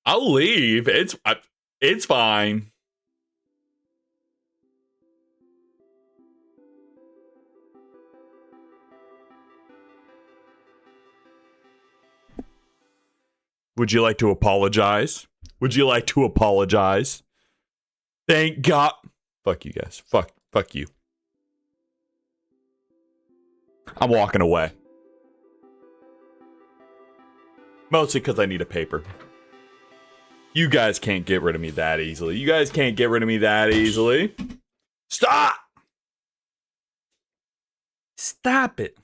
I'll leave. It's fine. Would you like to apologize? Would you like to apologize? Thank God. Fuck you guys. Fuck you. I'm walking away. Mostly because I need a paper. You guys can't get rid of me that easily. You guys can't get rid of me that easily. Stop! Stop it.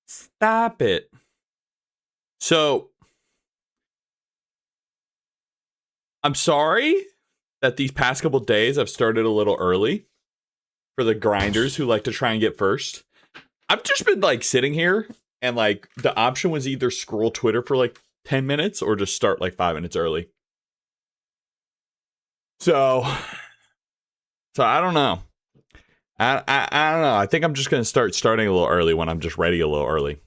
Stop it. So, I'm sorry that these past couple days I've started a little early for the grinders who like to try and get first. I've just been like sitting here and like the option was either scroll Twitter for like 10 minutes or just start like 5 minutes early. So I don't know. I don't know. I think I'm just going to starting a little early when I'm just ready a little early.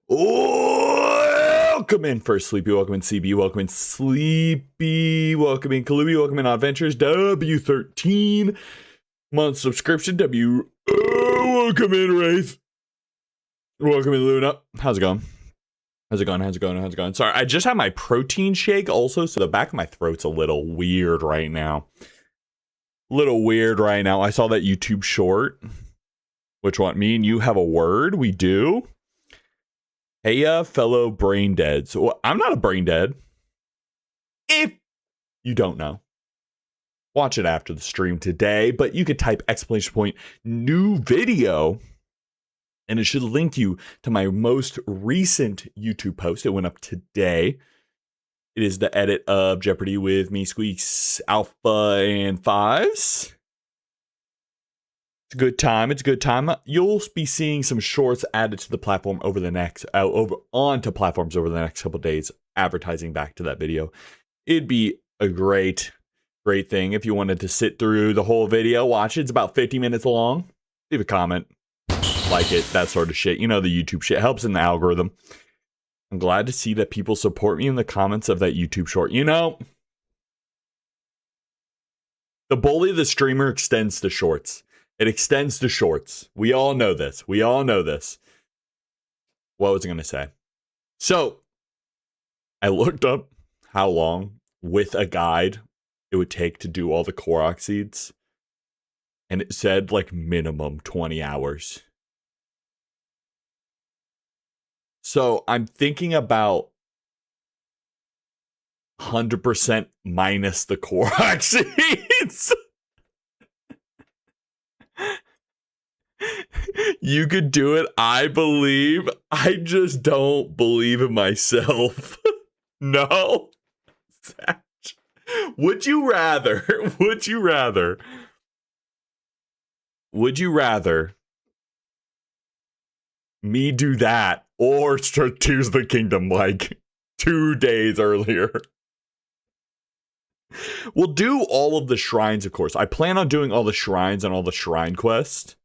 Welcome in First Sleepy, welcome in CB, welcome in Sleepy, welcome in Kalubi, welcome in Adventures, W13 month subscription, welcome in Wraith, welcome in Luna. How's it going? How's it going? Sorry, I just had my protein shake also, so the back of my throat's a little weird right now. I saw that YouTube short. Which one? Me and you have a word? We do? Hey, fellow brain deads. Well, I'm not a brain dead. If you don't know, watch it after the stream today, but you could type exclamation point new video and it should link you to my most recent YouTube post. It went up today. It is the edit of Jeopardy with me, Squeaks, Alpha, and Fives. It's a good time. You'll be seeing some shorts added to the platform over the next, onto platforms over the next couple days, advertising back to that video. It'd be a great thing if you wanted to sit through the whole video, watch it. It's about 50 minutes long. Leave a comment, like it, that sort of shit. You know, the YouTube shit helps in the algorithm. I'm glad to see that people support me in the comments of that YouTube short. You know, the bully of the streamer extends to shorts. It extends to shorts. We all know this. What was I going to say? So, I looked up how long, with a guide, it would take to do all the Korok seeds. And it said, like, minimum 20 hours. So, I'm thinking about 100% minus the Korok seeds. You could do it, I believe. I just don't believe in myself. No? Would you rather me do that or start Tears of the Kingdom like 2 days earlier? We'll do all of the shrines, of course. I plan on doing all the shrines and all the shrine quests.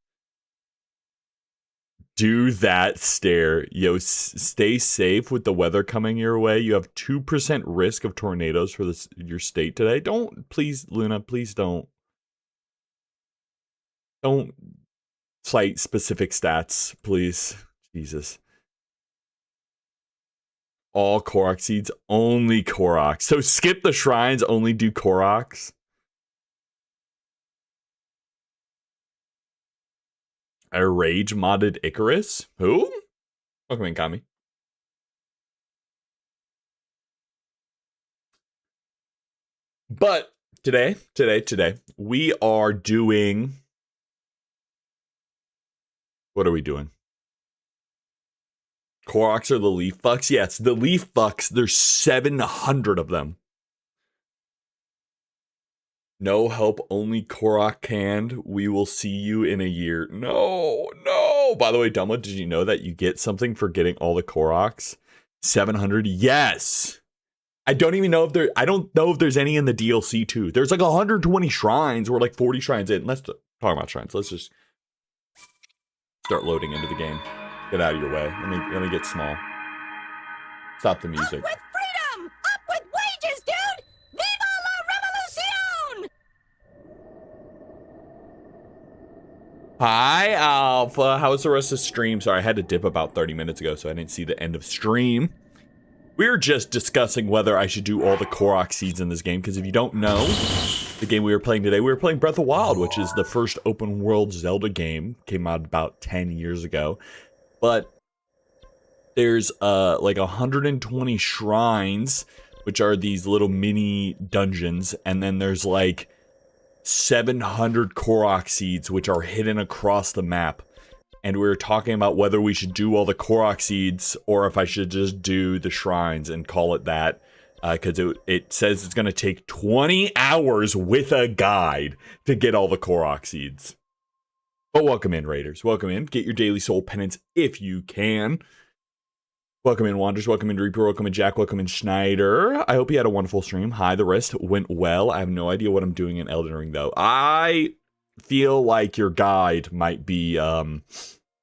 Do that stare. Yo, stay safe with the weather coming your way. You have 2% risk of tornadoes for your state today. Don't, please, Luna, please don't. Don't cite specific stats, please. Jesus. All Korok seeds, only Korok. So skip the shrines, only do Koroks. I rage modded Icarus? Who? Welcome in, Kami. But today, we are doing... What are we doing? Koroks are the leaf fucks? Yes, the leaf fucks. There's 700 of them. No help, only Korok canned. We will see you in a year. No. By the way, Dumbo, did you know that you get something for getting all the Koroks? 700? Yes. I don't know if there's any in the DLC too. There's like 120 shrines. We're like 40 shrines in. Let's talk about shrines. Let's just start loading into the game. Get out of your way. Let me get small. Stop the music. Up with freedom! Up with wages, dude! Viva la revolution! Hi, Alpha. How was the rest of the stream? Sorry, I had to dip about 30 minutes ago, so I didn't see the end of stream. We were just discussing whether I should do all the Korok seeds in this game, because if you don't know, the game we were playing today, we were playing Breath of the Wild, which is the first open world Zelda game. Came out about 10 years ago. But there's like 120 shrines, which are these little mini dungeons, and then there's like 700 Korok seeds, which are hidden across the map. And we were talking about whether we should do all the Korok seeds or if I should just do the shrines and call it that. Because it says it's going to take 20 hours with a guide to get all the Korok seeds. But welcome in, Raiders. Welcome in. Get your daily soul penance if you can. Welcome in, Wanderers. Welcome in, Reaper. Welcome in, Jack. Welcome in, Schneider. I hope you had a wonderful stream. Hi, the rest went well. I have no idea what I'm doing in Elden Ring, though. I feel like your guide might be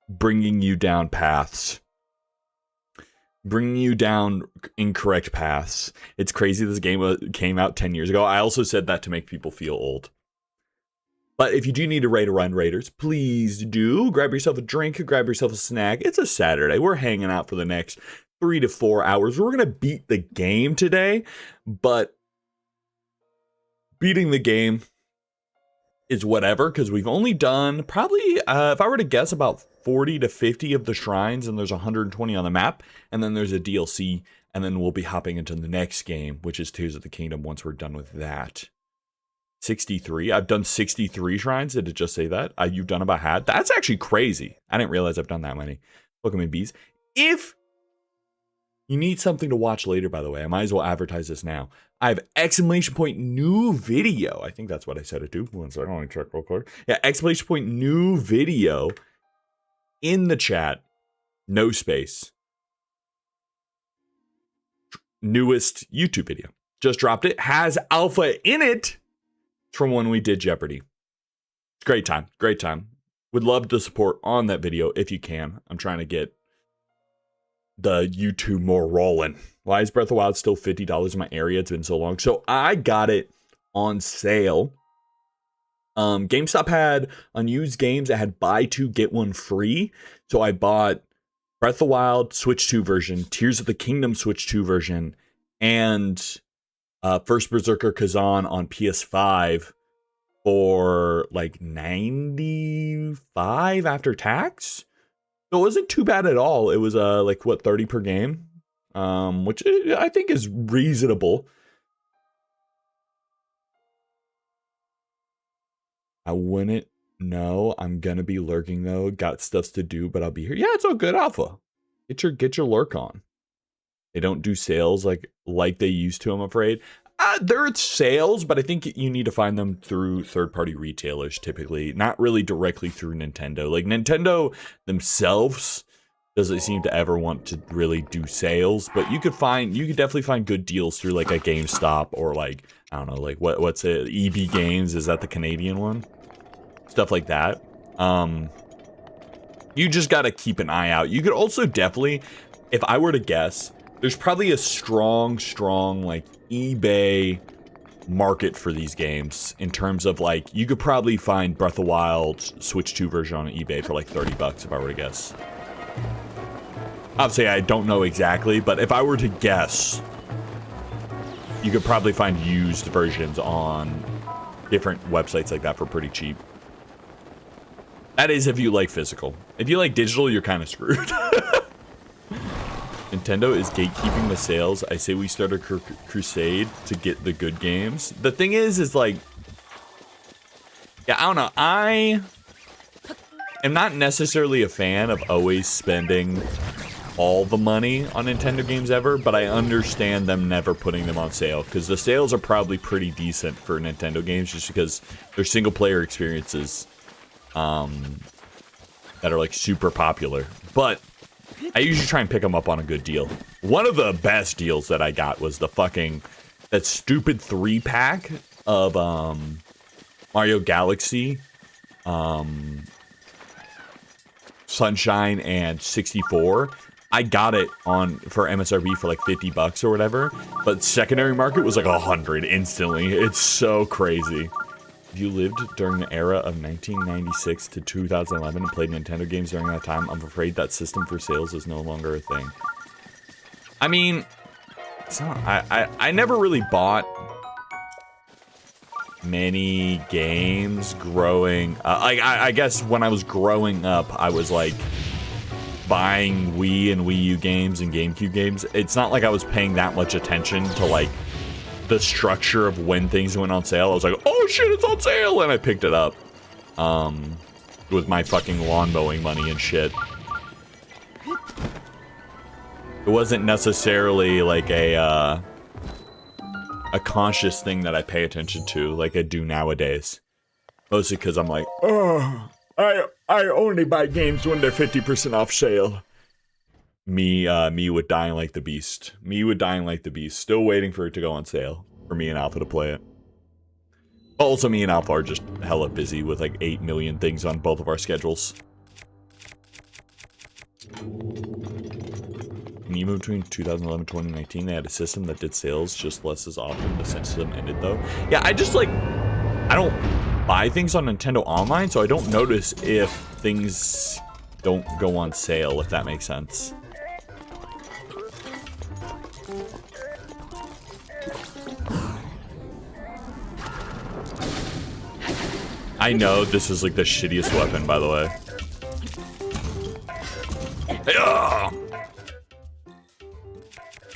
bringing you down paths. Bringing you down incorrect paths. It's crazy this game came out 10 years ago. I also said that to make people feel old. But if you do need a raid to run, Raiders, please do. Grab yourself a drink, grab yourself a snack. It's a Saturday. We're hanging out for the next 3 to 4 hours. We're going to beat the game today, but beating the game is whatever, because we've only done probably, if I were to guess, about 40 to 50 of the shrines, and there's 120 on the map, and then there's a DLC, and then we'll be hopping into the next game, which is Tears of the Kingdom, once we're done with that. 63. I've done 63 shrines. Did it just say that? You've done about half. That's actually crazy. I didn't realize I've done that many. Welcome in, bees. If you need something to watch later, by the way, I might as well advertise this now. I have exclamation point new video. I think that's what I said it to. One second, I want to check real quick. Yeah, exclamation point new video in the chat. No space. Newest YouTube video. Just dropped it. Has alpha in it. From when we did Jeopardy. Great time. Great time. Would love to support on that video if you can. I'm trying to get the YouTube more rolling. Why is Breath of the Wild still $50 in my area? It's been so long. So I got it on sale. GameStop had unused games that had buy two, get one free. So I bought Breath of the Wild Switch 2 version, Tears of the Kingdom Switch 2 version, and First Berserker Kazan on PS5 for like $95 after tax. So it wasn't too bad at all. It was like what, 30 per game, which I think is reasonable. I wouldn't know. I'm gonna be lurking though. Got stuff to do, but I'll be here. Yeah, it's all good, Alpha. Get your lurk on. They don't do sales like they used to, I'm afraid. There are sales, but I think you need to find them through third-party retailers typically, not really directly through Nintendo. Like Nintendo themselves doesn't seem to ever want to really do sales, but you could definitely find good deals through like a GameStop or like, I don't know, like what's it? EB Games, is that the Canadian one? Stuff like that. You just got to keep an eye out. You could also definitely, if I were to guess, there's probably a strong like eBay market for these games in terms of like, you could probably find Breath of the Wild Switch 2 version on eBay for like $30 if I were to guess. Obviously, I don't know exactly, but if I were to guess, you could probably find used versions on different websites like that for pretty cheap. That is if you like physical. If you like digital, you're kind of screwed. Nintendo is gatekeeping the sales. I say we start a crusade to get the good games. The thing is like, yeah, I don't know. I am not necessarily a fan of always spending all the money on Nintendo games ever, but I understand them never putting them on sale because the sales are probably pretty decent for Nintendo games just because they're single player experiences that are like super popular. But I usually try and pick them up on a good deal. One of the best deals that I got was that stupid 3-pack of Mario Galaxy, Sunshine, and 64. I got it for MSRP for like $50 or whatever, but secondary market was like 100 instantly. It's so crazy. If you lived during the era of 1996 to 2011 and played Nintendo games during that time, I'm afraid that system for sales is no longer a thing. I mean, it's not, I never really bought many games growing I guess when I was growing up I was like buying Wii and Wii U games and GameCube games. It's not like I was paying that much attention to like the structure of when things went on sale. I was like, oh shit, it's on sale, and I picked it up with my fucking lawn mowing money and shit. It wasn't necessarily like a conscious thing that I pay attention to like I do nowadays. Mostly because I'm like, oh, I only buy games when they're 50% off sale. Me with Dying Like the Beast. Still waiting for it to go on sale for me and Alpha to play it. Also, me and Alpha are just hella busy with like 8 million things on both of our schedules. When you moved between 2011 and 2019, they had a system that did sales just less as often. The system ended though. Yeah, I just like, I don't buy things on Nintendo Online, so I don't notice if things don't go on sale, if that makes sense. I know this is like the shittiest weapon, by the way. Yeah!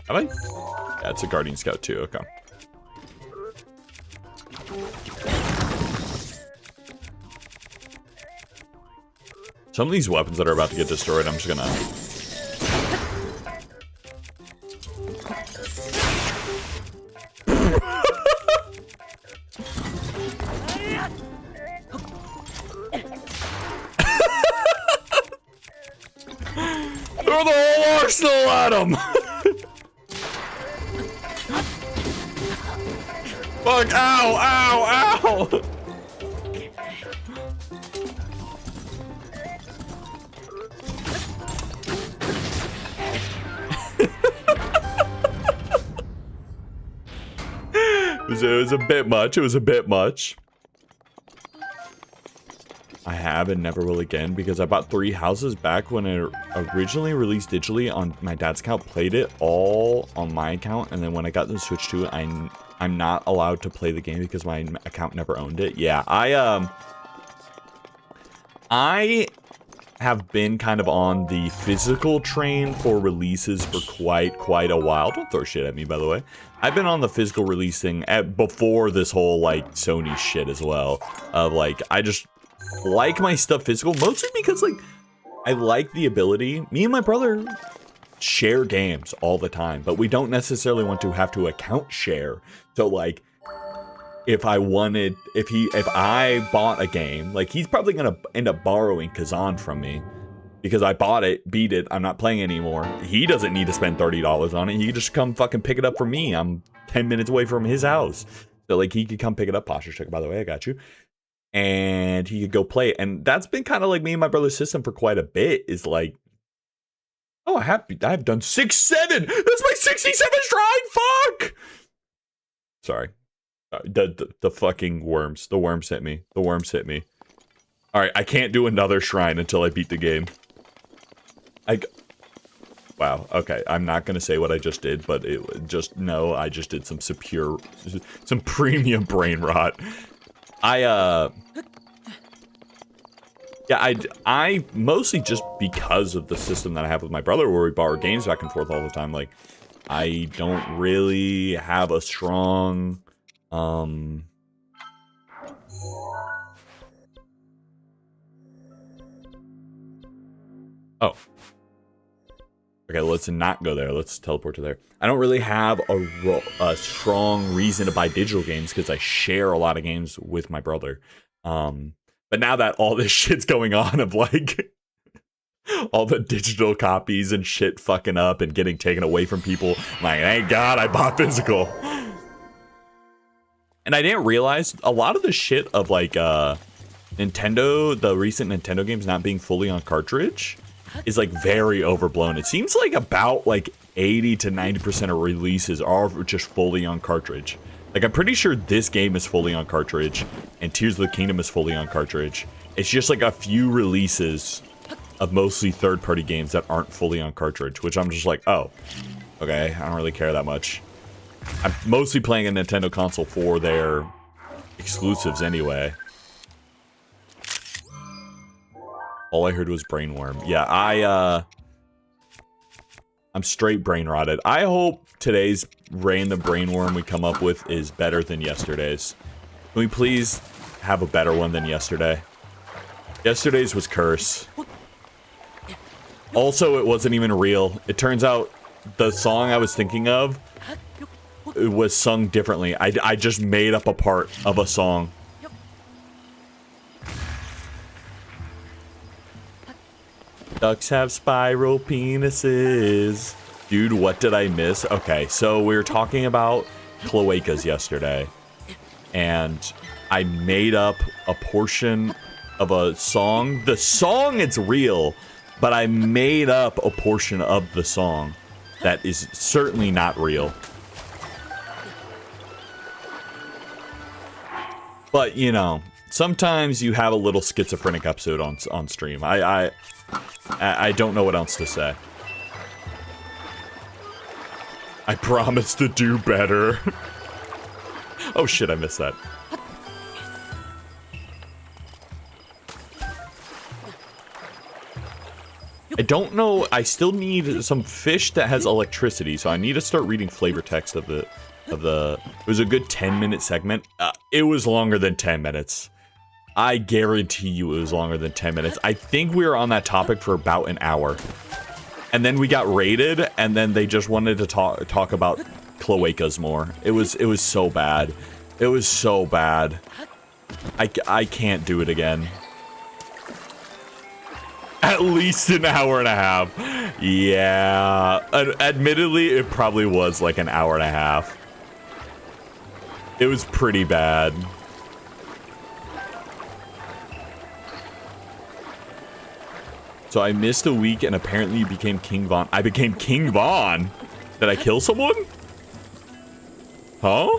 Have I? Yeah, it's a Guardian Scout too, okay. Some of these weapons that are about to get destroyed, I'm just gonna... Throw the whole arsenal at him! Fuck, ow, ow, ow! It was a bit much. I have and never will again because I bought 3 houses back when it originally released digitally on my dad's account, played it all on my account, and then when I got the Switch to it, I'm not allowed to play the game because my account never owned it. Yeah, I have been kind of on the physical train for releases for quite a while. Don't throw shit at me, by the way. I've been on the physical release thing before this whole like Sony shit as well. Of like, I just like my stuff physical, mostly because like I like the ability. Me and my brother share games all the time, but we don't necessarily want to have to account share. So like, if I bought a game, like he's probably gonna end up borrowing Kazan from me because I bought it, beat it, I'm not playing anymore. He doesn't need to spend $30 on it. He can just come fucking pick it up from me. I'm 10 minutes away from his house. So like he could come pick it up. Posture check, by the way, I got you. And he could go play it. And that's been kind of like me and my brother's system for quite a bit, is like, oh, I've done 6-7. That's my 67 shrine. Fuck. Sorry. The fucking worms. The worms hit me. All right, I can't do another shrine until I beat the game. Wow. Okay, I'm not gonna say what I just did, but I just did some premium brain rot. I mostly just because of the system that I have with my brother, where we borrow games back and forth all the time. Like, I don't really have a strong Oh. Okay, let's not go there. Let's teleport to there. I don't really have a strong reason to buy digital games because I share a lot of games with my brother. But now that all this shit's going on of like all the digital copies and shit fucking up and getting taken away from people, I'm like, thank God I bought physical. And I didn't realize a lot of the shit of like Nintendo, the recent Nintendo games not being fully on cartridge. is like very overblown. It seems like about like 80 to 90% of releases are just fully on cartridge. Like, I'm pretty sure this game is fully on cartridge, and Tears of the Kingdom is fully on cartridge. It's just like a few releases of mostly third-party games that aren't fully on cartridge, which I'm just like, oh, okay, I don't really care that much. I'm mostly playing a Nintendo console for their exclusives anyway. All I heard was brainworm. Yeah, I'm straight brain rotted. I hope today's random brainworm we come up with is better than yesterday's. Can we please have a better one than yesterday? Yesterday's was curse. Also, it wasn't even real. It turns out the song I was thinking of, it was sung differently. I just made up a part of a song. Ducks have spiral penises. Dude, what did I miss? Okay, so we were talking about cloacas yesterday, and I made up a portion of a song. The song, it's real, but I made up a portion of the song that is certainly not real. But, you know, sometimes you have a little schizophrenic episode on stream. I don't know what else to say. I promise to do better. Oh shit, I missed that. I don't know, I still need some fish that has electricity, so I need to start reading flavor text of the, it was a good 10-minute segment. It was longer than 10 minutes. I guarantee you it was longer than 10 minutes. I think we were on that topic for about an hour. And then we got raided, and then they just wanted to talk about cloacas more. It was so bad. It was so bad. I can't do it again. At least an hour and a half. Yeah. Admittedly, it probably was like an hour and a half. It was pretty bad. So I missed a week and apparently you became King Von. I became King Von? Did I kill someone? Huh?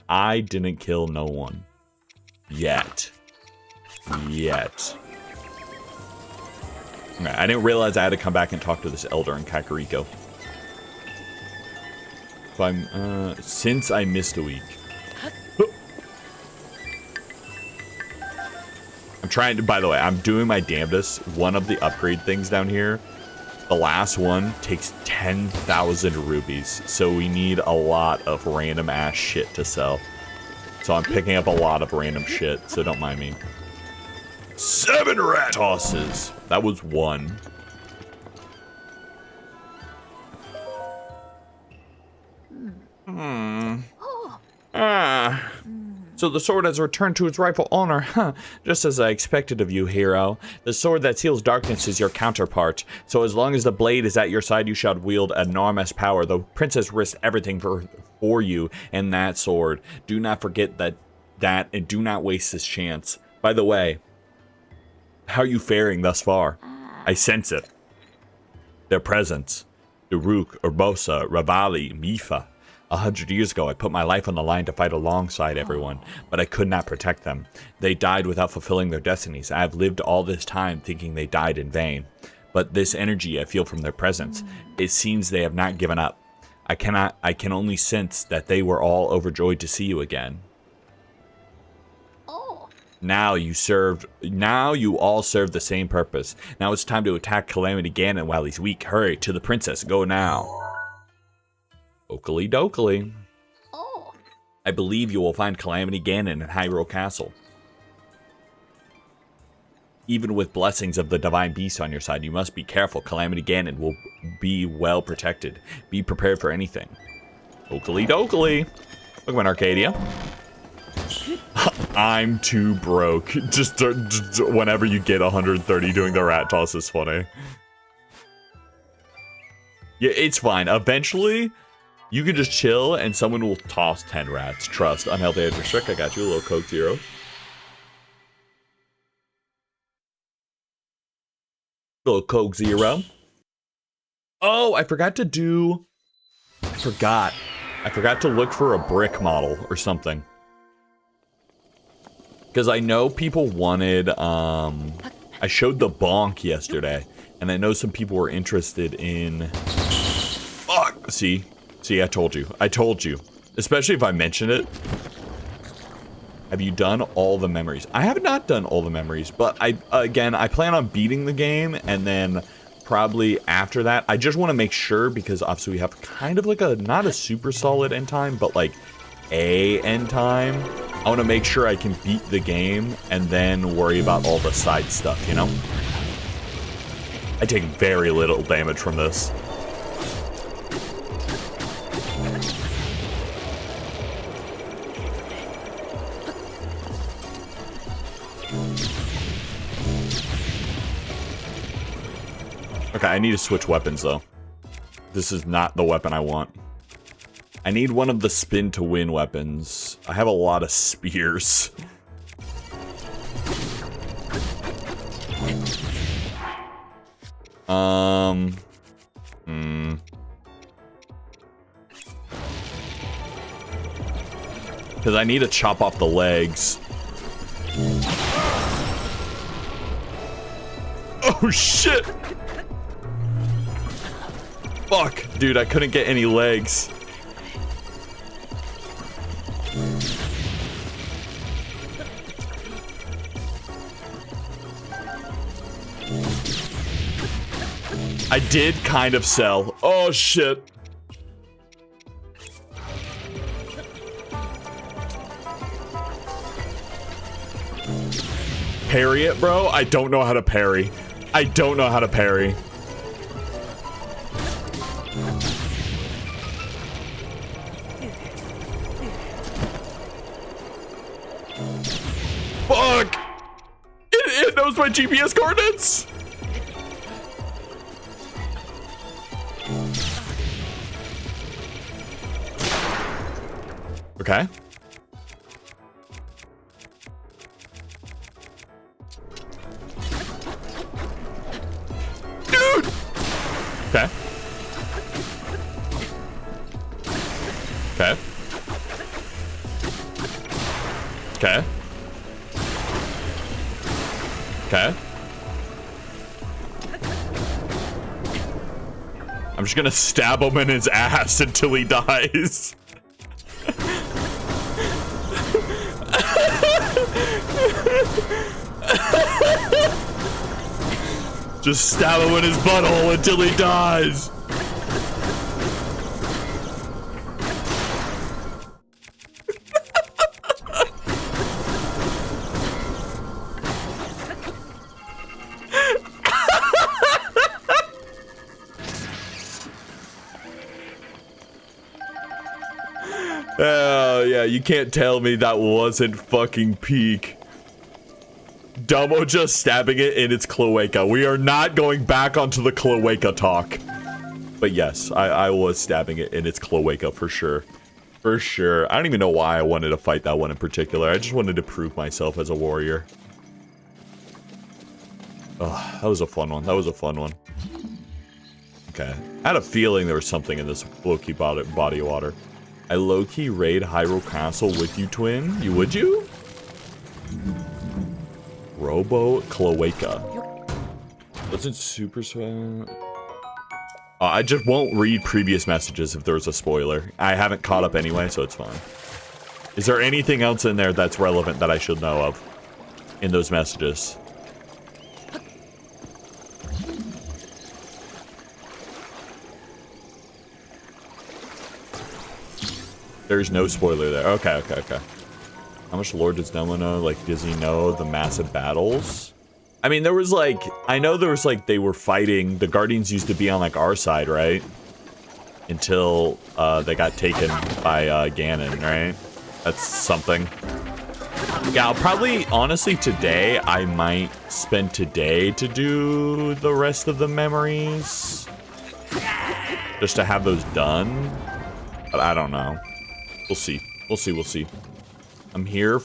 I didn't kill no one. Yet. Yet. Okay, I didn't realize I had to come back and talk to this elder in Kakariko. So I'm, since I missed a week. I'm trying to, by the way, I'm doing my damnedest. One of the upgrade things down here, the last one takes 10,000 rubies. So we need a lot of random ass shit to sell. So I'm picking up a lot of random shit, so don't mind me. 7 rat tosses. That was 1. So the sword has returned to its rightful owner, huh? Just as I expected of you, hero. The sword that seals darkness is your counterpart. So as long as the blade is at your side, you shall wield enormous power. The princess risked everything for you and that sword. Do not forget that and do not waste this chance. By the way, how are you faring thus far? I sense it. Their presence. Daruk, Urbosa, Ravali, Mifa. 100 years ago, I put my life on the line to fight alongside everyone, but I could not protect them. They died without fulfilling their destinies. I have lived all this time thinking they died in vain. But this energy I feel from their presence, it seems they have not given up. I can only sense that they were all overjoyed to see you again. Now you all serve the same purpose. Now it's time to attack Calamity Ganon while he's weak. Hurry, to the princess, go now. Oakley dokley. I believe you will find Calamity Ganon in Hyrule Castle. Even with blessings of the Divine Beast on your side, you must be careful. Calamity Ganon will be well protected. Be prepared for anything. Oakley dokley. Pokemon Arcadia. I'm too broke. Just whenever you get 130, doing the rat toss is funny. Yeah, it's fine. Eventually, you can just chill and someone will toss 10 rats. Trust. Unhealthy edge restrict. I got you. A little Coke Zero. Little Coke Zero. Oh, I forgot to do... I forgot to look for a brick model or something. Because I know people wanted, I showed the bonk yesterday, and I know some people were interested in... Fuck! See, I told you. Especially if I mention it. Have you done all the memories? I have not done all the memories, but I plan on beating the game, and then probably after that, I just want to make sure, because obviously we have kind of like a, not a super solid end time, but like a end time. I want to make sure I can beat the game and then worry about all the side stuff, you know? I take very little damage from this. Okay, I need to switch weapons though. This is not the weapon I want. I need one of the spin to win weapons. I have a lot of spears. Because I need to chop off the legs. Oh shit! Fuck, dude, I couldn't get any legs. I did kind of sell. Oh shit. Parry it, bro? I don't know how to parry. Fuck! It knows my GPS coordinates! Okay. Dude! Okay. Okay. Okay. Okay. I'm just gonna stab him in his ass until he dies. Just stab him in his butthole until he dies. Oh, yeah, you can't tell me that wasn't fucking peak. Domo just stabbing it in its cloaca. We are not going back onto the cloaca talk. But yes, I was stabbing it in its cloaca for sure. For sure. I don't even know why I wanted to fight that one in particular. I just wanted to prove myself as a warrior. Oh, that was a fun one. Okay. I had a feeling there was something in this low-key body of water. I low-key raid Hyrule Castle with you, twin. Would you? Robo Cloaca. Wasn't super sweat. I just won't read previous messages if there was a spoiler. I haven't caught up anyway, so it's fine. Is there anything else in there that's relevant that I should know of in those messages? There's no spoiler there. Okay. How much lore does Domo know? Like, does he know the massive battles? I mean, there was like, I know there was like, they were fighting, the Guardians used to be on like our side, right? Until they got taken by Ganon, right? That's something. Yeah, I'll probably, honestly, today, I might spend today to do the rest of the memories. Just to have those done. But I don't know. We'll see. We'll see. I'm here,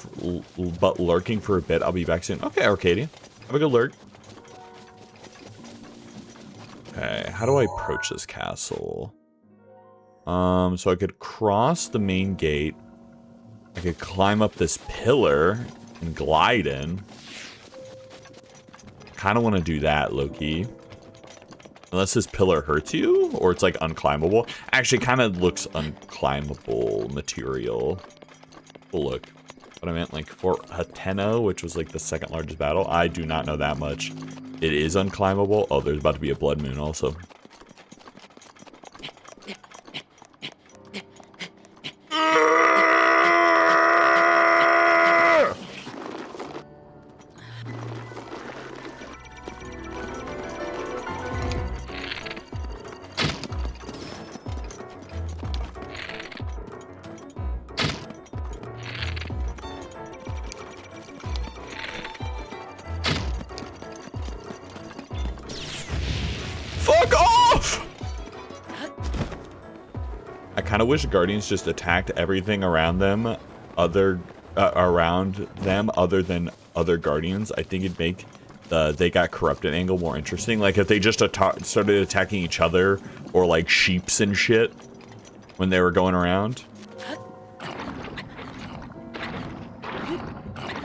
but lurking for a bit. I'll be back soon. Okay, Arcadia. Have a good lurk. Okay, how do I approach this castle? So I could cross the main gate. I could climb up this pillar and glide in. Kind of want to do that, low-key. Unless this pillar hurts you, or it's like unclimbable. Actually, kind of looks unclimbable material. Well, look. But I meant like for Hateno, which was like the second largest battle. I do not know that much. It is unclimbable. Oh, there's about to be a blood moon also. Fuck off! I kind of wish Guardians just attacked everything around them, other than other Guardians. I think it'd make the they got corrupted angle more interesting. Like if they just started attacking each other or like sheeps and shit when they were going around.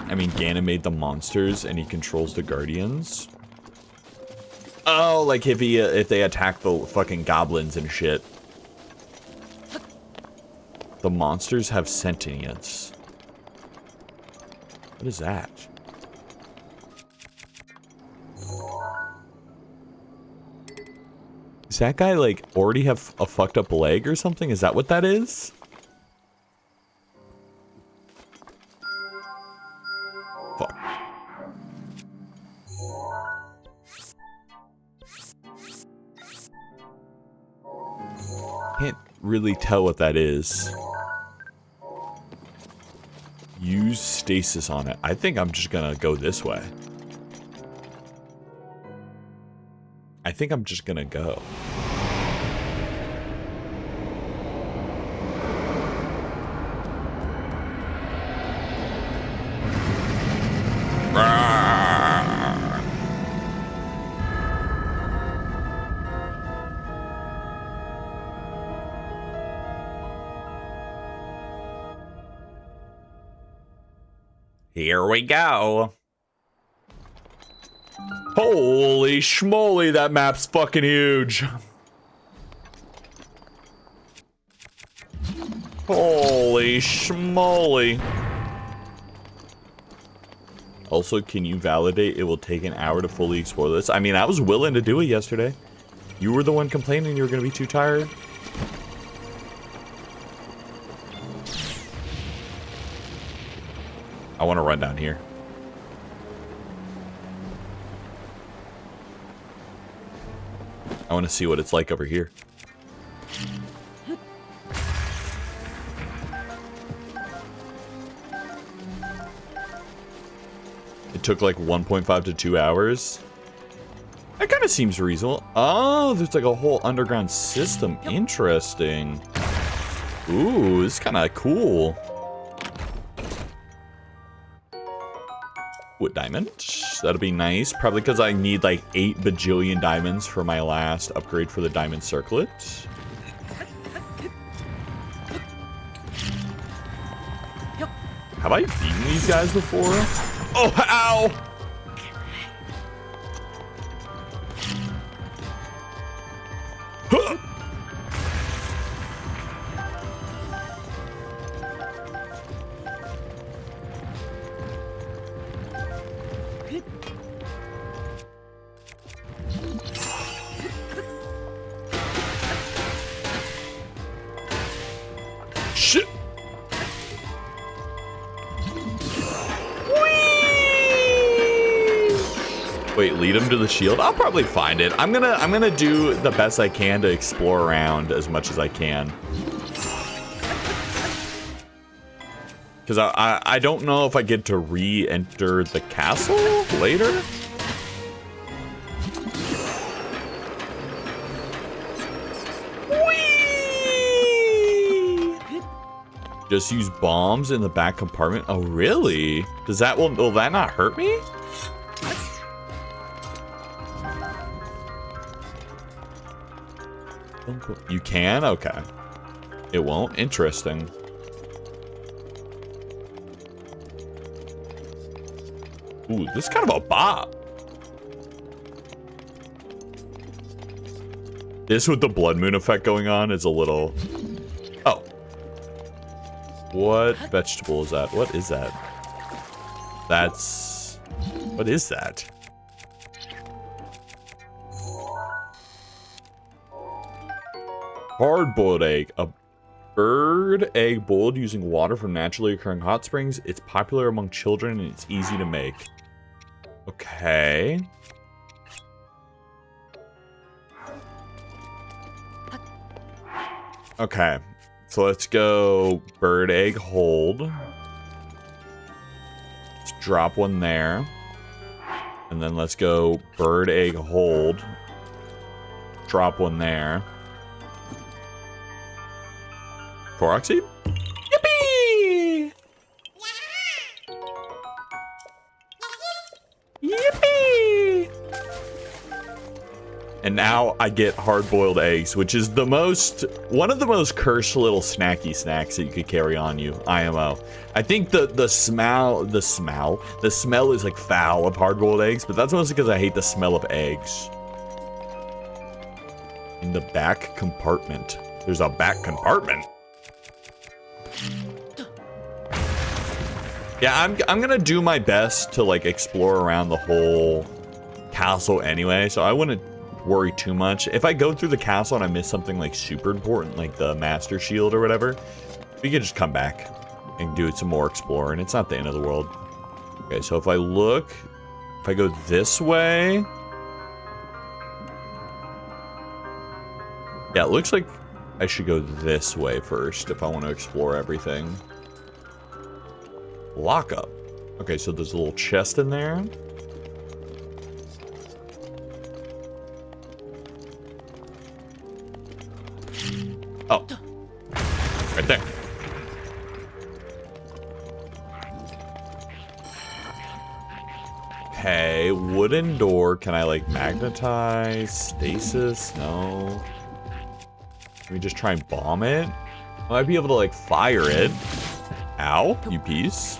I mean, Ganon made the monsters and he controls the Guardians. Oh, like if they attack the fucking goblins and shit. The monsters have sentience. What is that? Does that guy like already have a fucked up leg or something? Is that what that is? Fuck. Can't really tell what that is. Use stasis on it. I think I'm just gonna go this way. I think I'm just gonna go. Here we go. Holy schmoly, that map's fucking huge. Holy schmoly. Also, can you validate it will take an hour to fully explore this? I mean, I was willing to do it yesterday. You were the one complaining you were going to be too tired. I want to run down here. I want to see what it's like over here. It took like 1.5 to 2 hours. That kind of seems reasonable. Oh, there's like a whole underground system. Interesting. Ooh, this is kind of cool. Wood diamond. That'll be nice. Probably because I need like 8 bajillion diamonds for my last upgrade for the diamond circlet. Have I beaten these guys before? Oh, ow! Huh! Shit! Wait, lead him to the shield? I'll probably find it. I'm gonna do the best I can to explore around as much as I can. Because I don't know if I get to re-enter the castle later. Whee! Just use bombs in the back compartment. Oh, really? Does that will that not hurt me? You can? Okay. It won't? Interesting. Ooh, this is kind of a bop. This with the blood moon effect going on is a little... Oh. What vegetable is that? What is that? That's... What is that? Hard-boiled egg. A bird egg boiled using water from naturally occurring hot springs. It's popular among children and it's easy to make. Okay. Okay. So let's go bird egg hold. Let's drop one there. And then let's go bird egg hold. Drop one there. Korok seed? Yippee! Yippee! And now I get hard-boiled eggs, which is one of the most cursed little snacky snacks that you could carry on you, IMO. I think the smell is like foul of hard-boiled eggs, but that's mostly because I hate the smell of eggs. In the back compartment. There's a back compartment. Yeah, I'm gonna do my best to like explore around the whole castle anyway, so I wouldn't worry too much. If I go through the castle and I miss something like super important, like the Master Shield or whatever, we can just come back and do some more exploring. It's not the end of the world. Okay, so if I go this way. Yeah, it looks like I should go this way first if I want to explore everything. Lockup. Okay, so there's a little chest in there. Oh. Right there. Okay, wooden door. Can I like magnetize? Stasis? No. Can we just try and bomb it? I might be able to like fire it. Ow, you piece.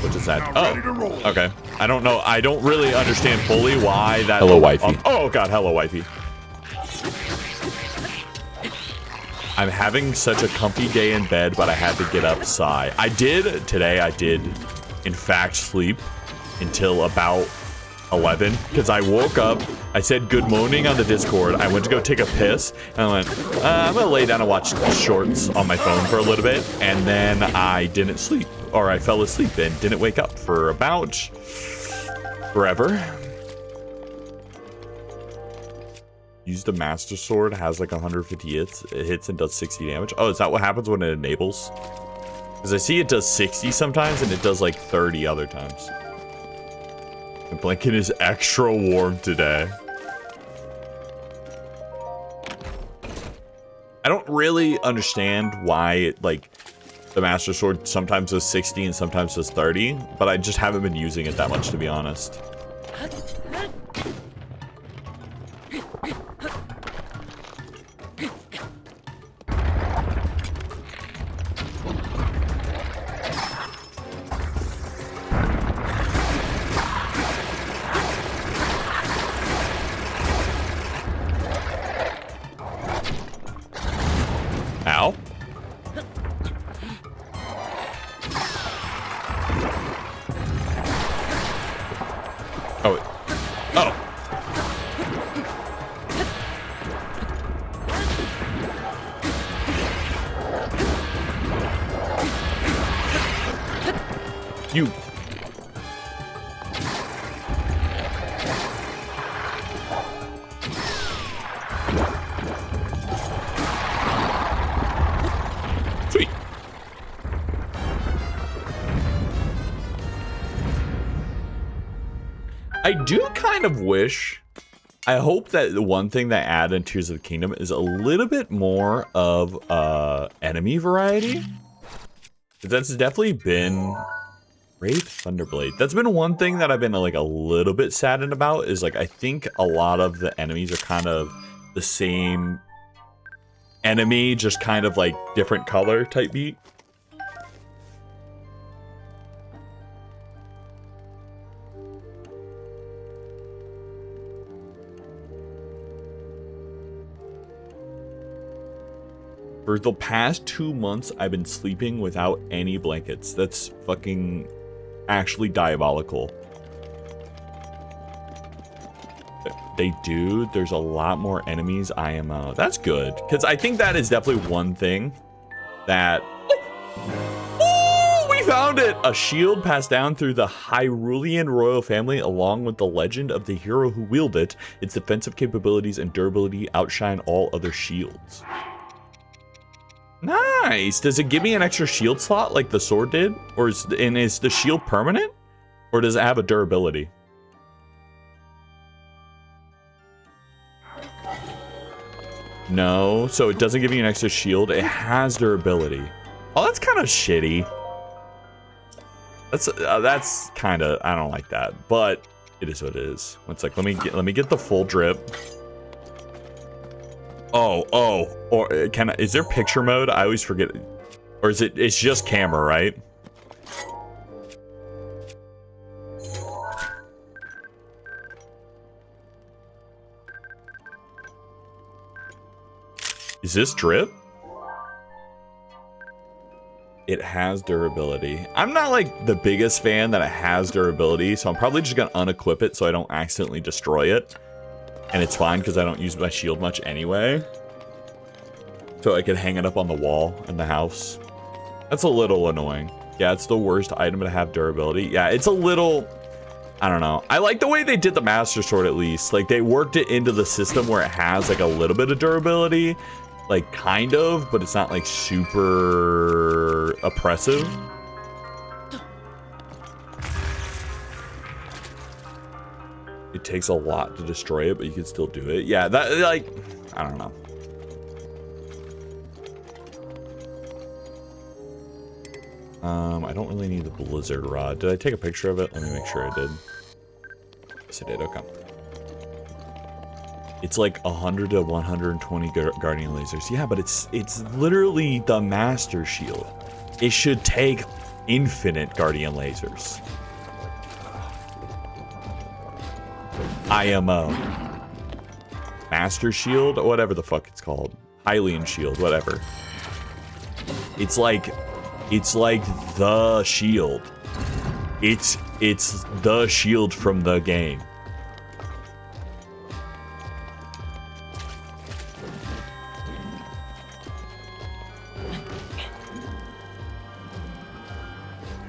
What is that? Oh, okay. I don't know. I don't really understand fully why that. Hello, wifey. Oh god, hello, wifey. I'm having such a comfy day in bed, but I had to get up, sigh. I did, in fact, sleep until about 11, because I woke up, I said good morning on the Discord, I went to go take a piss, and I went, I'm gonna lay down and watch shorts on my phone for a little bit, and then I didn't sleep, or I fell asleep and didn't wake up for about forever. Use the Master Sword, has like 150 hits. It hits and does 60 damage. Oh, is that what happens when it enables? Because I see it does 60 sometimes and it does like 30 other times. The blanket is extra warm today. I don't really understand why like the Master Sword sometimes does 60 and sometimes does 30, but I just haven't been using it that much, to be honest. Ow. Oh. Oh. You. Sweet. I do kind of wish, I hope that the one thing that added in Tears of the Kingdom is a little bit more of enemy variety. That's definitely been Wraith Thunderblade. That's been one thing that I've been like a little bit saddened about is like I think a lot of the enemies are kind of the same enemy, just kind of like different color type beat. For the past 2 months, I've been sleeping without any blankets. That's fucking actually diabolical. They do. There's a lot more enemies IMO. That's good. Because I think that is definitely one thing that... Oh, we found it! A shield passed down through the Hyrulean royal family along with the legend of the hero who wielded it. Its defensive capabilities and durability outshine all other shields. Nice. Does it give me an extra shield slot like the sword did? Or is the shield permanent? Or does it have a durability? No. So it doesn't give you an extra shield. It has durability. Oh, that's kind of shitty. That's kind of, I don't like that. But it is what it is. It's like, let me get the full drip. Oh, or is there picture mode? I always forget. Or is it's just camera, right? Is this drip? It has durability. I'm not like the biggest fan that it has durability, so I'm probably just gonna unequip it so I don't accidentally destroy it. And it's fine because I don't use my shield much anyway. So I can hang it up on the wall in the house. That's a little annoying. Yeah, it's the worst item to have durability. Yeah, it's a little... I don't know. I like the way they did the Master Sword at least. Like, they worked it into the system where it has, like, a little bit of durability. Like, kind of, but it's not, like, super oppressive. It takes a lot to destroy it, but you can still do it. Yeah, that, like, I don't know. I don't really need the blizzard rod. Did I take a picture of it? Let me make sure I did. Yes, I did. Okay. It's like 100 to 120 guardian lasers. Yeah, but it's literally the Master Shield. It should take infinite guardian lasers. IMO. Master Shield, whatever the fuck it's called. Hylian Shield, whatever. It's like the shield. It's the shield from the game.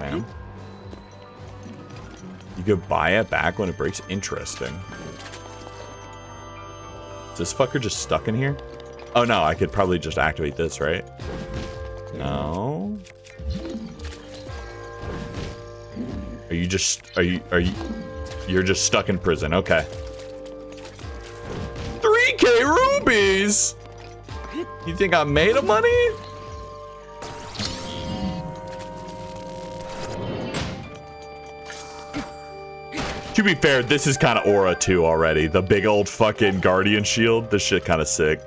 Okay. You could buy it back when it breaks. Interesting. Is this fucker just stuck in here? Oh no, I could probably just activate this, right? No. You're just stuck in prison. Okay. 3K rubies? You think I'm made of money? To be fair, this is kind of aura too already. The big old fucking guardian shield. This shit kind of sick.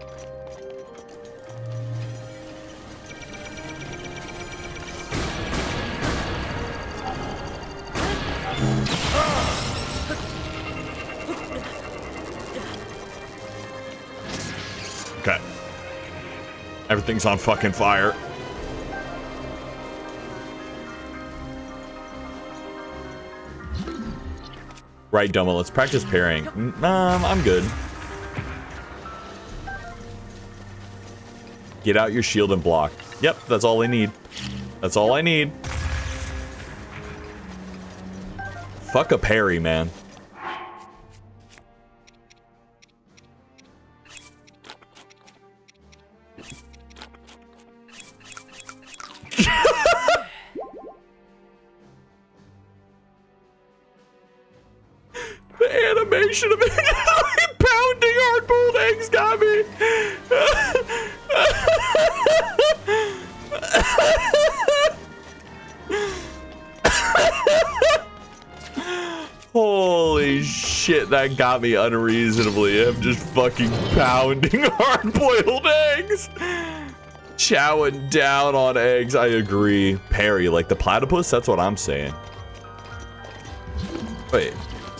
Okay. Everything's on fucking fire. Right, Doma, let's practice parrying. I'm good. Get out your shield and block. Yep, that's all I need. That's all I need. Fuck a parry, man. The animation of it pounding hard-boiled eggs got me. shit, that got me unreasonably. I'm just fucking pounding hard-boiled eggs. Chowing down on eggs, I agree. Perry, like the platypus, that's what I'm saying. Wait,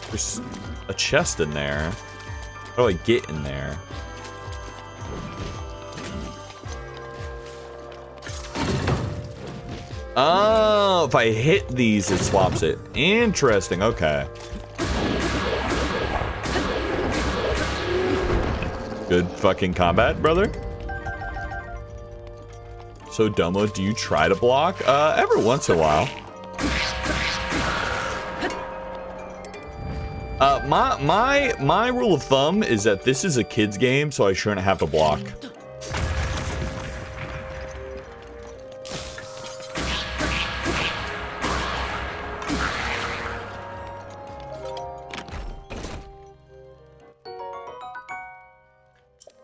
there's a chest in there. How do I get in there? Oh, if I hit these, it swaps it. Interesting, okay. Good fucking combat, brother. So, Domo, do you try to block? Every once in a while. My rule of thumb is that this is a kid's game, so I shouldn't have to block.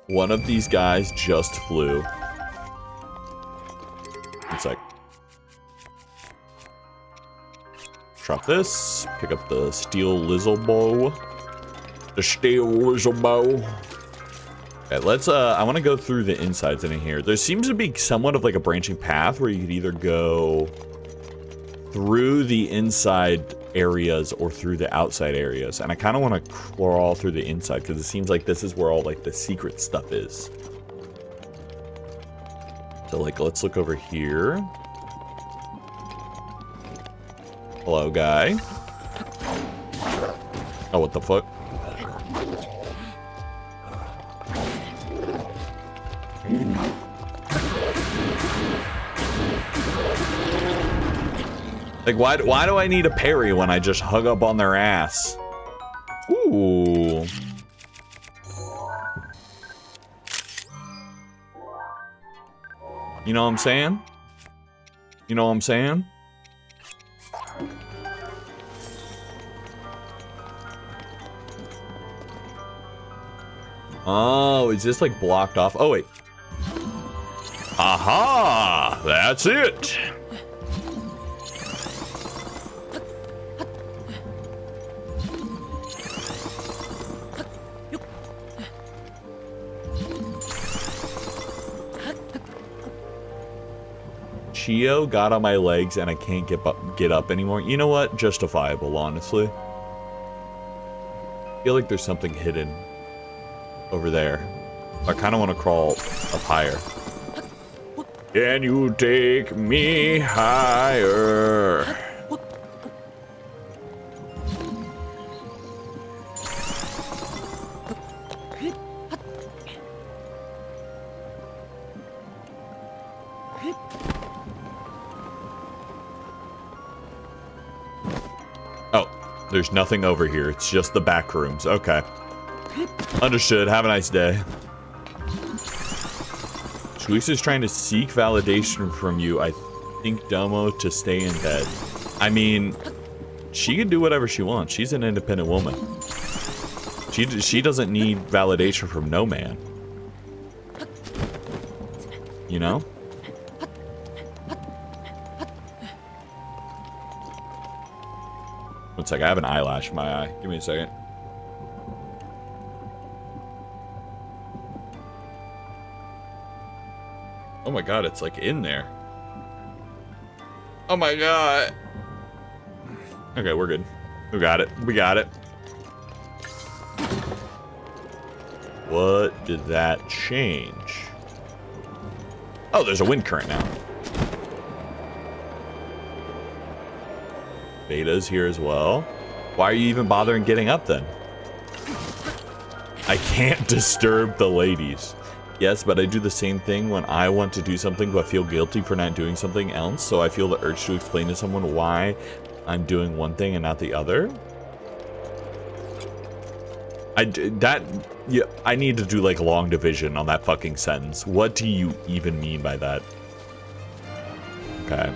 One of these guys just flew. It's like, drop this, pick up the steel lizzle bow. The steel lizzle bow. Okay, let's, I want to go through the insides in here. There seems to be somewhat of like a branching path where you could either go through the inside areas or through the outside areas. And I kind of want to crawl through the inside because it seems like this is where all like the secret stuff is. So like, let's look over here. Hello, guy. Oh, what the fuck? Like, why do I need a parry when I just hug up on their ass? Ooh. You know what I'm saying? You know what I'm saying? Oh, is this like blocked off? Oh, wait. Aha! That's it! Chio got on my legs and I can't get up anymore. You know what? Justifiable, honestly. I feel like there's something hidden over there. I kind of want to crawl up higher. Can you take me higher? Oh, there's nothing over here. It's just the back rooms. Okay. Understood. Have a nice day. Shalisa's trying to seek validation from you. I think Domo to stay in bed. I mean, she can do whatever she wants. She's an independent woman. She doesn't need validation from no man. You know? One sec, I have an eyelash in my eye. Give me a second. Oh my god, it's like in there. Oh my god. Okay, we're good. We got it. We got it. What did that change? Oh, there's a wind current now. Beta's here as well. Why are you even bothering getting up then? I can't disturb the ladies. Yes, but I do the same thing when I want to do something but feel guilty for not doing something else, so I feel the urge to explain to someone why I'm doing one thing and not the other. I need to do like long division on that fucking sentence. What do you even mean by that? Okay.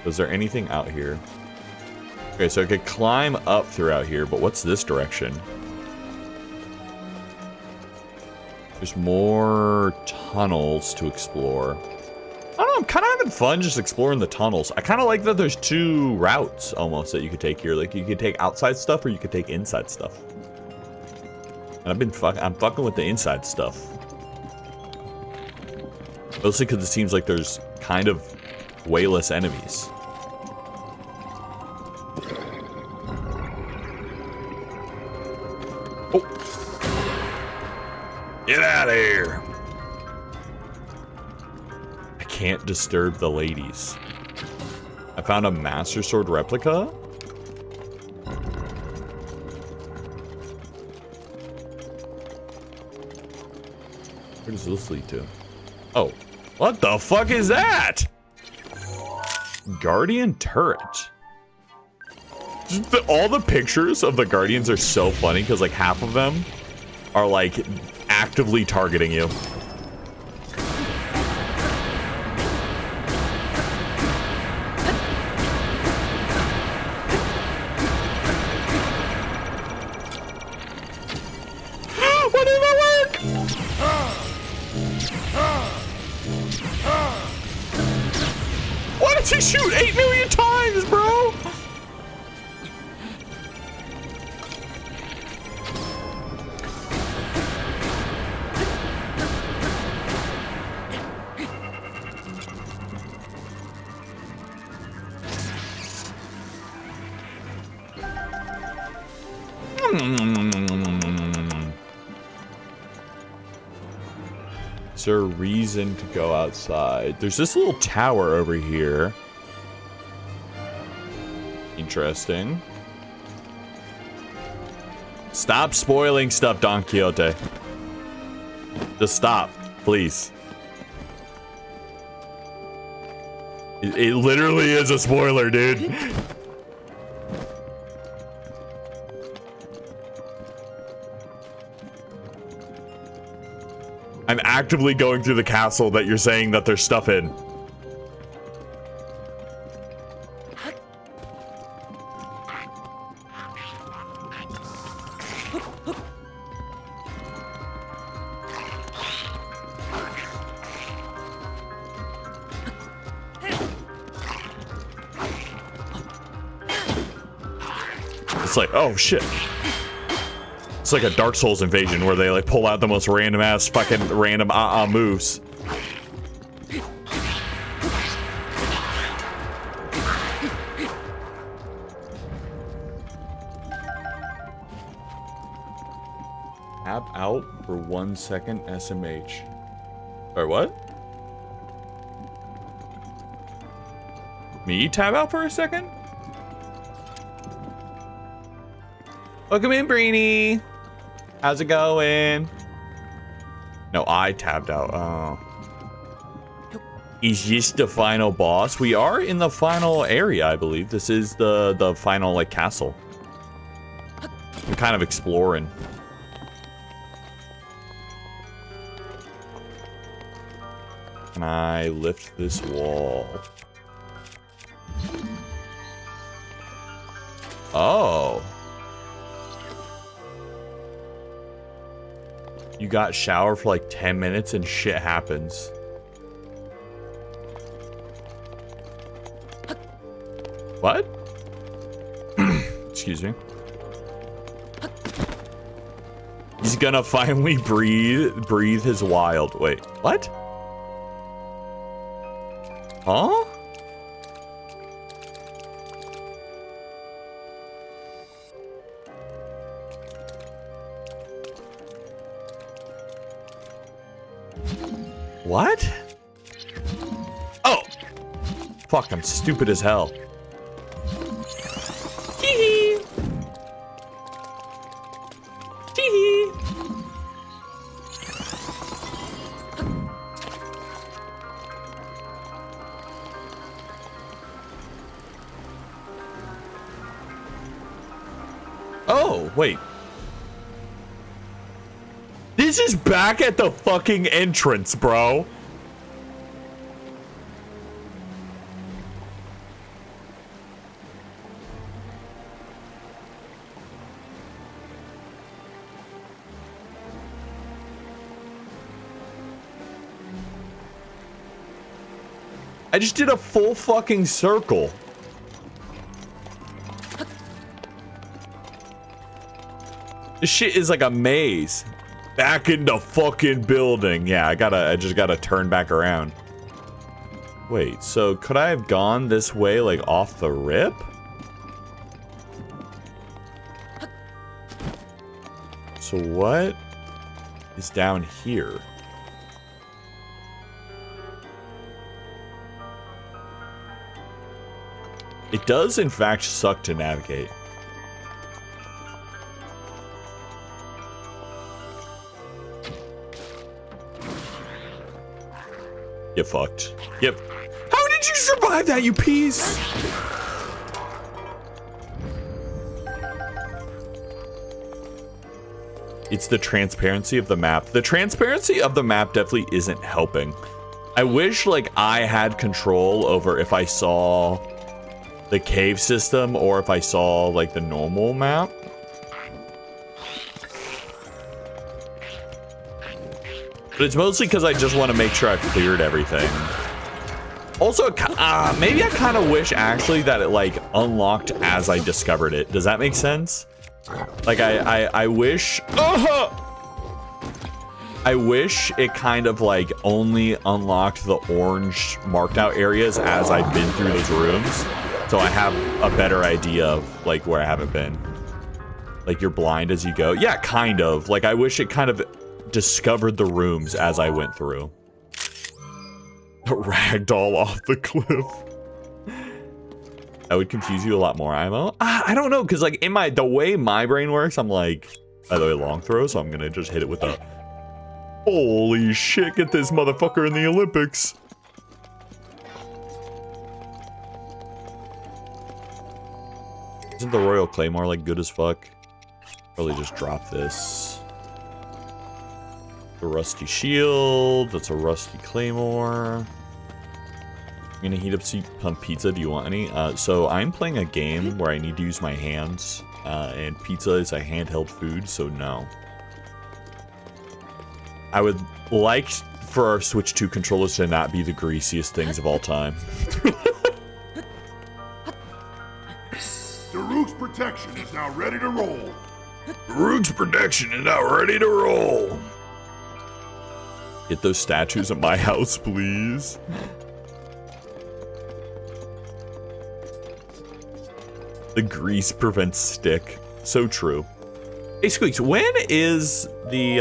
Was there anything out here? Okay, so I could climb up throughout here, but what's this direction? There's more tunnels to explore. I don't know, I'm kind of having fun just exploring the tunnels. I kind of like that there's two routes almost that you could take here. Like you could take outside stuff or you could take inside stuff. And I'm fucking with the inside stuff. Mostly because it seems like there's kind of way less enemies. Oh! Get out of here! I can't disturb the ladies. I found a Master Sword replica? Where does this lead to? Oh. What the fuck is that? Guardian turret. All the pictures of the Guardians are so funny because like half of them are like actively targeting you. What did that work? Why did he shoot 8 million times, bro? Is there a reason to go outside? There's this little tower over here. Interesting. Stop spoiling stuff, Don Quixote. Just stop, please. It literally is a spoiler, dude. I'm actively going through the castle that you're saying that there's stuff in. It's like, oh shit. It's like a Dark Souls invasion where they like pull out the most random ass fucking random moves. Tap out for 1 second SMH. Or what? Me tab out for a second? Welcome in, Brainy. How's it going? No, I tabbed out. Oh. Is this the final boss? We are in the final area, I believe. This is the final, like, castle. I'm kind of exploring. Can I lift this wall? Oh. You got shower for like 10 minutes and shit happens. What? Excuse me. He's gonna finally breathe his wild. Wait, what? Huh? What? Oh! Fuck, I'm stupid as hell. Hee-hee! Hee-hee! Oh, wait. This is back at the fucking entrance, bro. I just did a full fucking circle. This shit is like a maze. Back in the fucking building. Yeah, I just gotta turn back around. Wait, so could I have gone this way, like, off the rip? So what is down here? It does, in fact, suck to navigate. Get fucked. Yep. How did you survive that, you piece? It's the transparency of the map. The transparency of the map definitely isn't helping. I wish, like, I had control over if I saw the cave system or if I saw, like, the normal map. But it's mostly because I just want to make sure I've cleared everything. Also, maybe I kind of wish, actually, that it, like, unlocked as I discovered it. Does that make sense? Like, I wish... I wish it kind of, like, only unlocked the orange marked out areas as I've been through those rooms. So I have a better idea of, like, where I haven't been. Like, you're blind as you go. Yeah, kind of. Like, I wish it kind of discovered the rooms as I went through. A ragdoll off the cliff. That would confuse you a lot more, IMO. I don't know, because, like, in the way my brain works, I'm like, by the way, long throw, so I'm gonna just hit it with the... Holy shit, get this motherfucker in the Olympics. Isn't the Royal Claymore, like, good as fuck? Probably just drop this. The Rusty Shield, that's a Rusty Claymore. I'm gonna heat up some pizza. Do you want any? So I'm playing a game where I need to use my hands, and pizza is a handheld food, so no. I would like for our Switch 2 controllers to not be the greasiest things of all time. Daruk's protection is now ready to roll. Daruk's protection is now ready to roll. Get those statues at my house, please. The grease prevents stick. So true. Hey, Squeaks, when is the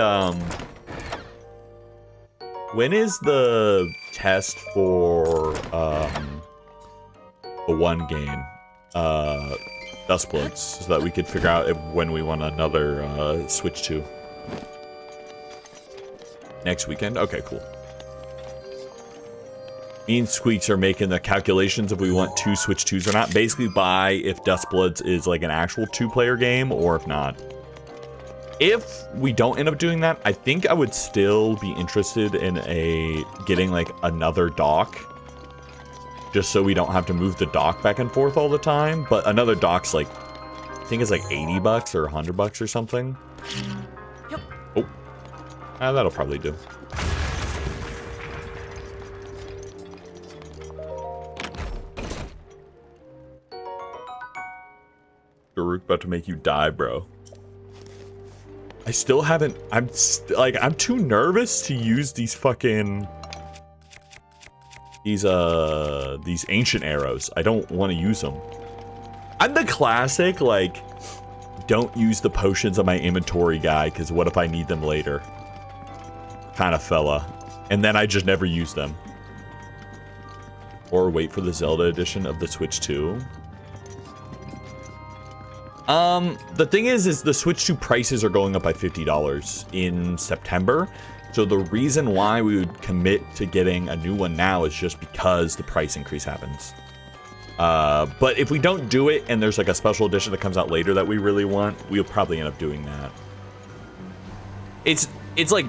test for the one game, Dustbloods, so that we could figure out when we want another Switch 2? Next weekend? Okay, cool. Me and Squeaks are making the calculations if we want 2 Switch 2s or not. Basically by if Dustbloods is like an actual 2-player game or if not. If we don't end up doing that, I think I would still be interested in getting like another dock. Just so we don't have to move the dock back and forth all the time. But another dock's like, I think it's like $80 or $100 or something. Yep. Oh. That'll probably do. Daruk about to make you die, bro. I still haven't... I'm too nervous to use these fucking... These ancient arrows. I don't want to use them. I'm the classic, like, don't use the potions on my inventory guy, because what if I need them later? Kind of fella. And then I just never use them. Or wait for the Zelda edition of the Switch 2. The thing is the Switch 2 prices are going up by $50 in September. So the reason why we would commit to getting a new one now is just because the price increase happens. But if we don't do it and there's like a special edition that comes out later that we really want, we'll probably end up doing that. It's like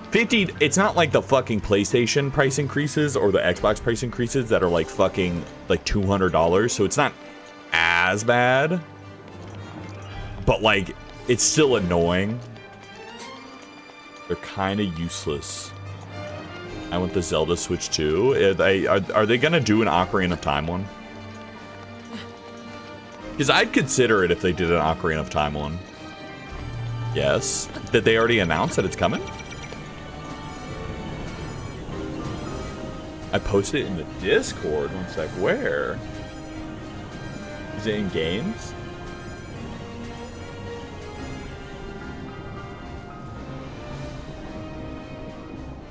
50, it's not like the fucking PlayStation price increases or the Xbox price increases that are like fucking like $200, so it's not as bad. But like, it's still annoying. They're kind of useless. I want the Zelda Switch 2. Are they gonna do an Ocarina of Time one? Because I'd consider it if they did an Ocarina of Time one. Yes. Did they already announce that it's coming? I posted it in the Discord. One sec. Where? Is it in games?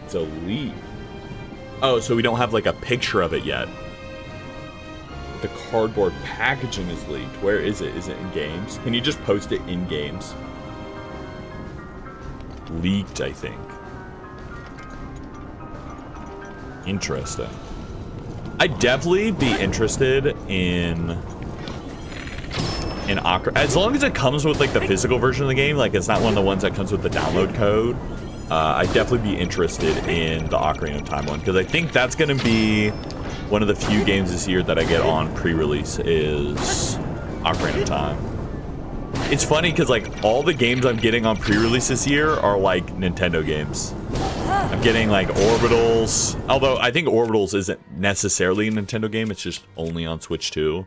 It's a leak. Oh, so we don't have like a picture of it yet. The cardboard packaging is leaked. Where is it? Is it in games? Can you just post it in games? Leaked, I think. Interesting. I'd definitely be interested in Ocarina, as long as it comes with like the physical version of the game, like it's not one of the ones that comes with the download code. I'd definitely be interested in the Ocarina of Time one, because I think that's going to be one of the few games this year that I get on pre-release is Ocarina of Time. It's funny because like all the games I'm getting on pre-release this year are like Nintendo games. I'm getting like Orbitals, although I think Orbitals isn't necessarily a Nintendo game, it's just only on Switch 2.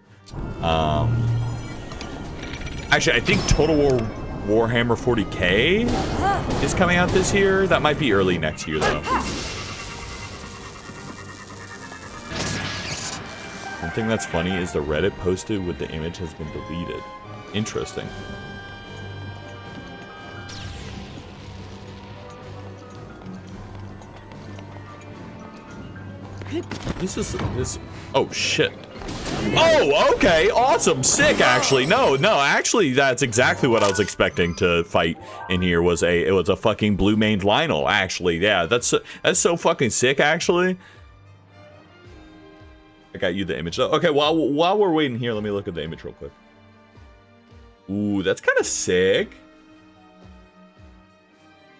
Actually, I think Total War Warhammer 40k is coming out this year. That might be early next year though. One thing that's funny is the Reddit posted with the image has been deleted. Interesting. This. Oh shit. Oh, okay, awesome, sick. Actually, no, actually, that's exactly what I was expecting to fight in here. It was a fucking blue-maned Lionel. Actually, yeah, that's so fucking sick. Actually, I got you the image though. Okay, while we're waiting here, let me look at the image real quick. Ooh, that's kind of sick.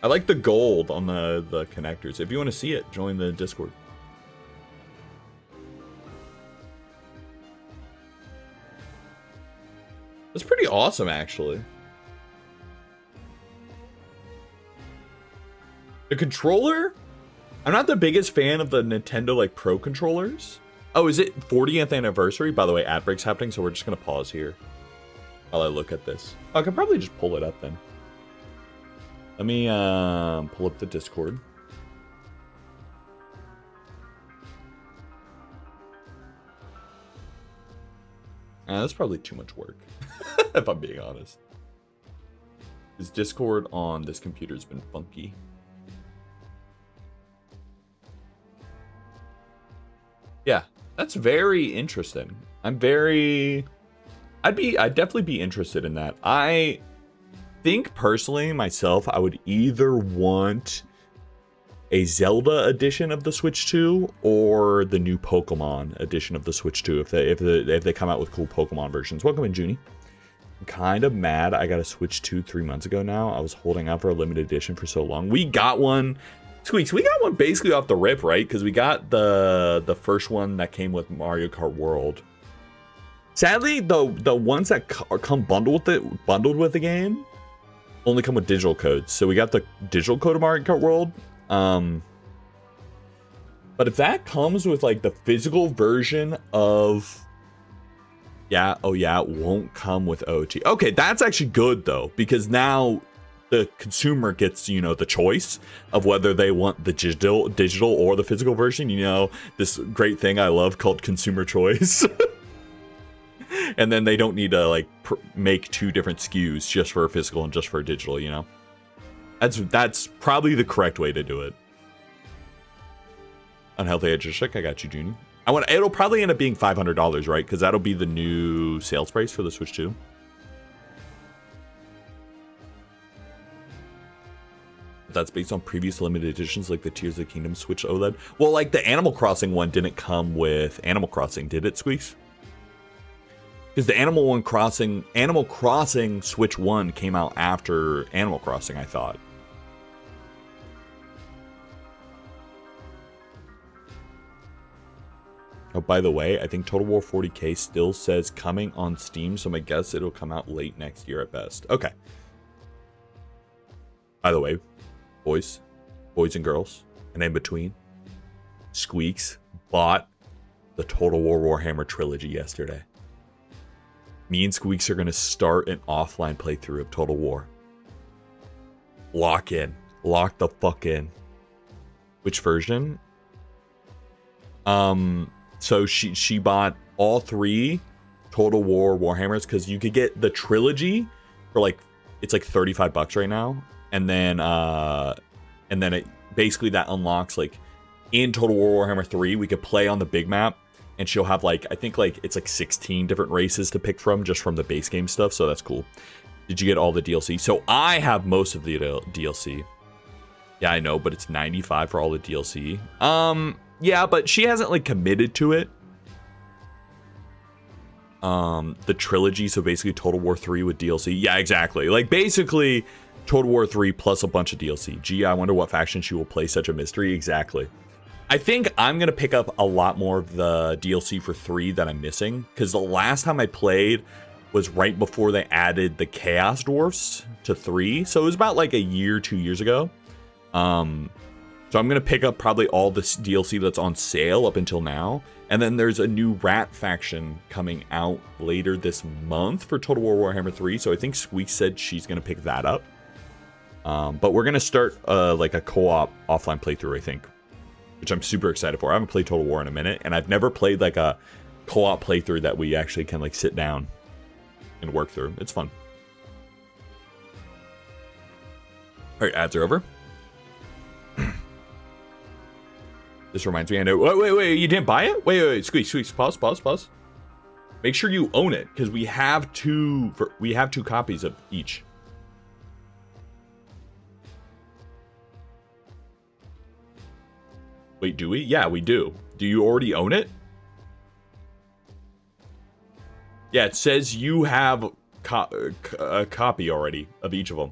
I like the gold on the connectors. If you want to see it, join the Discord. That's pretty awesome, actually. The controller? I'm not the biggest fan of the Nintendo, like, Pro controllers. Oh, is it 40th anniversary? By the way, ad break's happening, so we're just gonna pause here while I look at this. Oh, I could probably just pull it up then. Let me pull up the Discord. That's probably too much work, if I'm being honest. This Discord on this computer has been funky. Yeah, that's very interesting. I'd definitely be interested in that. I think personally myself, I would either want a Zelda edition of the Switch 2 or the new Pokemon edition of the Switch 2 if they come out with cool Pokemon versions. Welcome in, Junie. I'm kind of mad I got a Switch 2 3 months ago now. I was holding out for a limited edition for so long. We got one, Squeaks, we got one basically off the rip, right? Because we got the first one that came with Mario Kart World. Sadly, the ones that come bundled with the game only come with digital codes. So we got the digital code of Mario Kart World. But if that comes with like the physical version of, yeah, oh yeah, it won't come with OG. Okay, that's actually good though, because now the consumer gets, you know, the choice of whether they want the digital or the physical version. You know, this great thing I love called consumer choice. And then they don't need to like make two different SKUs just for a physical and just for a digital, you know. That's probably the correct way to do it. Unhealthy edge check. I got you, Junie. It'll probably end up being $500, right? Because that'll be the new sales price for the Switch 2. That's based on previous limited editions like the Tears of the Kingdom Switch OLED. Well, like the Animal Crossing one didn't come with Animal Crossing, did it, Squeaks? Because the Animal Crossing Switch 1 came out after Animal Crossing, I thought. Oh, by the way, I think Total War 40k still says coming on Steam, so my guess it'll come out late next year at best. Okay. By the way, boys and girls, and in between, Squeaks bought the Total War Warhammer trilogy yesterday. Me and Squeaks are going to start an offline playthrough of Total War. Lock in. Lock the fuck in. Which version? So she bought all 3 Total War Warhammers because you could get the trilogy for like, it's like $35 right now. And then it basically that unlocks like in Total War Warhammer 3, we could play on the big map, and she'll have like, I think like it's like 16 different races to pick from just from the base game stuff. So that's cool. Did you get all the DLC? So I have most of the DLC. Yeah, I know, but it's $95 for all the DLC. Yeah, but she hasn't like committed to it. The trilogy, so basically Total War 3 with DLC. Yeah, exactly. Like basically Total War 3 plus a bunch of DLC. Gee, I wonder what faction she will play. Such a mystery. Exactly. I think I'm going to pick up a lot more of the DLC for 3 that I'm missing. Because the last time I played was right before they added the Chaos Dwarfs to 3. So it was about like a year, 2 years ago. So I'm going to pick up probably all this DLC that's on sale up until now. And then there's a new Rat faction coming out later this month for Total War Warhammer 3. So I think Squeak said she's going to pick that up. But we're going to start like a co-op offline playthrough, I think. Which I'm super excited for. I haven't played Total War in a minute. And I've never played like a co-op playthrough that we actually can like sit down and work through. It's fun. Alright, ads are over. This reminds me, I know. Wait, you didn't buy it? Wait, squeeze, pause. Make sure you own it, because we have two copies of each. Wait, do we? Yeah, we do. Do you already own it? Yeah, it says you have a copy already of each of them.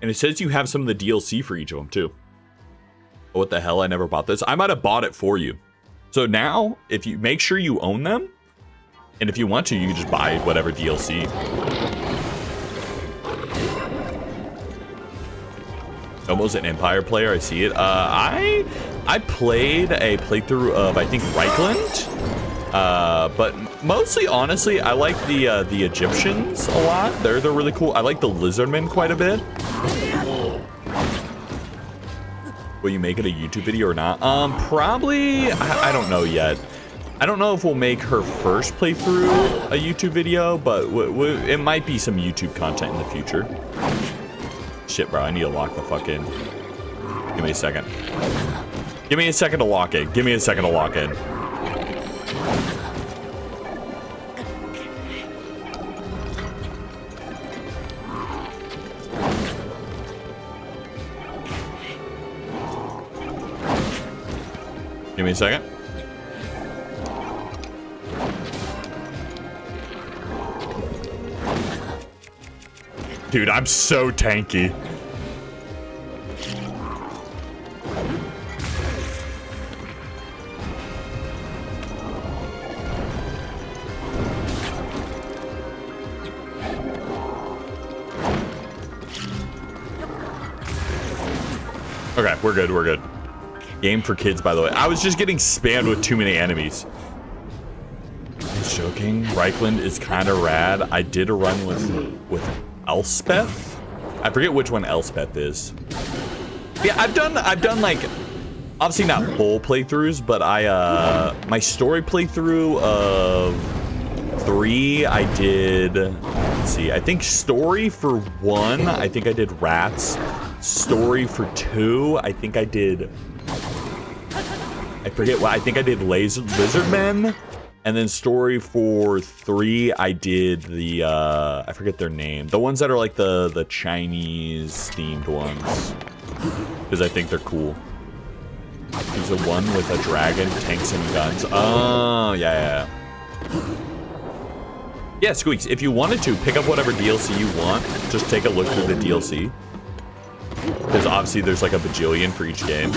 And it says you have some of the DLC for each of them, too. Oh, what the hell? I never bought this. I might have bought it for you. So now, if you make sure you own them, and if you want to, you can just buy whatever DLC. Almost an Empire player. I see it. I played a playthrough of, I think, Reichland. But mostly, honestly, I like the Egyptians a lot. They're really cool. I like the Lizardmen quite a bit. Will you make it a YouTube video or not? Probably. I don't know yet. I don't know if we'll make her first playthrough a YouTube video, but it might be some YouTube content in the future. Shit, bro. I need to lock the fuck in. Give me a second. Give me a second to lock in. Give me a second to lock in. Give me a second. Dude, I'm so tanky. Okay, we're good, we're good. Game for kids, by the way. I was just getting spammed with too many enemies. I'm joking. Reichland is kind of rad. I did a run with Elspeth. I forget which one Elspeth is. Yeah, I've done like, obviously not full playthroughs, but my story playthrough of 3, I did, let's see, I think story for 1, I think I did Rats. Story for 2, I think I did, I forget what, I think I did Lizardmen. And then story for 3, I did the, I forget their name. The ones that are like the Chinese themed ones. Because I think they're cool. There's a one with a dragon, tanks, and guns. Oh, yeah. Yeah, Squeaks, if you wanted to, pick up whatever DLC you want. Just take a look through the DLC. Because obviously there's like a bajillion for each game.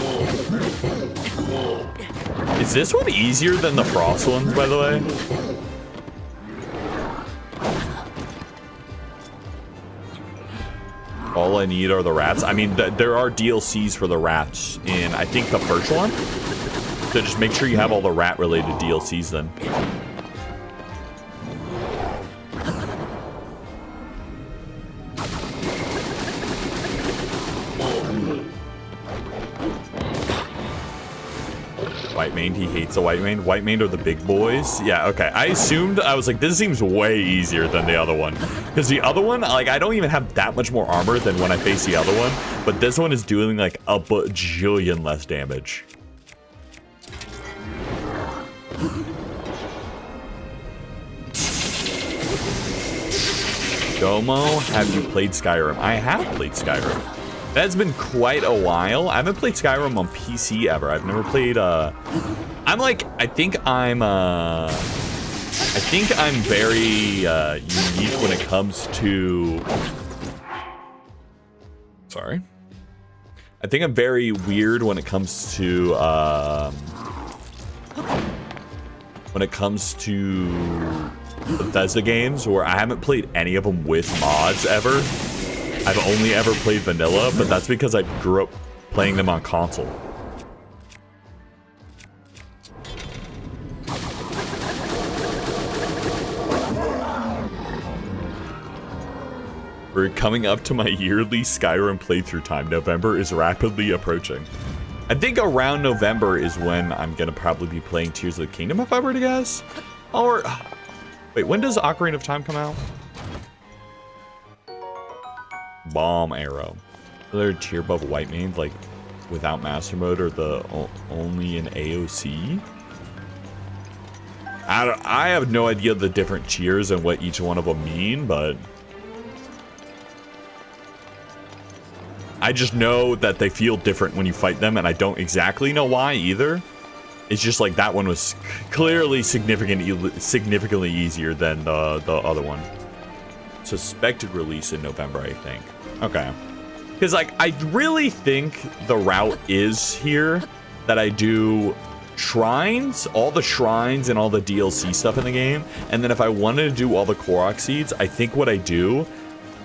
Is this one easier than the Frost ones, by the way? All I need are the rats. I mean, there are DLCs for the rats in, I think, the first one. So just make sure you have all the rat-related DLCs then. White maned, he hates the white maned. White maned are the big boys. Yeah, okay. I assumed, I was like, this seems way easier than the other one. Because the other one, like, I don't even have that much more armor than when I face the other one. But this one is doing like a bajillion less damage. Domo, have you played Skyrim? I have played Skyrim. That's been quite a while. I haven't played Skyrim on PC ever. I've never played, I'm like, I think I'm very, unique when it comes to, sorry. I think I'm very weird when it comes to, Bethesda games, where I haven't played any of them with mods ever. I've only ever played vanilla, but that's because I grew up playing them on console. We're coming up to my yearly Skyrim playthrough time. November is rapidly approaching. I think around November is when I'm gonna probably be playing Tears of the Kingdom, if I were to guess. Or, wait, when does Ocarina of Time come out? Bomb arrow. Other tier above white mane, like without master mode, or the only in AOC. I have no idea the different tiers and what each one of them mean, but I just know that they feel different when you fight them, and I don't exactly know why either. It's just like that one was clearly significantly easier than the other one. Suspected release in November, I think. Okay. Because, like, I really think the route is here that I do shrines, all the shrines and all the DLC stuff in the game. And then if I wanted to do all the Korok seeds, I think what I do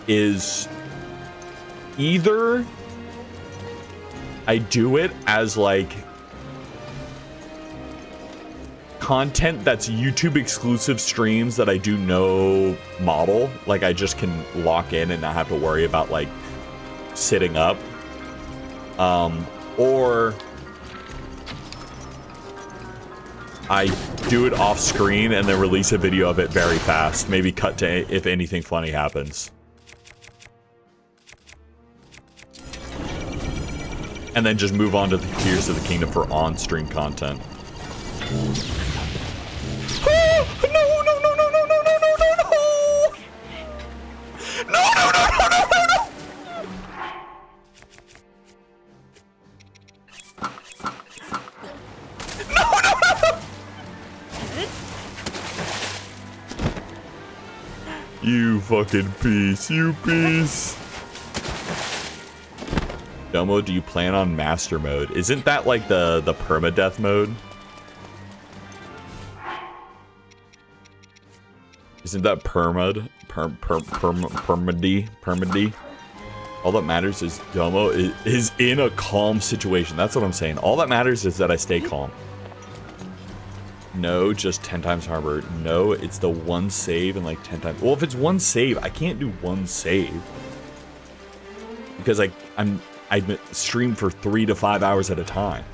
is either I do it as, like, content that's YouTube exclusive streams that I do no model, like I just can lock in and not have to worry about like sitting up, or I do it off screen and then release a video of it very fast, maybe cut to if anything funny happens, and then just move on to the Tears of the Kingdom for on-stream content. You fucking piece, you piece. Domo, do you plan on master mode? Isn't that like the permadeath mode? Isn't that permad? Permady? All that matters is Domo is in a calm situation. That's what I'm saying. All that matters is that I stay calm. No, just 10 times harbor. No, it's the one save and like 10 times. Well, if it's one save, I can't do one save. Because I stream for 3 to 5 hours at a time.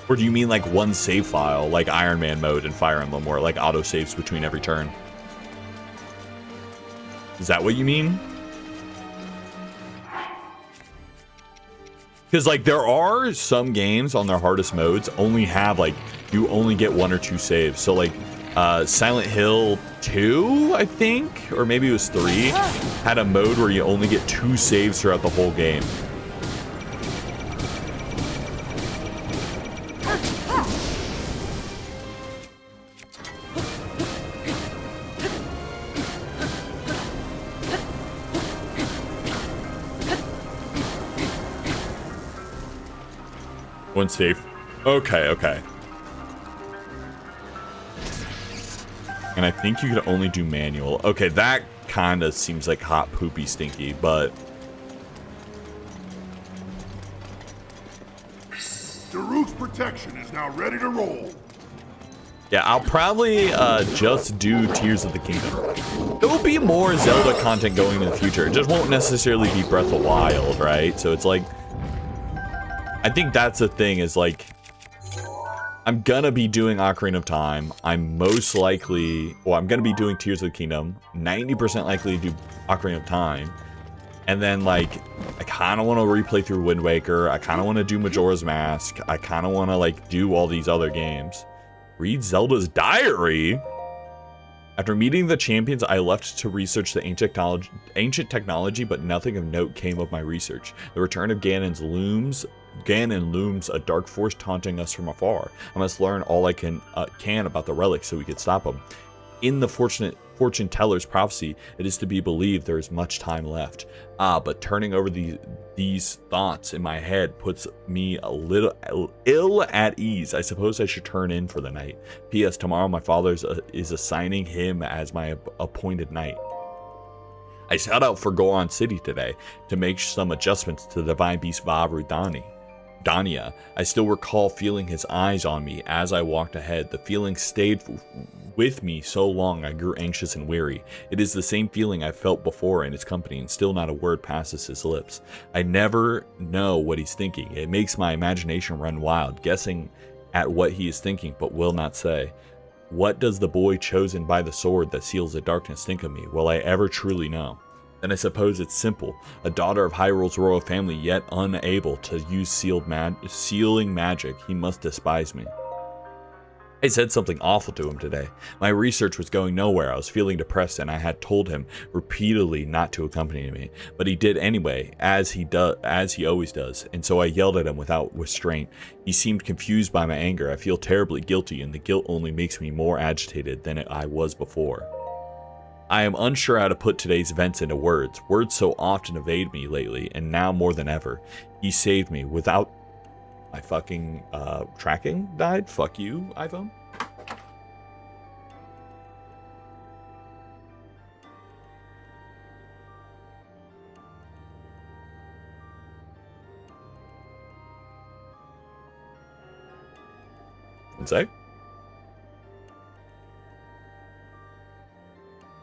Or do you mean like one save file, like Iron Man mode and Fire Emblem, or like auto saves between every turn? Is that what you mean? Because like there are some games on their hardest modes only have like, you only get 1 or 2 saves. So like Silent Hill 2, I think, or maybe it was 3, had a mode where you only get 2 saves throughout the whole game. One save. Okay, okay. And I think you could only do manual. Okay, that kind of seems like hot, poopy, stinky, but protection is now ready to roll. Yeah, I'll probably just do Tears of the Kingdom. There'll be more Zelda content going in the future. It just won't necessarily be Breath of the Wild, right? So it's like, I think that's the thing is like, I'm gonna be doing Ocarina of Time. I'm most likely, well, I'm gonna be doing Tears of the Kingdom. 90% likely to do Ocarina of Time. And then like, I kind of want to replay through Wind Waker. I kind of want to do Majora's Mask. I kind of want to like do all these other games. Read Zelda's diary. After meeting the champions, I left to research the ancient technology, but nothing of note came of my research. The return of Ganon looms a dark force taunting us from afar. I must learn all I can about the relics so we can stop them. In the fortune teller's prophecy, it is to be believed there is much time left. But turning over these thoughts in my head puts me a little ill at ease. I suppose I should turn in for the night. P.S. Tomorrow my father is assigning him as my appointed knight. I set out for Goron City today to make some adjustments to the divine beast Vahru Dania. I still recall feeling his eyes on me as I walked ahead. The feeling stayed with me so long I grew anxious and weary. It is the same feeling I felt before in his company, and still not a word passes his lips. I never know what he's thinking. It makes my imagination run wild, guessing at what he is thinking, but will not say. What does the boy chosen by the sword that seals the darkness think of me? Will I ever truly know? Then I suppose it's simple. A daughter of Hyrule's royal family, yet unable to use sealing magic. He must despise me. I said something awful to him today. My research was going nowhere. I was feeling depressed, and I had told him repeatedly not to accompany me. But he did anyway, as he always does. And so I yelled at him without restraint. He seemed confused by my anger. I feel terribly guilty, and the guilt only makes me more agitated than I was before. I am unsure how to put today's events into words. Words so often evade me lately, and now more than ever. He saved me. Without my fucking tracking died. Fuck you, iPhone. One sec.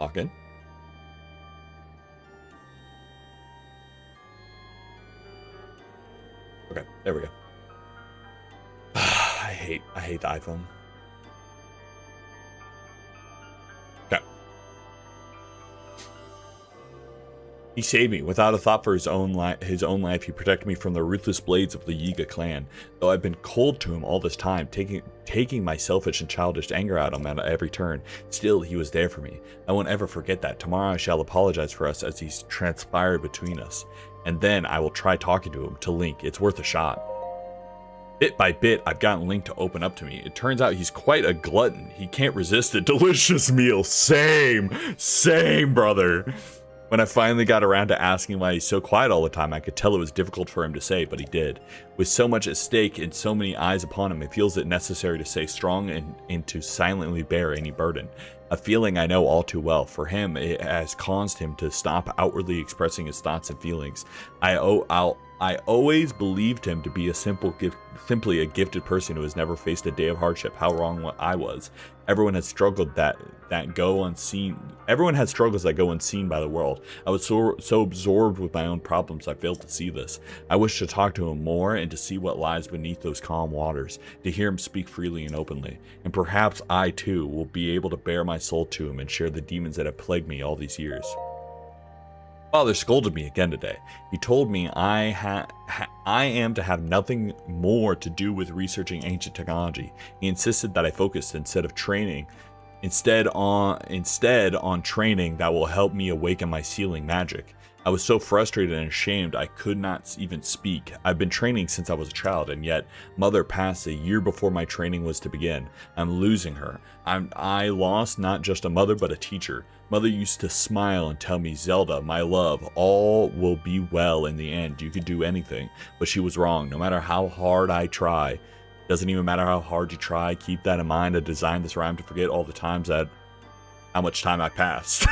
Lock in. Okay, there we go. I hate the iPhone. Okay. He saved me. Without a thought for his own life, he protected me from the ruthless blades of the Yiga clan. Though I've been cold to him all this time, taking my selfish and childish anger out of him at every turn, still he was there for me. I won't ever forget that. Tomorrow I shall apologize for us as he's transpired between us. And then I will try talking to him, to Link. It's worth a shot. Bit by bit, I've gotten Link to open up to me. It turns out he's quite a glutton. He can't resist a delicious meal. Same, brother. When I finally got around to asking why he's so quiet all the time, I could tell it was difficult for him to say, but he did. With so much at stake and so many eyes upon him, it feels it necessary to stay strong and to silently bear any burden. A feeling I know all too well. For him, it has caused him to stop outwardly expressing his thoughts and feelings. I always believed him to be simply a gifted person who has never faced a day of hardship. How wrong I was. Everyone has struggled that go unseen. Everyone has struggles that go unseen by the world. I was so absorbed with my own problems, I failed to see this. I wish to talk to him more and to see what lies beneath those calm waters, to hear him speak freely and openly. And perhaps I too will be able to bare my soul to him and share the demons that have plagued me all these years. Father scolded me again today. He told me I am to have nothing more to do with researching ancient technology. He insisted that I focus instead on training that will help me awaken my sealing magic. I was so frustrated and ashamed I could not even speak. I've been training since I was a child, and yet Mother passed a year before my training was to begin. I'm losing her. I lost not just a mother, but a teacher. Mother used to smile and tell me, Zelda, my love, all will be well in the end. You could do anything. But she was wrong. No matter how hard I try, doesn't even matter how hard you try, keep that in mind. I designed this rhyme to forget all the times how much time I passed.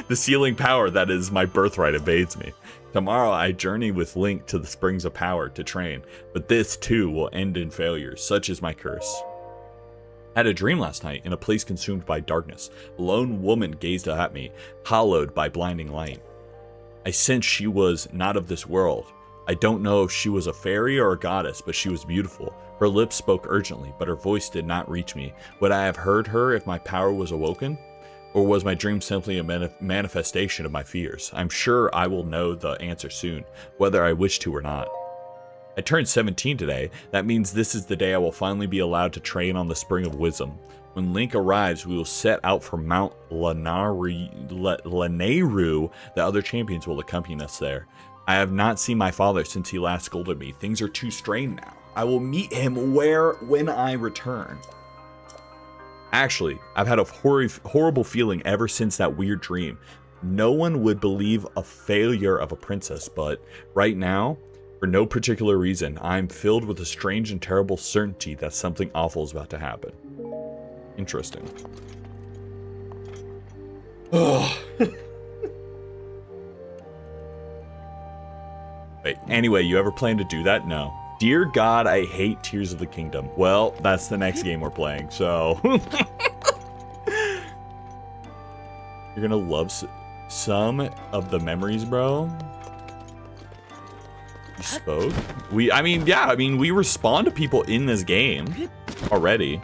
The sealing power that is my birthright evades me. Tomorrow I journey with Link to the springs of power to train, but this too will end in failure. Such is my curse. I had a dream last night in a place consumed by darkness. A lone woman gazed at me, hollowed by blinding light. I sensed she was not of this world. I don't know if she was a fairy or a goddess, but she was beautiful. Her lips spoke urgently, but her voice did not reach me. Would I have heard her if my power was awoken? Or was my dream simply a manifestation of my fears? I'm sure I will know the answer soon, whether I wish to or not. I turned 17 today. That means this is the day I will finally be allowed to train on the Spring of Wisdom. When Link arrives, we will set out for Mount Lanayru. The other champions will accompany us there. I have not seen my father since he last scolded me. Things are too strained now. I will meet him when I return. Actually, I've had a horrible feeling ever since that weird dream. No one would believe a failure of a princess, but right now, for no particular reason, I'm filled with a strange and terrible certainty that something awful is about to happen. Interesting. Ugh. Wait, anyway, you ever plan to do that? No. Dear God, I hate Tears of the Kingdom. Well, that's the next game we're playing, so... You're gonna love some of the memories, bro. You spoke? We respond to people in this game already.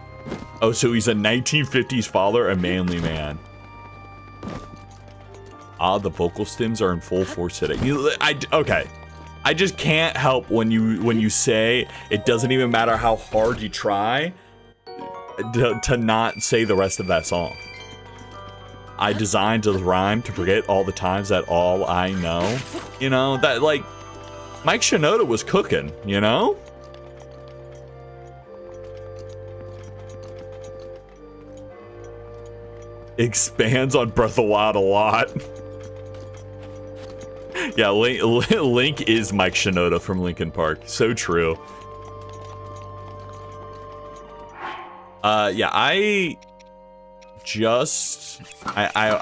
Oh, so he's a 1950s father, a manly man. Ah, the vocal stems are in full force today. Okay. I just can't help when you say it doesn't even matter how hard you try to not say the rest of that song. I designed the rhyme to forget all the times that all I know. You know, that like Mike Shinoda was cooking, you know? Expands on Breath of the Wild a lot. Yeah, Link is Mike Shinoda from Linkin Park. So true. Yeah, I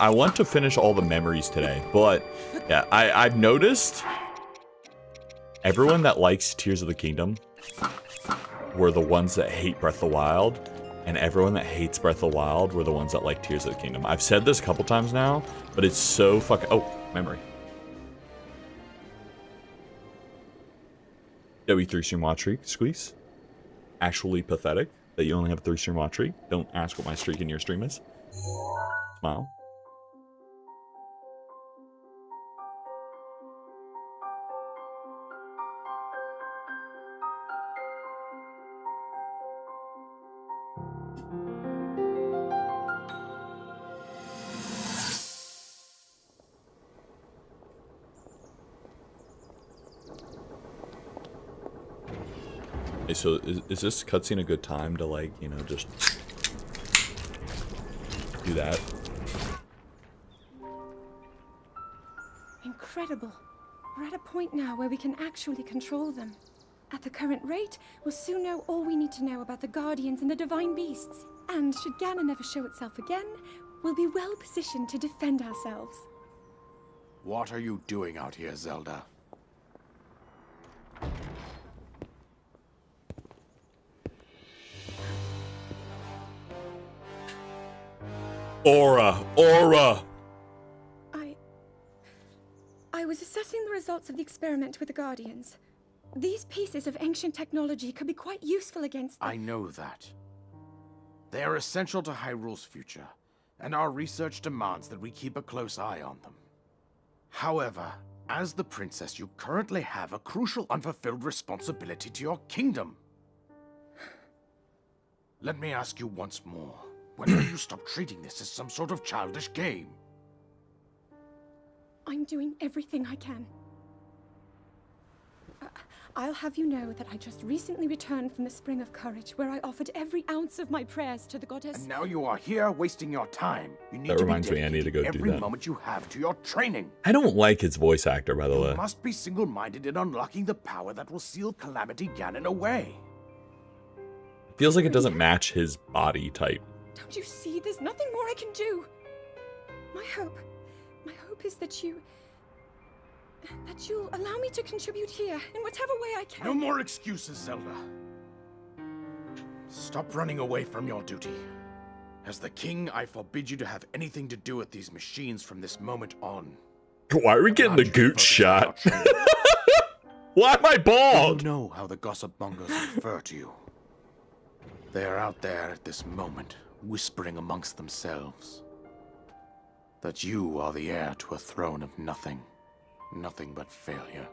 want to finish all the memories today, but yeah, I've noticed everyone that likes Tears of the Kingdom were the ones that hate Breath of the Wild, and everyone that hates Breath of the Wild were the ones that like Tears of the Kingdom. I've said this a couple times now, but it's so fucking... Oh, memory. W3-stream watch streak, squeeze. Actually pathetic that you only have a 3-stream watch streak. Don't ask what my streak in your stream is. Smile. Hey, so is this cutscene a good time to, like, you know, just do that? Incredible. We're at a point now where we can actually control them. At the current rate, we'll soon know all we need to know about the Guardians and the Divine Beasts. And should Ganon ever show itself again, we'll be well positioned to defend ourselves. What are you doing out here, Zelda? Aura! I was assessing the results of the experiment with the Guardians. These pieces of ancient technology could be quite useful against them. I know that. They are essential to Hyrule's future, and our research demands that we keep a close eye on them. However, as the princess, you currently have a crucial unfulfilled responsibility to your kingdom. Let me ask you once more. When will you stop treating this as some sort of childish game? I'm doing everything I can. I'll have you know that I just recently returned from the Spring of Courage, where I offered every ounce of my prayers to the goddess. And now you are here wasting your time. You need That to reminds be me, I need to go do every that. moment you have to your training. I don't like his voice actor, by the way. You must be single-minded in unlocking the power that will seal Calamity Ganon away. Feels like it doesn't match his body type. Don't you see? There's nothing more I can do. My hope My hope is that you'll allow me to contribute here in whatever way I can. No more excuses, Zelda. Stop running away from your duty. As the king, I forbid you to have anything to do with these machines from this moment on. Why are we getting the goot shot? Why am I You bald? know how the gossip mongers refer to you. They are out there at this moment, whispering amongst themselves that you are the heir to a throne of nothing. Nothing but failure.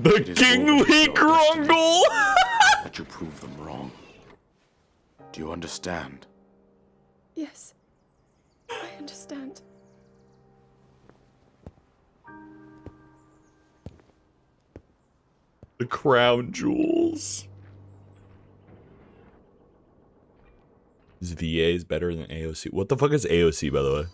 The It is king woven into we your grumble! that you prove them wrong. Do you understand? Yes, I understand. The crown jewels. Is VA is better than AOC? What the fuck is AOC, by the way?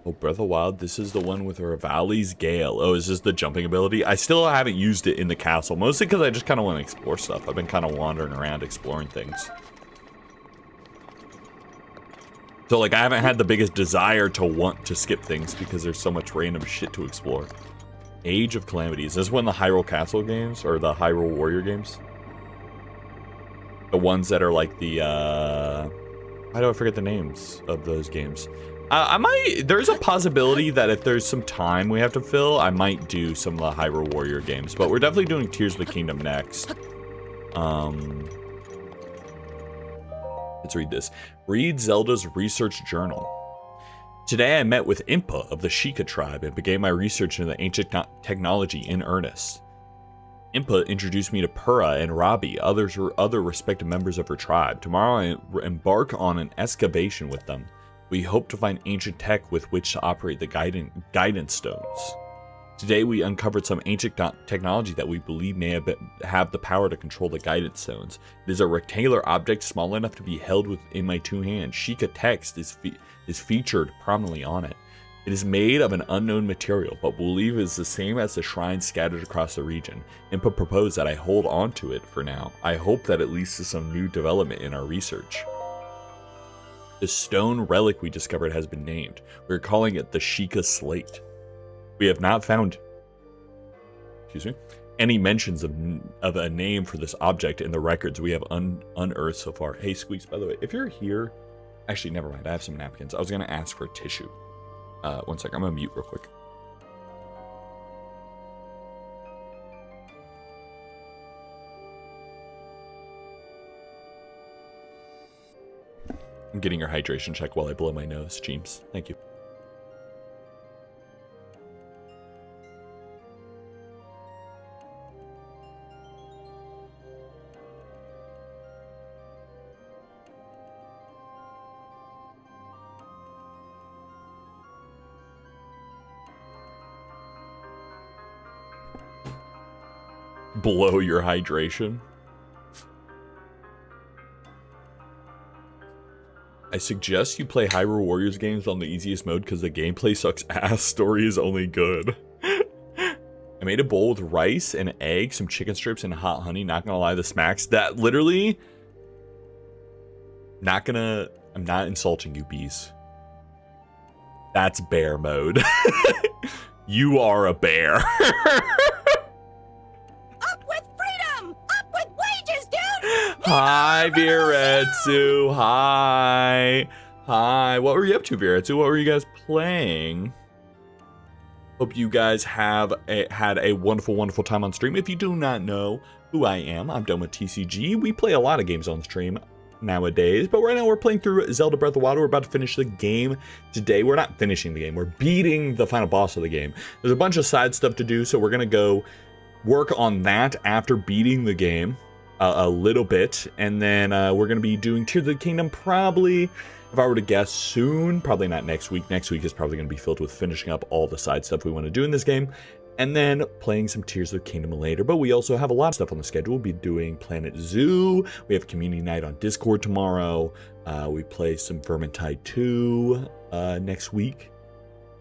Oh, Breath of the Wild, this is the one with Rivali's Gale. Oh, is this the jumping ability? I still haven't used it in the castle, mostly because I just kind of want to explore stuff. I've been kind of wandering around exploring things. So, like, I haven't had the biggest desire to want to skip things because there's so much random shit to explore. Age of Calamity. Is this one of the Hyrule Castle games? Or the Hyrule Warrior games? The ones that are like the, why do I forget the names of those games? There's a possibility that if there's some time we have to fill, I might do some of the Hyrule Warrior games. But we're definitely doing Tears of the Kingdom next. Let's read this. Read Zelda's research journal. Today I met with Impa of the Sheikah tribe and began my research into the ancient technology in earnest. Impa introduced me to Pura and Rabi, other respected members of her tribe. Tomorrow I embark on an excavation with them. We hope to find ancient tech with which to operate the guidance stones. Today we uncovered some ancient technology that we believe may have the power to control the guidance stones. It is a rectangular object small enough to be held within my two hands. Sheikah text is featured prominently on it. It is made of an unknown material, but believe is the same as the shrines scattered across the region. Impa proposed that I hold on to it for now. I hope that it leads to some new development in our research. The stone relic we discovered has been named. We're calling it the Sheikah Slate. We have not found, any mentions of a name for this object in the records we have unearthed so far. Hey, Squeaks, by the way, if you're here, actually, never mind. I have some napkins. I was going to ask for a tissue. One second. I'm going to mute real quick. I'm getting your hydration check while I blow my nose, James. Thank you. Blow your hydration. I suggest you play Hyrule Warriors games on the easiest mode because the gameplay sucks ass, story is only good. I made a bowl with rice and egg, some chicken strips, and hot honey. Not gonna lie, the smacks. That literally... I'm not insulting you, bees. That's bear mode. You are a bear. Hi, Viretsu. Hi. Hi. What were you up to, Viretsu? What were you guys playing? Hope you guys have had a wonderful, wonderful time on stream. If you do not know who I am, I'm Doma TCG. We play a lot of games on stream nowadays, but right now we're playing through Zelda Breath of the Wild. We're about to finish the game today. We're not finishing the game. We're beating the final boss of the game. There's a bunch of side stuff to do, so we're going to go work on that after beating the game. A little bit, and then we're going to be doing Tears of the Kingdom probably, if I were to guess, soon. Probably not next week. Next week is probably going to be filled with finishing up all the side stuff we want to do in this game, and then playing some Tears of the Kingdom later. But we also have a lot of stuff on the schedule. We'll be doing Planet Zoo. We have Community Night on Discord tomorrow. We play some Vermintide 2 next week.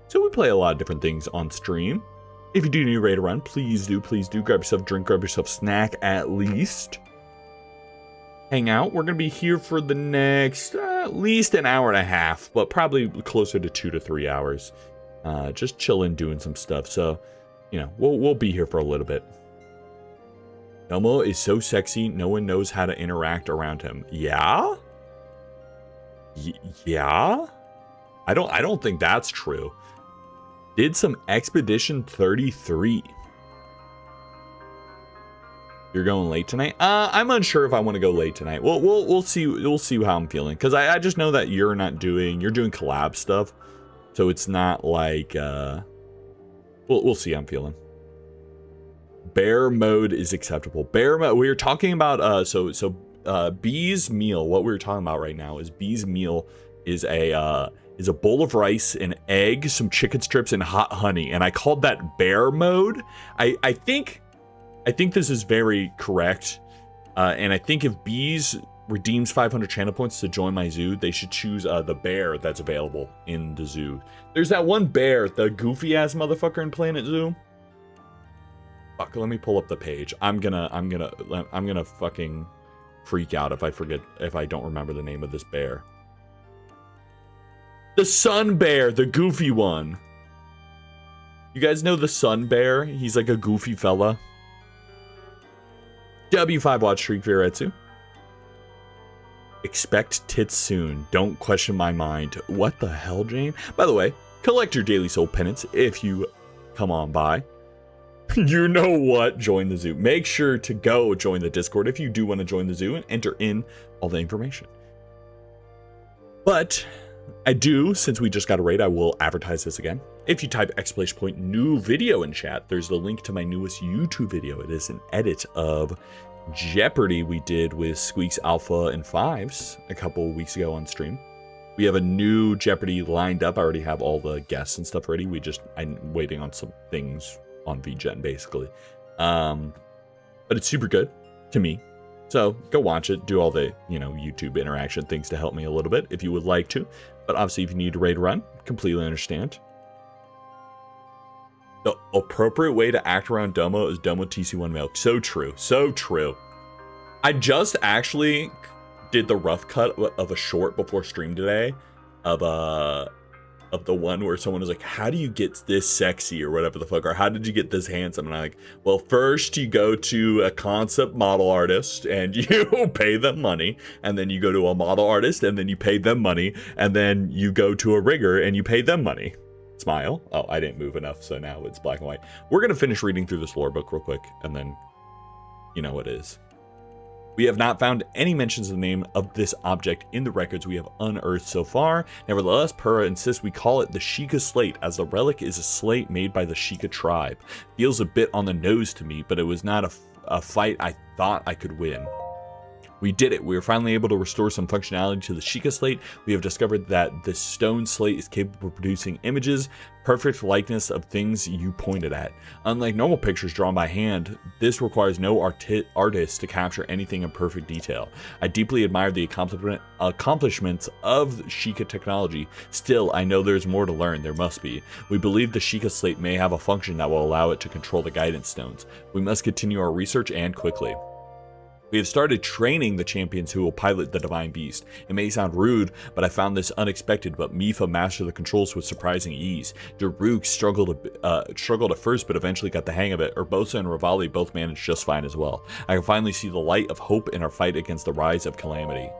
So we play a lot of different things on stream. If you do need a raid to run, please do grab yourself a drink, grab yourself a snack at least. Hang out. We're going to be here for the next at least an hour and a half, but probably closer to 2 to 3 hours. Just chilling, doing some stuff. So, you know, we'll be here for a little bit. Domo is so sexy, no one knows how to interact around him. Yeah? Yeah? I don't think that's true. Did some Expedition 33. You're going late tonight? I'm unsure if I want to go late tonight. We'll see how I'm feeling. Because I just know that you're doing collab stuff. So it's not like we'll see how I'm feeling. Bear mode is acceptable. Bear mode, we were talking about Bee's meal. What we were talking about right now is Bee's meal is a bowl of rice, an egg, some chicken strips, and hot honey. And I called that bear mode. I think this is very correct. And I think if Bees redeems 500 channel points to join my zoo, they should choose the bear that's available in the zoo. There's that one bear, the goofy ass motherfucker in Planet Zoo. Fuck, let me pull up the page. I'm gonna fucking freak out if I don't remember the name of this bear. The sun bear, the goofy one. You guys know the sun bear? He's like a goofy fella. W5 watch streak Viretsu. Expect tits soon. Don't question my mind. What the hell, Jane? By the way, collect your daily soul penance if you come on by. You know what? Join the zoo. Make sure to go join the Discord if you do want to join the zoo and enter in all the information. But I do, since we just got a raid, I will advertise this again. If you type ! new video in chat, there's the link to my newest YouTube video. It is an edit of Jeopardy we did with Squeaks Alpha and Fives a couple weeks ago on stream. We have a new Jeopardy lined up. I already have all the guests and stuff ready. I'm waiting on some things on VGen basically. But it's super good to me. So go watch it, do all the, YouTube interaction things to help me a little bit if you would like to. But obviously if you need a raid run, completely understand. The appropriate way to act around Domo is Domo TC1 milk. So true. So true. I just actually did the rough cut of a short before stream today of the one where someone was like, how do you get this sexy or whatever the fuck, or how did you get this handsome? And I'm like, well, first you go to a concept model artist and you pay them money, and then you go to a model artist and then you pay them money, and then you go to a rigger and you pay them money. Smile. Oh, I didn't move enough, so now it's black and white. We're gonna finish reading through this lore book real quick, and then you know what it is. We have not found any mentions of the name of this object in the records we have unearthed so far. Nevertheless, Pura insists we call it the Sheikah Slate, as the relic is a slate made by the Sheikah tribe. Feels a bit on the nose to me, but it was not a fight I thought I could win. We did it. We were finally able to restore some functionality to the Sheikah Slate. We have discovered that the stone slate is capable of producing images, perfect likeness of things you pointed at. Unlike normal pictures drawn by hand, this requires no artist to capture anything in perfect detail. I deeply admire the accomplishments of Sheikah technology. Still, I know there's more to learn. There must be. We believe the Sheikah Slate may have a function that will allow it to control the guidance stones. We must continue our research, and quickly. We have started training the champions who will pilot the Divine Beast. It may sound rude, but I found this unexpected, but Mifa mastered the controls with surprising ease. Daruk struggled at first, but eventually got the hang of it. Urbosa and Rivali both managed just fine as well. I can finally see the light of hope in our fight against the rise of calamity.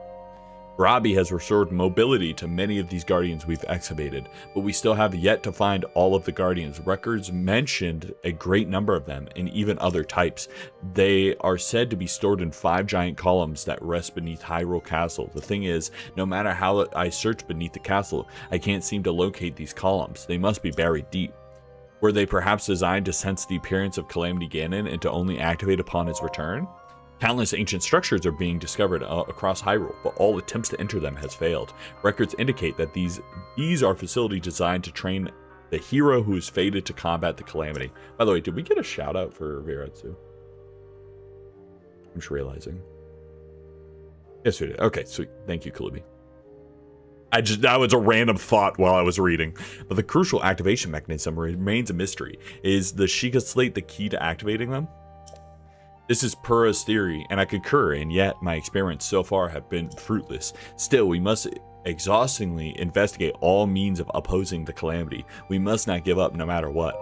Robbie has restored mobility to many of these guardians we've excavated, but we still have yet to find all of the guardians. Records mentioned a great number of them, and even other types. They are said to be stored in 5 giant columns that rest beneath Hyrule Castle. The thing is, no matter how I search beneath the castle, I can't seem to locate these columns. They must be buried deep. Were they perhaps designed to sense the appearance of Calamity Ganon and to only activate upon his return? Countless ancient structures are being discovered across Hyrule, but all attempts to enter them has failed. Records indicate that these are facilities designed to train the hero who is fated to combat the calamity. By the way, did we get a shout out for Viretsu? I'm just realizing. Yes, we did. Okay, sweet. Thank you, Kalubi. That was a random thought while I was reading. But the crucial activation mechanism remains a mystery. Is the Sheikah slate the key to activating them? This is Pura's theory, and I concur, and yet my experiments so far have been fruitless. Still, we must exhaustingly investigate all means of opposing the calamity. We must not give up no matter what.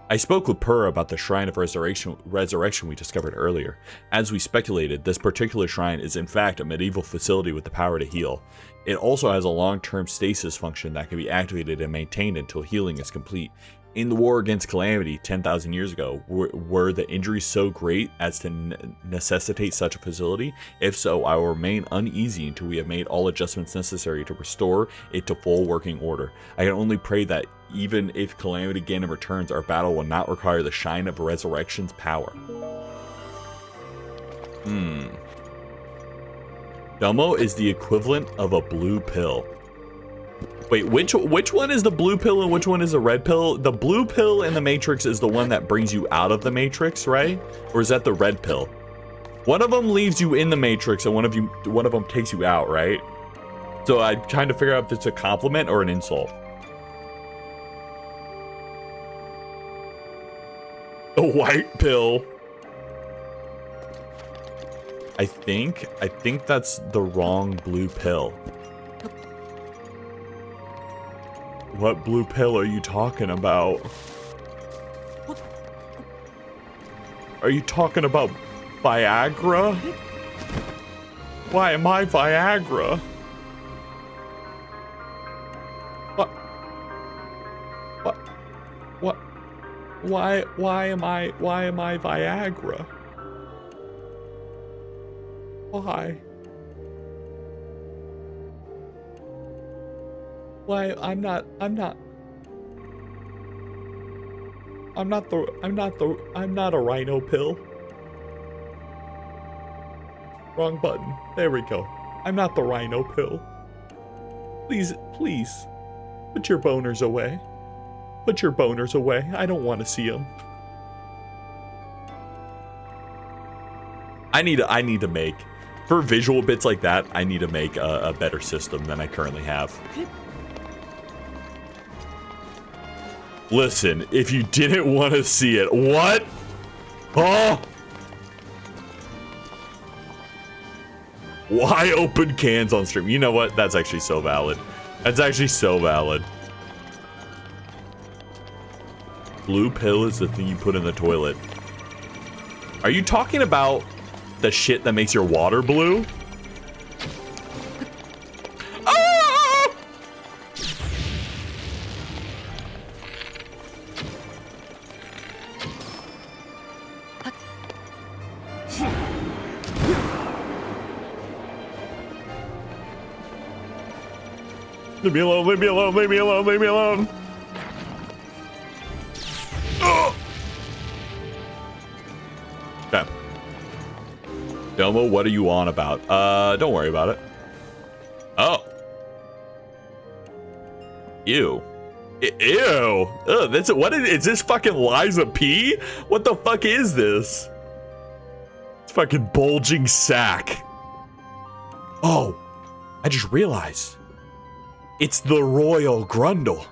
I spoke with Pura about the Shrine of Resurrection we discovered earlier. As we speculated, this particular shrine is in fact a medieval facility with the power to heal. It also has a long-term stasis function that can be activated and maintained until healing is complete. In the war against calamity 10,000 years ago, were the injuries so great as to necessitate such a facility? If so, I will remain uneasy until we have made all adjustments necessary to restore it to full working order. I can only pray that even if Calamity Ganon returns, our battle will not require the Shrine of Resurrection's power. Domo is the equivalent of a blue pill. Wait, which one is the blue pill and which one is the red pill? The blue pill in the Matrix is the one that brings you out of the Matrix, right? Or is that the red pill? One of them leaves you in the Matrix and one of them takes you out, right? So I'm trying to figure out if it's a compliment or an insult. The white pill. I think that's the wrong blue pill. What blue pill are you talking about? Are you talking about Viagra? Why am I Viagra? What? Why am I Viagra? Why? Why I'm not a rhino pill. Wrong button. There we go. I'm not the rhino pill. Please, put your boners away. Put your boners away. I don't want to see them. I need to make, for visual bits like that, I need to make a better system than I currently have. Listen, if you didn't want to see it, what? Oh! Why open cans on stream? You know what? That's actually so valid. That's actually so valid. Blue pill is the thing you put in the toilet. Are you talking about the shit that makes your water blue? Leave me alone, leave me alone, leave me alone, leave me alone. Okay. Domo, what are you on about? Don't worry about it. Oh. Ew. Ew. Ugh, that's what is this fucking Liza P? What the fuck is this? It's fucking bulging sack. Oh, I just realized. It's the Royal Grundle.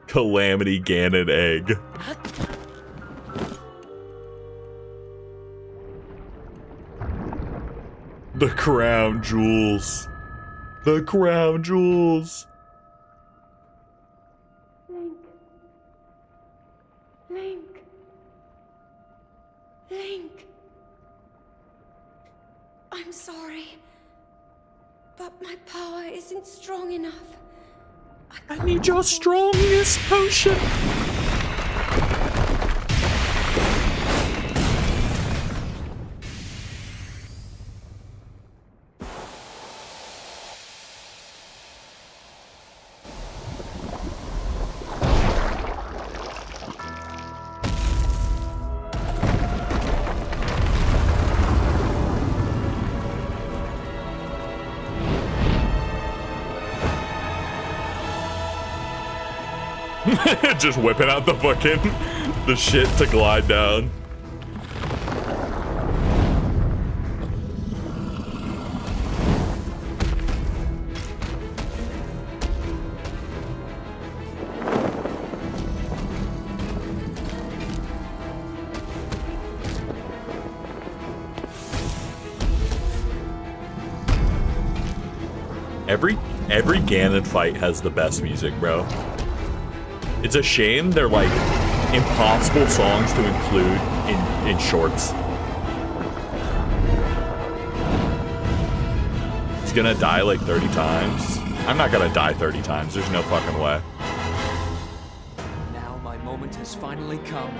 Calamity Ganon egg. The crown jewels. The crown jewels. Link. I'm sorry, but my power isn't strong enough. I need your strongest potion. Just whipping out the fucking the shit to glide down. Every Ganon fight has the best music, bro. It's a shame they're like impossible songs to include in shorts. He's gonna die like 30 times. I'm not gonna die 30 times. There's no fucking way. Now my moment has finally come.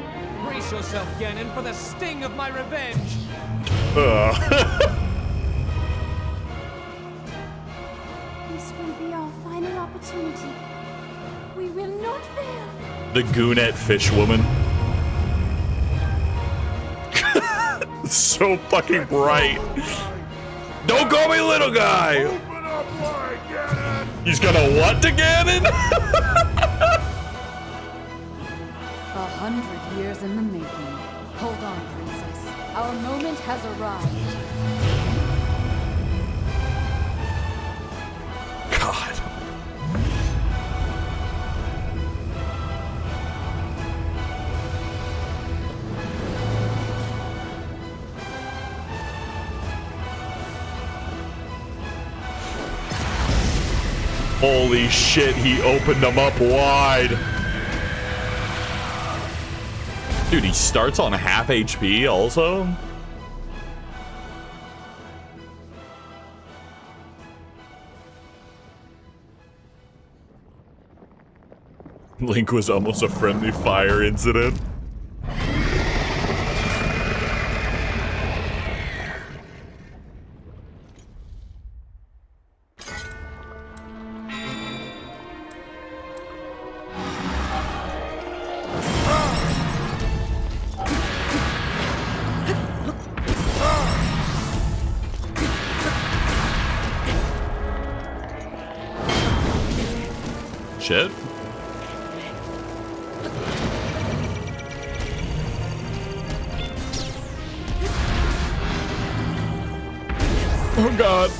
Brace yourself, Ganon, for the sting of my revenge. This will be our final opportunity. We will not fail. The Goonette fish woman. So fucking bright. Don't call me little guy. Open up wide, Ganon! He's gonna what to Ganon? 100 years in the making. Hold on, princess. Our moment has arrived. God. Holy shit, he opened them up wide. Dude, he starts on half HP also? Link was almost a friendly fire incident. Shit. Oh god.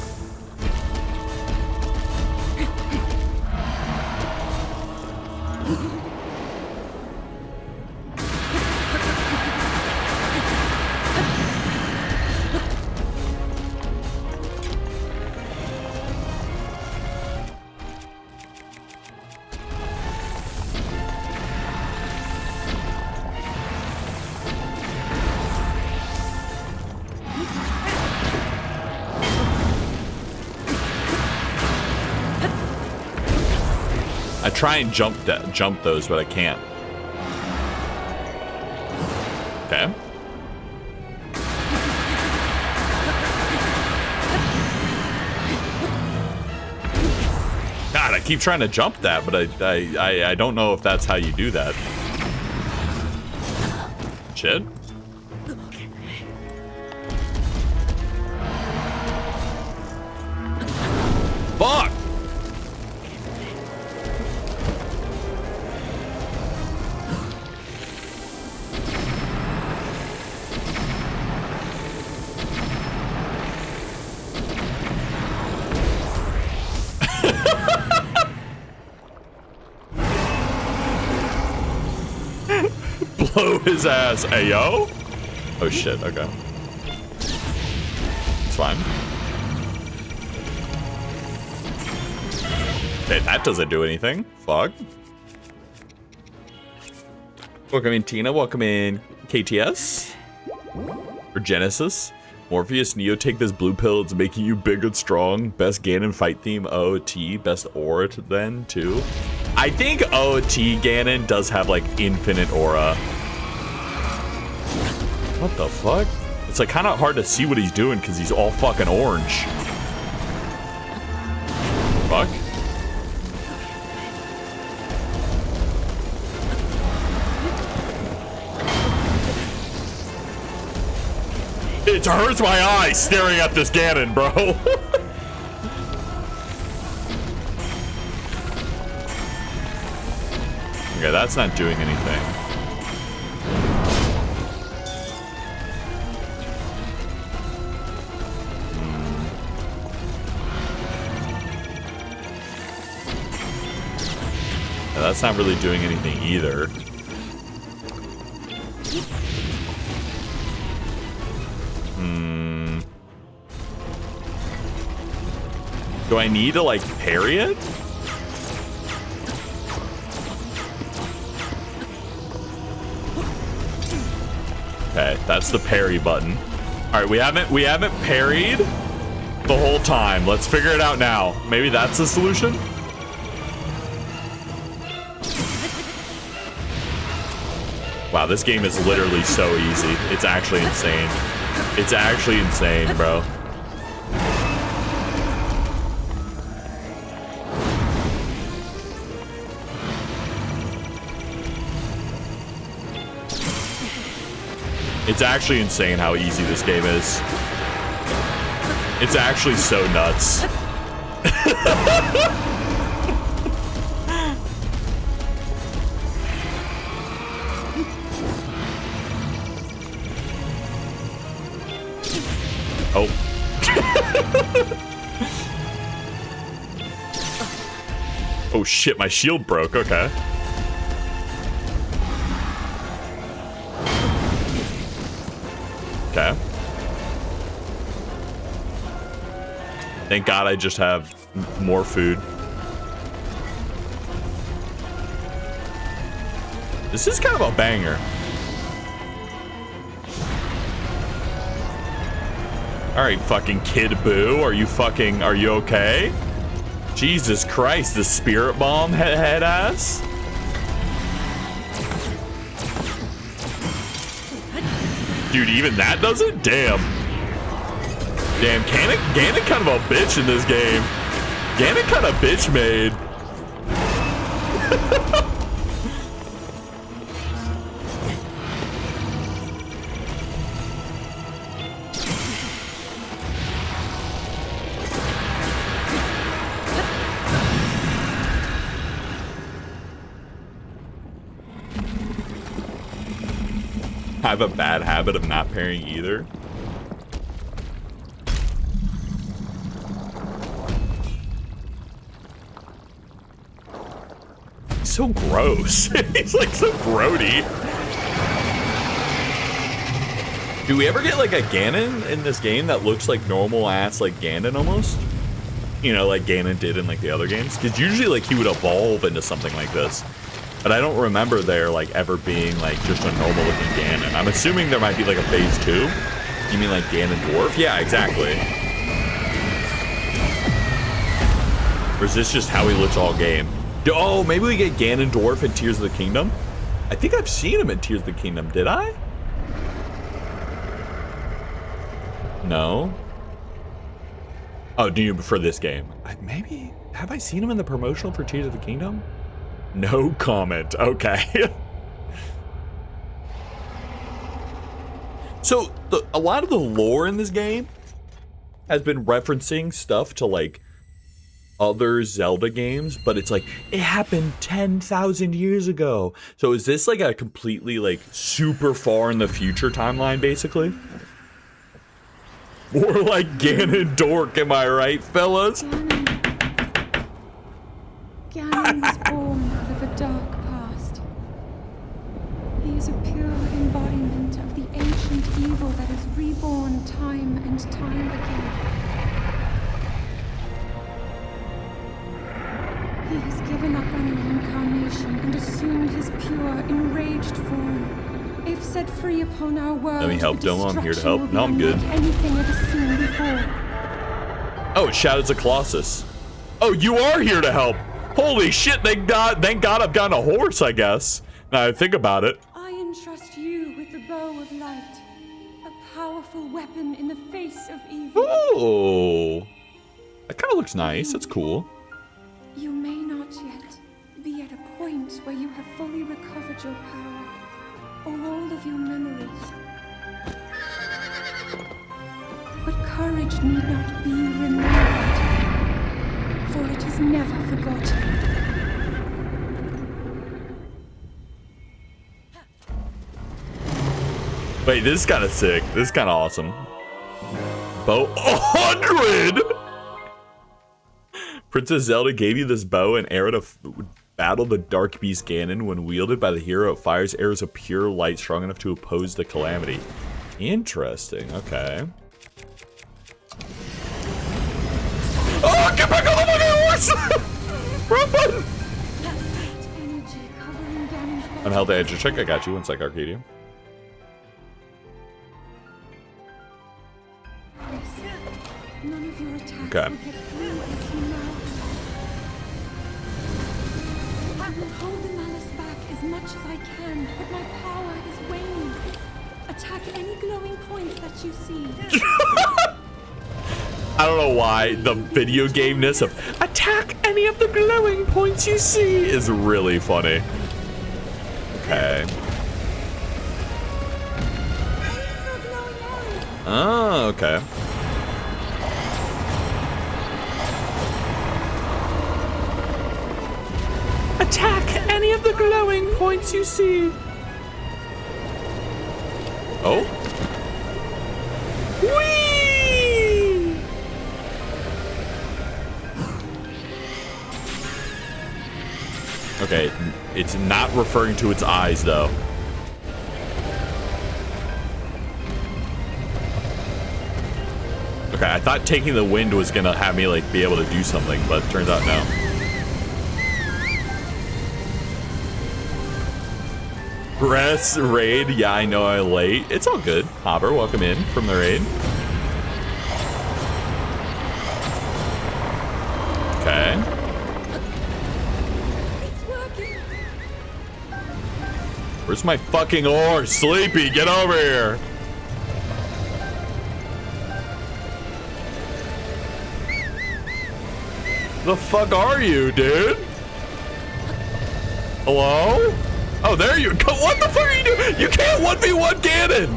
I try and jump those, but I can't. Okay. God, I keep trying to jump that, but I don't know if that's how you do that. Shit. Fuck! Blow his ass, ayo. Oh shit, okay. It's fine. Okay, that doesn't do anything. Fuck. Welcome in, Tina. Welcome in, KTS. Or Genesis. Morpheus, Neo, take this blue pill. It's making you big and strong. Best Ganon fight theme, OOT. Best aura then, too. I think OOT Ganon does have, like, infinite aura. What the fuck? It's, like, kind of hard to see what he's doing because he's all fucking orange. Fuck. It hurts my eyes staring at this Ganon, bro. Okay, that's not doing anything. Yeah, that's not really doing anything either. Do I need to, like, parry it? Okay, that's the parry button. All right, we haven't parried the whole time. Let's figure it out now. Maybe that's the solution? Wow, this game is literally so easy. It's actually insane. It's actually insane, bro. It's actually insane how easy this game is. It's actually so nuts. Oh. Oh shit, my shield broke. Okay. Okay. Thank God I just have more food. This is kind of a banger. All right, fucking Kid Boo, are you okay? Jesus Christ, the spirit bomb head ass. Dude, even that does it? Damn. Damn, Ganon kind of a bitch in this game. Ganon kind of bitch made. I have a bad habit of not parrying either. He's so gross. He's like so grody. Do we ever get like a Ganon in this game that looks like normal ass like Ganon almost? You know, like Ganon did in like the other games? Because usually like he would evolve into something like this. But I don't remember there like ever being like just a normal looking Ganon. I'm assuming there might be like a phase 2. You mean like Ganon Dwarf? Yeah, exactly. Or is this just how he looks all game? Oh, maybe we get Ganon Dwarf in Tears of the Kingdom? I think I've seen him in Tears of the Kingdom. Did I? No. Oh, do you for this game? Maybe have I seen him in the promotional for Tears of the Kingdom? No comment. Okay. So a lot of the lore in this game has been referencing stuff to like other Zelda games, but it's like it happened 10,000 years ago. So is this like a completely like super far in the future timeline basically? More like Ganon Dork, am I right, fellas? Ganon was born out of a dark past. He is a pure embodiment of the ancient evil that is reborn time and time again. He has given up on reincarnation and assumed his pure, enraged form. If set free upon our world, let me help, Domo. I'm here to help. No, I'm good. Anything ever seen before. Oh, it's Shadows of Colossus. Oh, you are here to help. Holy shit, thank God I've gotten a horse, I guess. Now I think about it. I entrust you with the bow of light, a powerful weapon in the face of evil. Oh, that kind of looks nice. That's cool. You may not yet be at a point where you have fully recovered your power, or all of your memories. But courage need not be remembered, for it is never forgotten. Wait, this is kind of sick. This is kind of awesome. Bow 100! Princess Zelda gave you this bow and arrow to battle the Dark Beast Ganon. When wielded by the hero, it fires arrows of pure light strong enough to oppose the calamity. Interesting, okay. Oh, get back on the fucking horse! Run! That energy covering Ganon's body. Unheld edge check. I got you. One sec, Arcadium. None of your attacks Okay. will get through as he now. I will hold the malice back as much as I can, but my power is waning. Attack any glowing points that you see. I don't know why the video game-ness of attack any of the glowing points you see is really funny. Okay. Oh, okay. Attack any of the glowing points you see. Oh. Whee! Okay, it's not referring to its eyes though. Okay, I thought taking the wind was gonna have me like be able to do something, but turns out no. Press raid. Yeah, I know I'm late. It's all good. Hopper, welcome in from the raid. Okay. It's working. Where's my fucking horse? Sleepy, get over here. The fuck are you, dude? Hello? Oh, there you go. What the fuck are you doing? You can't 1v1 Ganon.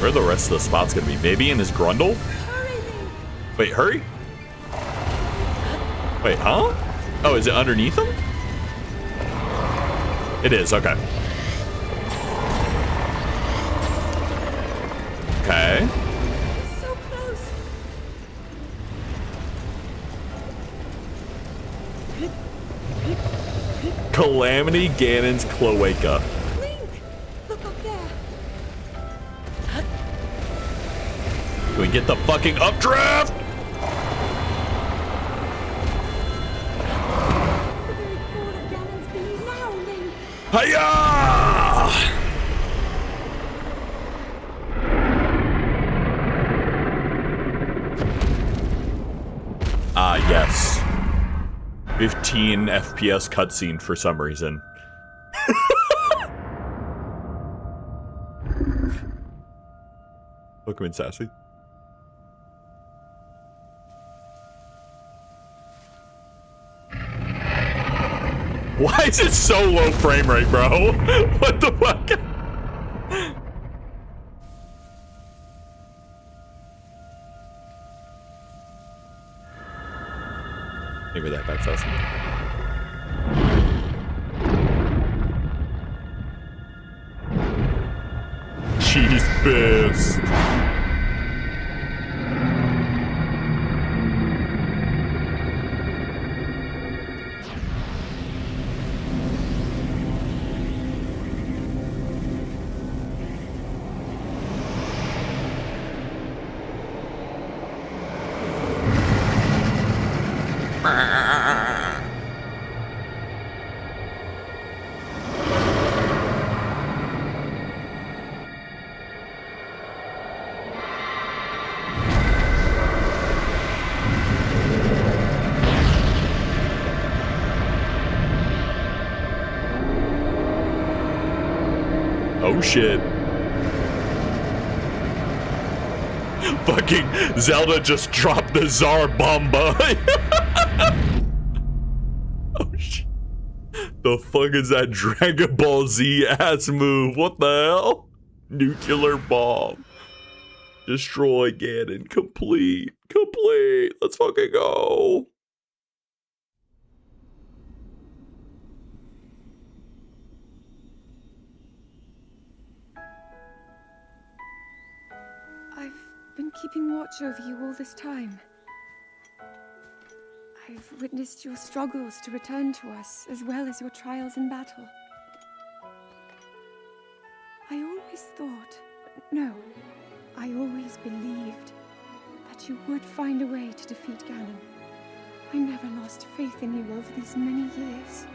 Where are the rest of the spots gonna be? Maybe in his grundle? Wait, hurry? Wait, huh? Oh, is it underneath him? It is, okay. Okay. So close. Calamity Ganon's Cloaca. Link, look up there. Can we get the fucking updraft? The very core of Ganon's being now, Link. Hiya! Ah, yes. 15 FPS cutscene for some reason. Welcome in, Sassy. Why is it so low frame rate, bro? What the fuck? Maybe that bad Sassy. Cheese fist. Oh shit. Fucking Zelda just dropped the Tsar Bomba. Oh shit. The fuck is that Dragon Ball Z ass move? What the hell? Nuclear bomb. Destroy Ganon. Complete. Complete. Let's fucking go. I've been keeping watch over you all this time. I've witnessed your struggles to return to us, as well as your trials in battle. I always thought No, I always believed that you would find a way to defeat Ganon. I never lost faith in you over these many years.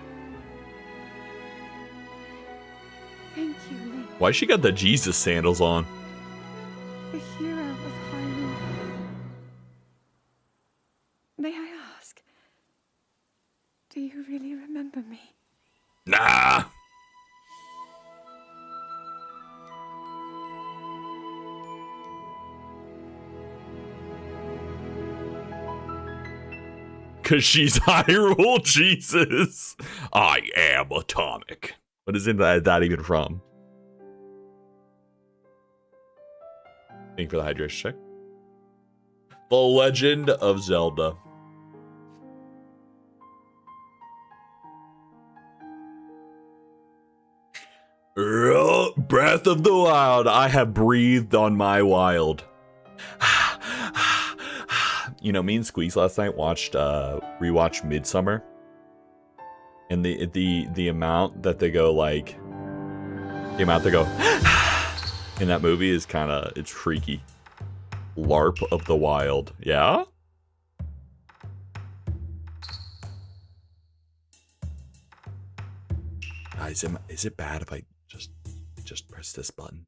Thank you, Link, Why she got the Jesus sandals on? the hero of Hyrule. May I ask, do you really remember me? Nah. Cause she's Hyrule Jesus. I am atomic. What is that even from? Thank you for the hydration check. The Legend of Zelda. Breath of the Wild. I have breathed on my wild. You know, me and Squeeze last night rewatched Midsummer, and the amount that they go like, the amount they go in that movie is it's freaky. LARP of the Wild, yeah. Guys, is it bad if I just press this button?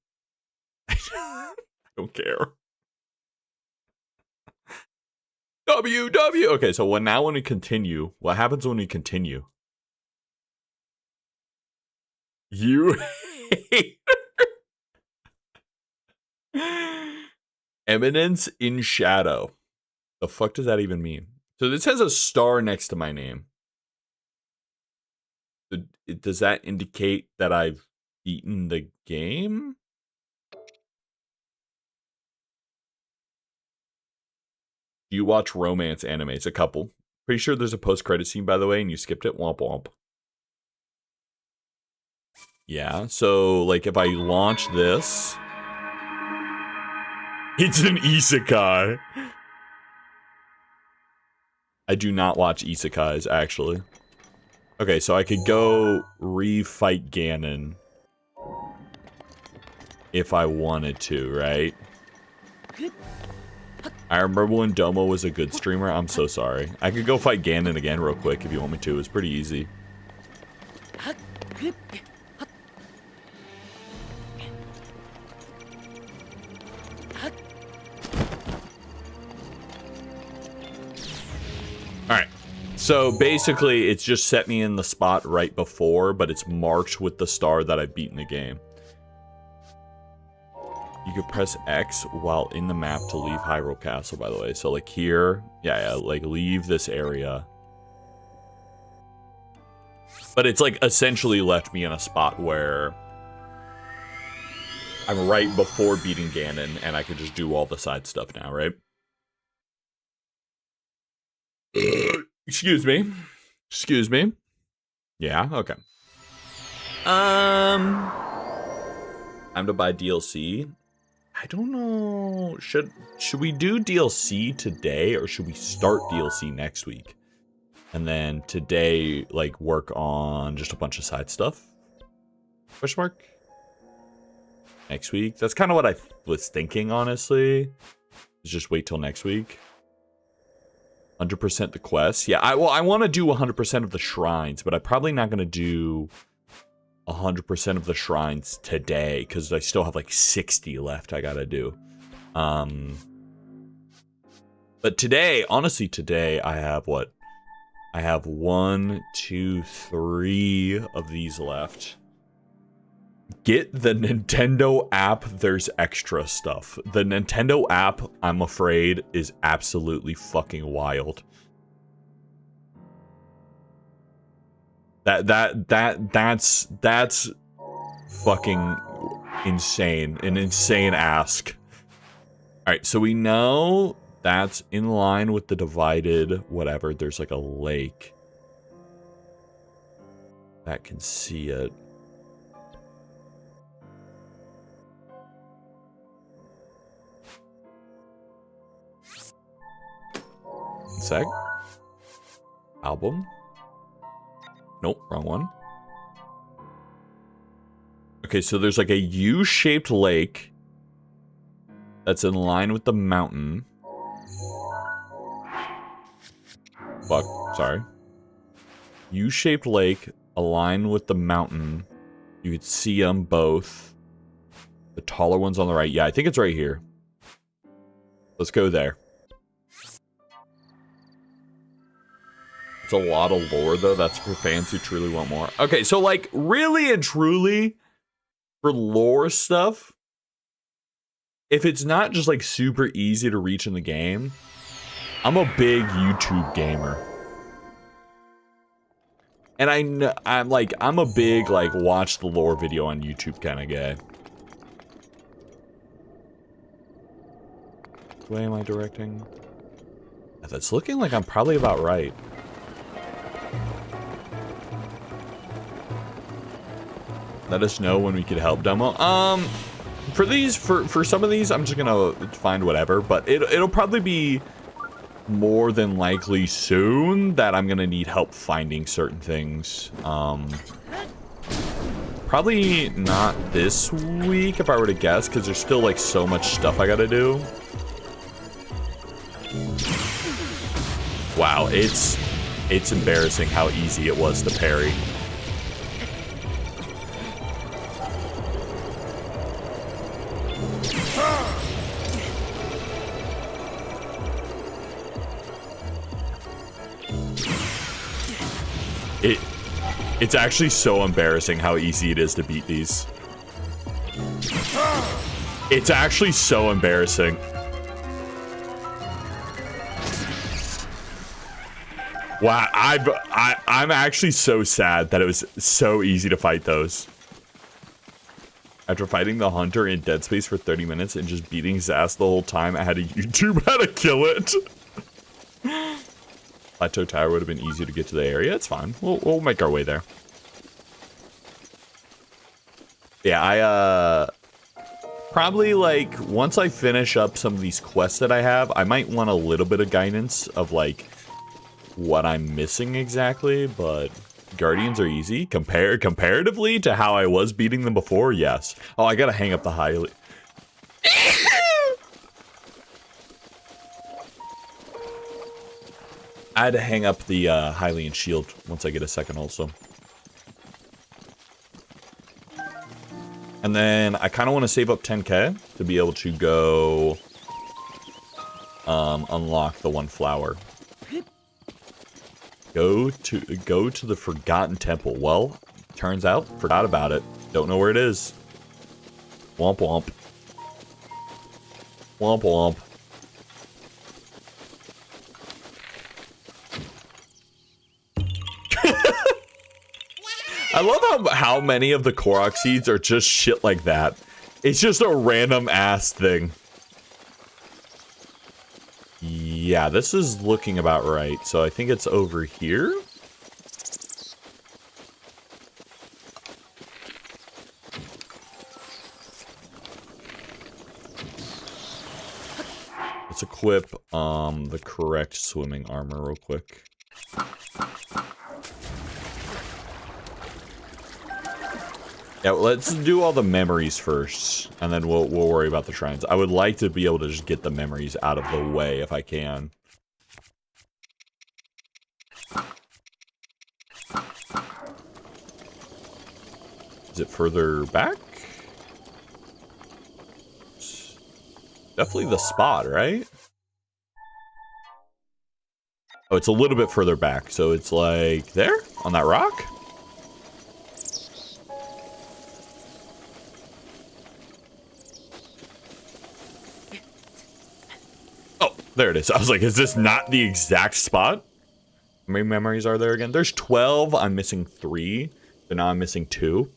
I don't care. WW. Okay, so when we continue, what happens when we continue? You hate Eminence in Shadow. The fuck does that even mean? So this has a star next to my name. Does that indicate that I've beaten the game? Do you watch romance animes? A couple. Pretty sure there's a post-credit scene, by the way, and you skipped it. Womp womp. Yeah, so, like, if I launch this... It's an isekai. I do not watch isekais, actually. Okay, so I could go re-fight Ganon if I wanted to, right? I remember when Domo was a good streamer. I'm so sorry. I could go fight Ganon again real quick if you want me to. It's pretty easy. Alright. So basically, it's just set me in the spot right before, but it's marked with the star that I've beaten the game. You could press X while in the map to leave Hyrule Castle, by the way. So, like, here, yeah, like, leave this area. But it's, like, essentially left me in a spot where I'm right before beating Ganon, and I could just do all the side stuff now, right? Excuse me. Excuse me. Yeah, okay. Time to buy DLC. I don't know. Should we do DLC today, or should we start DLC next week? And then today, like, work on just a bunch of side stuff? Question mark? Next week? That's kind of what I was thinking, honestly. Just wait till next week. 100% the quests. Yeah, I want to do 100% of the shrines, but I'm probably not going to do 100% of the shrines today, because I still have like 60 left I gotta do. But today, honestly, today I have what? I have 1, 2, 3 of these left. Get the Nintendo app, there's extra stuff. The Nintendo app, I'm afraid, is absolutely fucking wild. That's fucking insane. An insane ask. Alright, so we know that's in line with the divided whatever. There's like a lake that can see it. Seg? Album? Nope, wrong one. Okay, so there's like a U-shaped lake that's in line with the mountain. Fuck, sorry. U-shaped lake, aligned with the mountain. You could see them both. The taller one's on the right. Yeah, I think it's right here. Let's go there. It's a lot of lore, though. That's for fans who truly want more. Okay, so, like, really and truly, for lore stuff, if it's not just, like, super easy to reach in the game, I'm a big YouTube gamer. And I'm a big, like, watch the lore video on YouTube kind of guy. Which way am I directing? That's looking like I'm probably about right. Let us know when we could help demo. For these, for some of these, I'm just gonna find whatever, but it'll probably be more than likely soon that I'm gonna need help finding certain things. Probably not this week if I were to guess, because there's still like so much stuff I gotta do. Wow, it's embarrassing how easy it was to parry. It's actually so embarrassing how easy it is to beat these. It's actually so embarrassing. Wow, I'm actually so sad that it was so easy to fight those. After fighting the hunter in Dead Space for 30 minutes and just beating his ass the whole time, I had to YouTube how to kill it. Plateau Tower would have been easier to get to the area. It's fine. We'll make our way there. Yeah, I probably, like, once I finish up some of these quests that I have, I might want a little bit of guidance of, like, what I'm missing exactly, but Guardians are easy. Comparatively to how I was beating them before, yes. Oh, I gotta hang up the Hylian. I had to hang up the Hylian shield once I get a second also. And then I kind of want to save up 10k to be able to go unlock the one flower. Go to the Forgotten Temple. Well, turns out, forgot about it. Don't know where it is. Womp womp. Womp womp. I love how many of the Korok seeds are just shit like that. It's just a random ass thing. Yeah, this is looking about right. So I think it's over here. Let's equip the correct swimming armor real quick. Yeah, let's do all the memories first, and then we'll worry about the shrines. I would like to be able to just get the memories out of the way if I can. Is it further back? Definitely the spot, right? Oh, it's a little bit further back, so it's like there on that rock. There it is. I was like, is this not the exact spot? How many memories are there again? There's 12. I'm missing 3. So now I'm missing 2.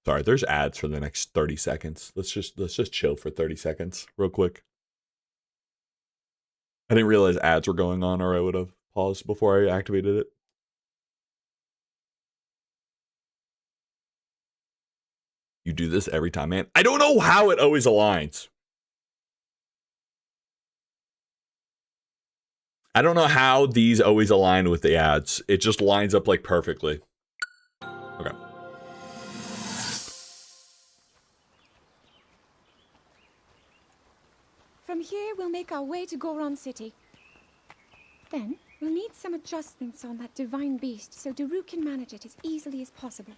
Sorry, there's ads for the next 30 seconds. Let's just chill for 30 seconds real quick. I didn't realize ads were going on, or I would have paused before I activated it. You do this every time, man. I don't know how it always aligns. I don't know how these always align with the ads. It just lines up like perfectly. Okay. From here, we'll make our way to Goron City. Then, we'll need some adjustments on that divine beast so Daru can manage it as easily as possible.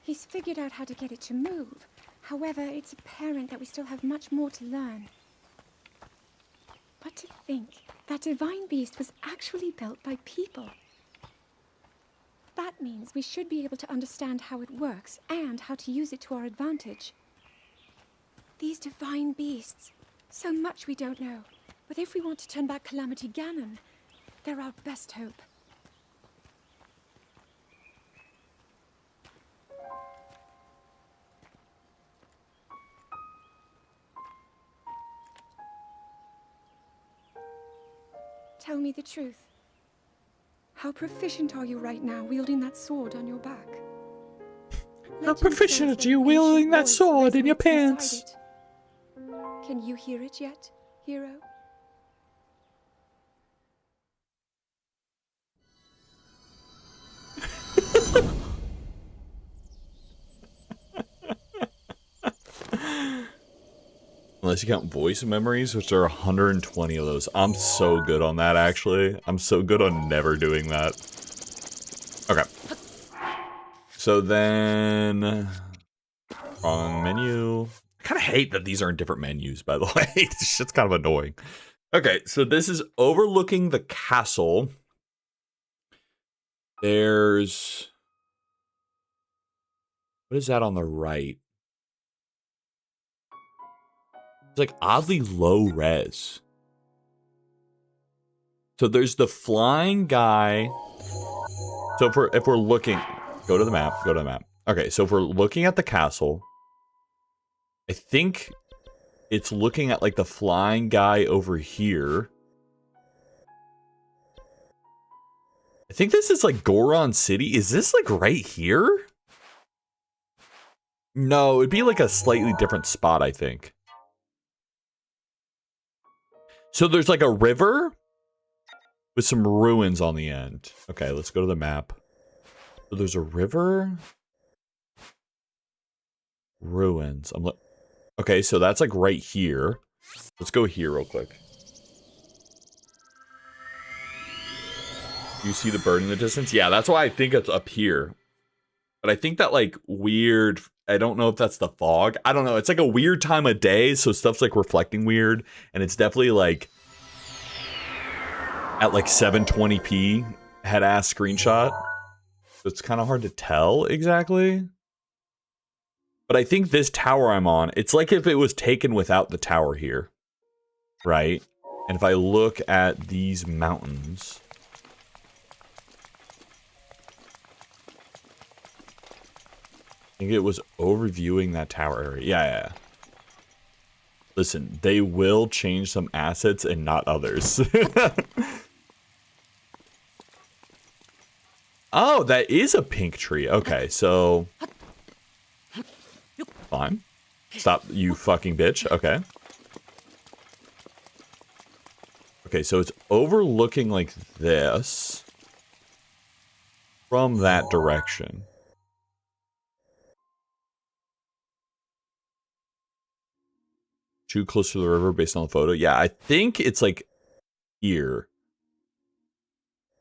He's figured out how to get it to move. However, it's apparent that we still have much more to learn. But to think that divine beast was actually built by people. That means we should be able to understand how it works and how to use it to our advantage. These divine beasts, so much we don't know. But if we want to turn back Calamity Ganon, they're our best hope. Tell me the truth. How proficient are you right now wielding that sword on your back? How proficient are you wielding that sword in your pants? Can you hear it yet, hero? Unless you count voice memories, which are 120 of those. I'm so good on that, actually. I'm so good on never doing that. Okay. So then... wrong menu. I kind of hate that these are in different menus, by the way. This shit's kind of annoying. Okay, so this is overlooking the castle. There's... what is that on the right? It's like oddly low res. So there's the flying guy. So if we're looking, go to the map, go to the map. Okay, so if we're looking at the castle, I think it's looking at like the flying guy over here. I think this is like Goron City. Is this like right here? No, it'd be like a slightly different spot, I think. So there's like a river with some ruins on the end. Okay, let's go to the map. So there's a river. Ruins. Okay, so that's like right here. Let's go here real quick. You see the bird in the distance? Yeah, that's why I think it's up here. But I think that like weird... I don't know if that's the fog. I don't know. It's like a weird time of day, so stuff's like reflecting weird. And it's definitely like... at like 720p head-ass screenshot. So it's kind of hard to tell exactly. But I think this tower I'm on, it's like if it was taken without the tower here. Right? And if I look at these mountains... I think it was overviewing that tower area. Yeah. Listen, they will change some assets and not others. Oh, that is a pink tree. Okay, so... fine. Stop, you fucking bitch. Okay. Okay, so it's overlooking like this. From that direction. Too close to the river based on the photo. Yeah, I think it's like here.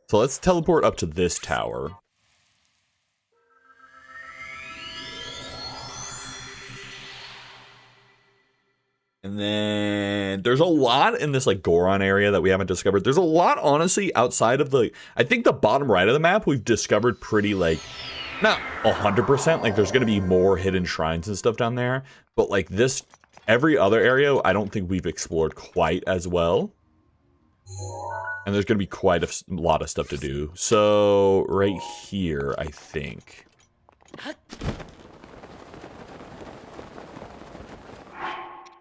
So let's teleport up to this tower. And then there's a lot in this like Goron area that we haven't discovered. There's a lot, honestly, outside of the... I think the bottom right of the map we've discovered pretty like... not 100%. Like there's going to be more hidden shrines and stuff down there. But like this... every other area, I don't think we've explored quite as well. And there's going to be quite a lot of stuff to do. So, right here, I think.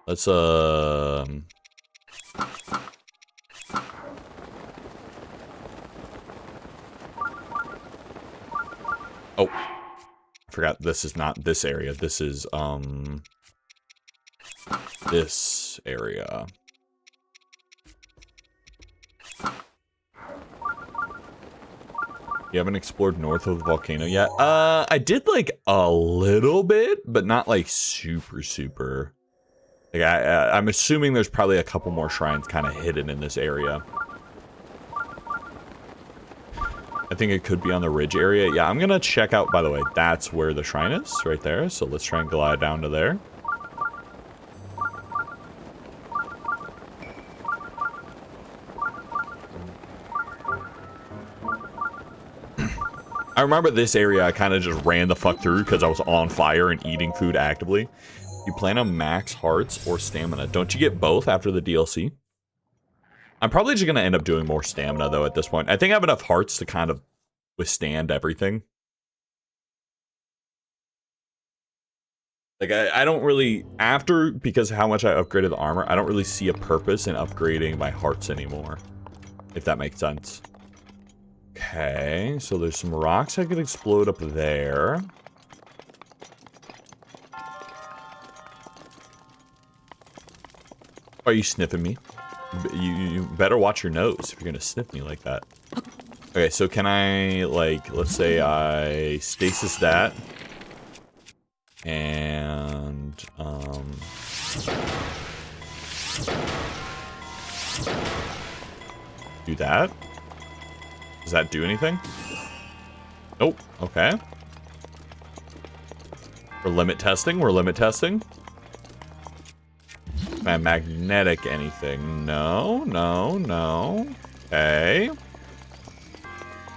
Let's, Oh. Forgot this is not this area. This is this area. You haven't explored north of the volcano yet? I did like a little bit, but not like super. Like I'm assuming there's probably a couple more shrines kind of hidden in this area. I think it could be on the ridge area. Yeah, I'm gonna check out, by the way, that's where the shrine is, right there. So let's try and glide down to there. I remember this area I kind of just ran the fuck through because I was on fire and eating food actively. You plan on max hearts or stamina. Don't you get both after the DLC? I'm probably just going to end up doing more stamina, though, at this point. I think I have enough hearts to kind of withstand everything. Like, I don't really... After, because of how much I upgraded the armor, I don't really see a purpose in upgrading my hearts anymore. If that makes sense. Okay, so there's some rocks I could explode up there. Are you sniffing me? You better watch your nose if you're gonna sniff me like that. Okay, so can I, like, let's say I stasis that. And, do that. Does that do anything? Nope. Okay. We're limit testing. Can I magnetic anything? No. Okay.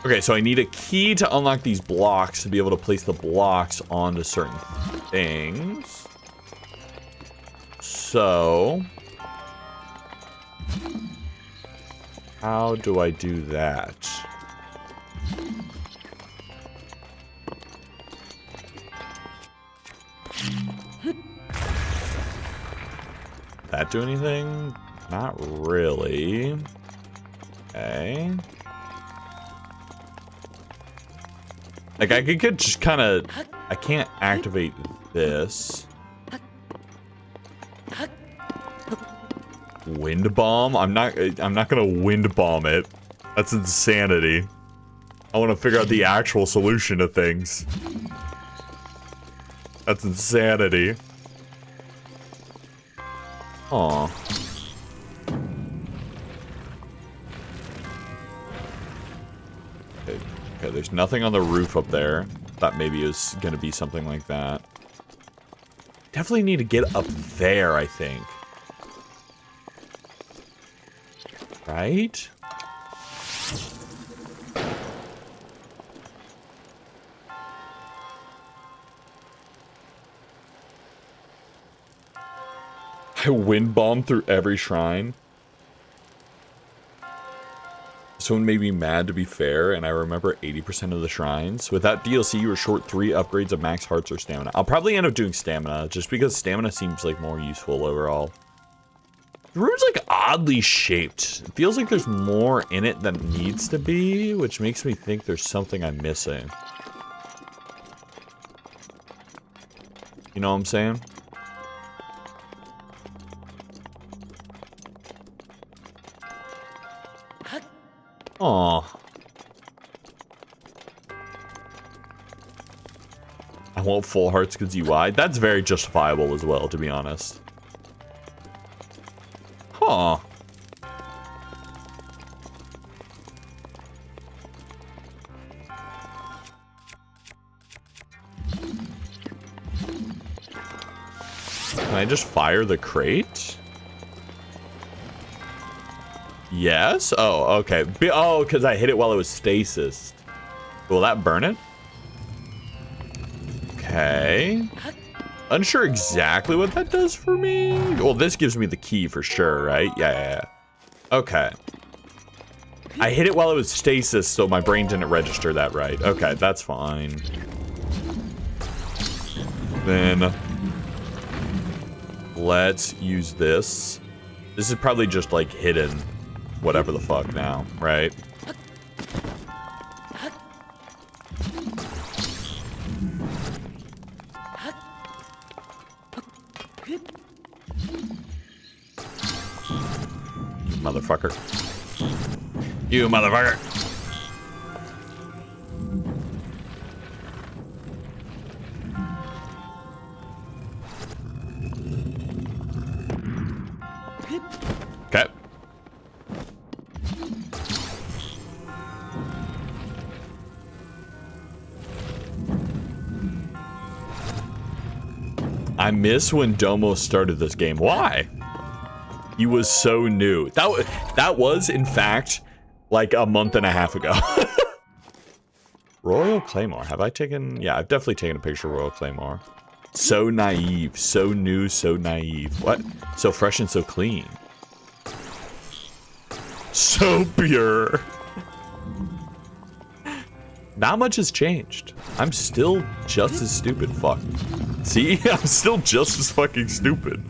Okay, so I need a key to unlock these blocks to be able to place the blocks onto certain things. So... how do I do that? That do anything? Not really. Okay. Like, I could just kind of... I can't activate this. Wind bomb? I'm not gonna wind bomb it. That's insanity. I want to figure out the actual solution to things. That's insanity. Aw. Okay, there's nothing on the roof up there. Thought maybe it was gonna be something like that. Definitely need to get up there, I think. Right? I wind bomb through every shrine. Someone made me mad, to be fair, and I remember 80% of the shrines. Without DLC, you were short 3 upgrades of max hearts or stamina. I'll probably end up doing stamina, just because stamina seems like more useful overall. The room's like oddly shaped. It feels like there's more in it than needs to be, which makes me think there's something I'm missing. You know what I'm saying? Aw. I want full hearts because UI. That's very justifiable as well, to be honest. Huh. Can I just fire the crate? Yes? Oh, okay. Oh, because I hit it while it was stasis. Will that burn it? Okay. Unsure exactly what that does for me. Well, this gives me the key for sure, right? Yeah. Okay. I hit it while it was stasis, so my brain didn't register that right. Okay, that's fine. Then let's use this. This is probably just like hidden whatever the fuck now, right? motherfucker. You motherfucker. Okay. I miss when Domo started this game. Why? He was so new. That was, in fact, like a month and a half ago. Royal Claymore. Have I taken... Yeah, I've definitely taken a picture of Royal Claymore. So naive. So new, so naive. What? So fresh and so clean. So pure. Not much has changed. I'm still just as stupid. Fuck. See? I'm still just as fucking stupid.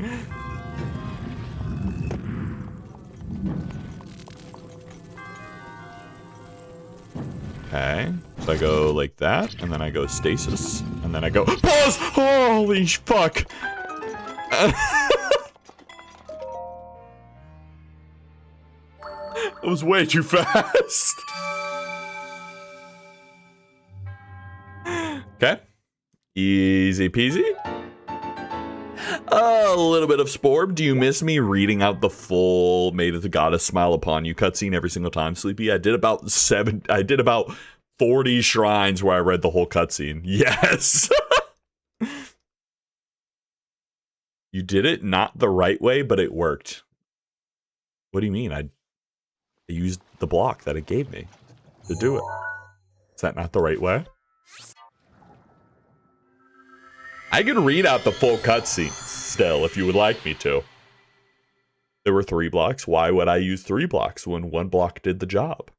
Okay. So I go like that, and then I go stasis, and then I go pause! Holy fuck! It was way too fast. Okay. Easy peasy. A little bit of Sporb. Do you miss me reading out the full "May the Goddess Smile Upon You" cutscene every single time, Sleepy? I did about 40 shrines where I read the whole cutscene. Yes. You did it not the right way, but it worked. What do you mean? I used the block that it gave me to do it. Is that not the right way? I can read out the full cutscene still if you would like me to. There were 3 blocks. Why would I use 3 blocks when 1 block did the job?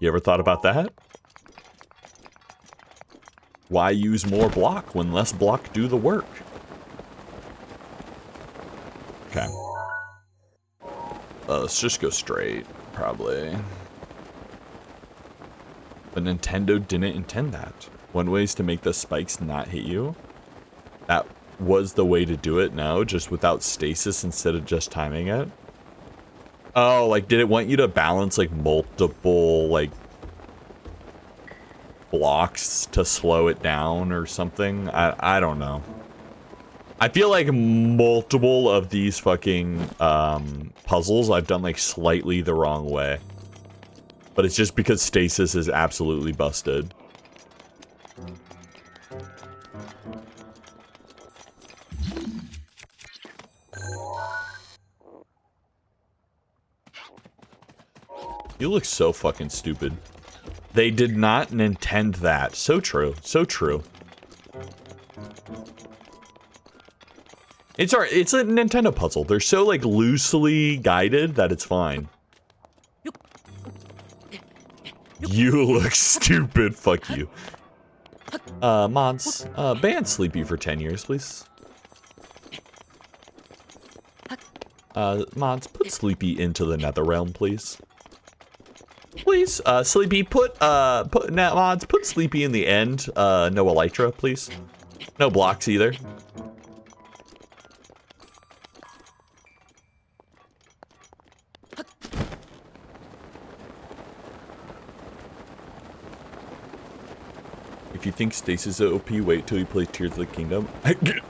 You ever thought about that? Why use more block when less block do the work? Okay. Let's just go straight, probably. But Nintendo didn't intend that. One way is to make the spikes not hit you. That was the way to do it, no? Just without stasis instead of just timing it? Oh, like, did it want you to balance, like, multiple, like, blocks to slow it down or something? I don't know. I feel like multiple of these fucking, puzzles I've done, like, slightly the wrong way. But it's just because stasis is absolutely busted. You look so fucking stupid. They did not intend that. So true. So true. It's a Nintendo puzzle. They're so, like, loosely guided that it's fine. You look stupid. Fuck you. Mods, ban Sleepy for 10 years, please. Mods, put Sleepy into the Netherrealm, please. Please, Sleepy, mods, put Sleepy in the end. No Elytra, please. No blocks either. If you think stasis is OP, wait till you play Tears of the Kingdom.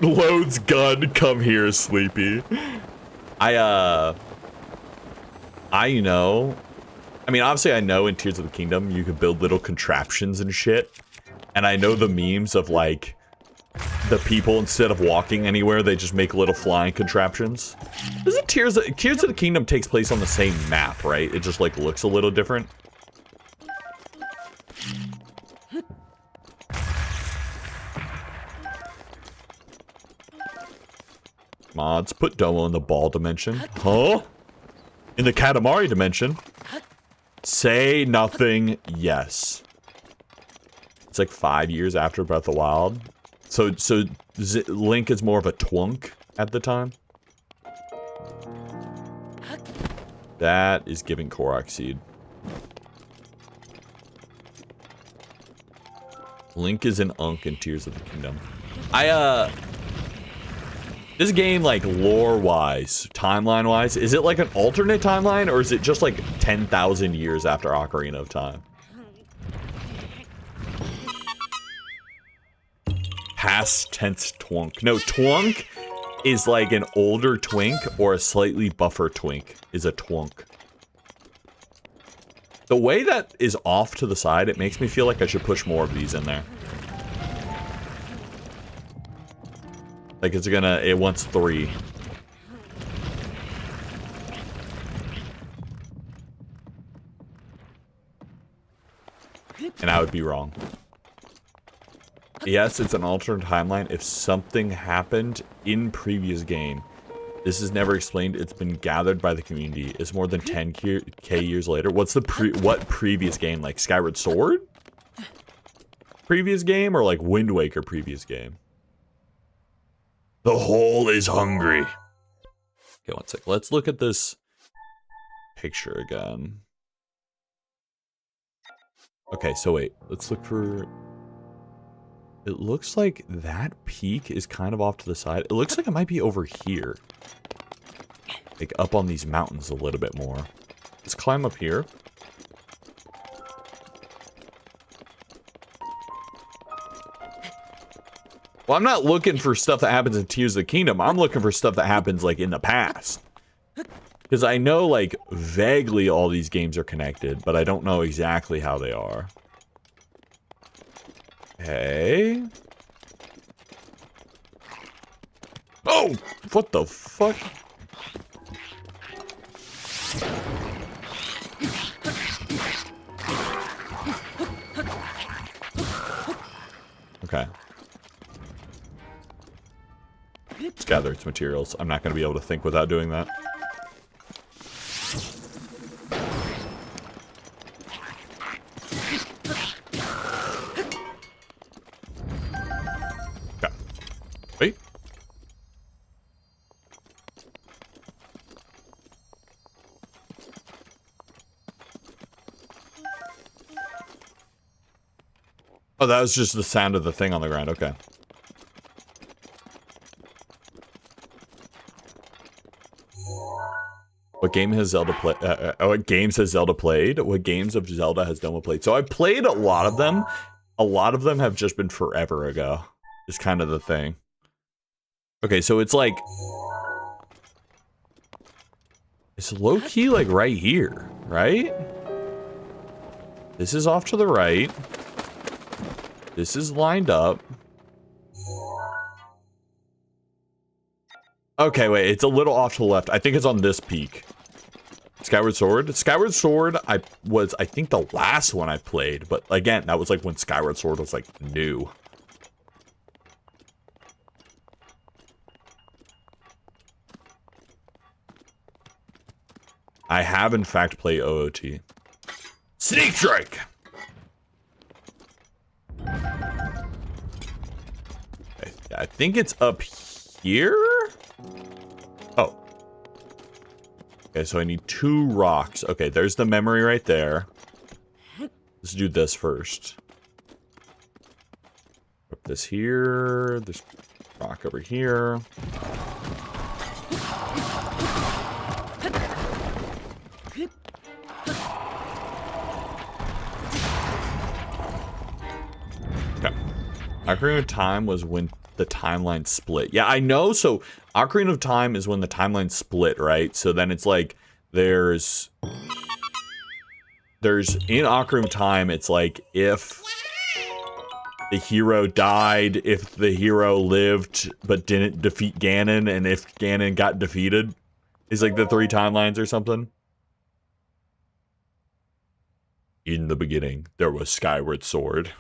Loads gun, come here, Sleepy. I know. I mean, obviously I know in Tears of the Kingdom you can build little contraptions and shit. And I know the memes of, like, the people, instead of walking anywhere, they just make little flying contraptions. Doesn't Tears of the Kingdom takes place on the same map, right? It just, like, looks a little different. Mods, put Domo in the ball dimension. Huh? In the Katamari dimension? Say nothing, yes. It's like 5 years after Breath of the Wild. So Link is more of a twunk at the time? That is giving Korok Seed. Link is an unk in Tears of the Kingdom. This game, like, lore-wise, timeline-wise, is it like an alternate timeline, or is it just like 10,000 years after Ocarina of Time? Past tense twunk. No, twunk is like an older twink, or a slightly buffer twink is a twunk. The way that is off to the side, it makes me feel like I should push more of these in there. Like it wants 3. And I would be wrong. Yes, it's an alternate timeline if something happened in previous game. This is never explained. It's been gathered by the community. It's more than 10k years later. What's the what previous game? Like Skyward Sword? Previous game, or like Wind Waker previous game? The hole is hungry. Okay, one sec. Let's look at this picture again. Okay, so wait. Let's look for... It looks like that peak is kind of off to the side. It looks like it might be over here. Like up on these mountains a little bit more. Let's climb up here. Well, I'm not looking for stuff that happens in Tears of the Kingdom. I'm looking for stuff that happens, like, in the past. Because I know, like, vaguely all these games are connected, but I don't know exactly how they are. Okay. Oh! What the fuck? Okay. Let's gather its materials. I'm not going to be able to think without doing that. Okay. Wait. Oh, that was just the sound of the thing on the ground. Okay. What game has Zelda played? What games has Zelda played? What games of Zelda has Doma played? So I played a lot of them. A lot of them have just been forever ago. Is kind of the thing. Okay, so it's like... It's low-key like right here, right? This is off to the right. This is lined up. Okay, wait, it's a little off to the left. I think it's on this peak. Skyward Sword? Skyward Sword, I think, the last one I played. But again, that was like when Skyward Sword was like new. I have, in fact, played OOT. Sneak Strike! I think it's up here? Oh. Okay, so I need 2 rocks. Okay, there's the memory right there. Let's do this first. Put this here. This rock over here. Okay. Ocarina of Time was when the timeline split. Yeah, I know. So Ocarina of Time is when the timeline split, right? So then it's like there's in Ocarina of Time, it's like if the hero died, if the hero lived but didn't defeat Ganon, and if Ganon got defeated, is like the 3 timelines or something. In the beginning, there was Skyward Sword.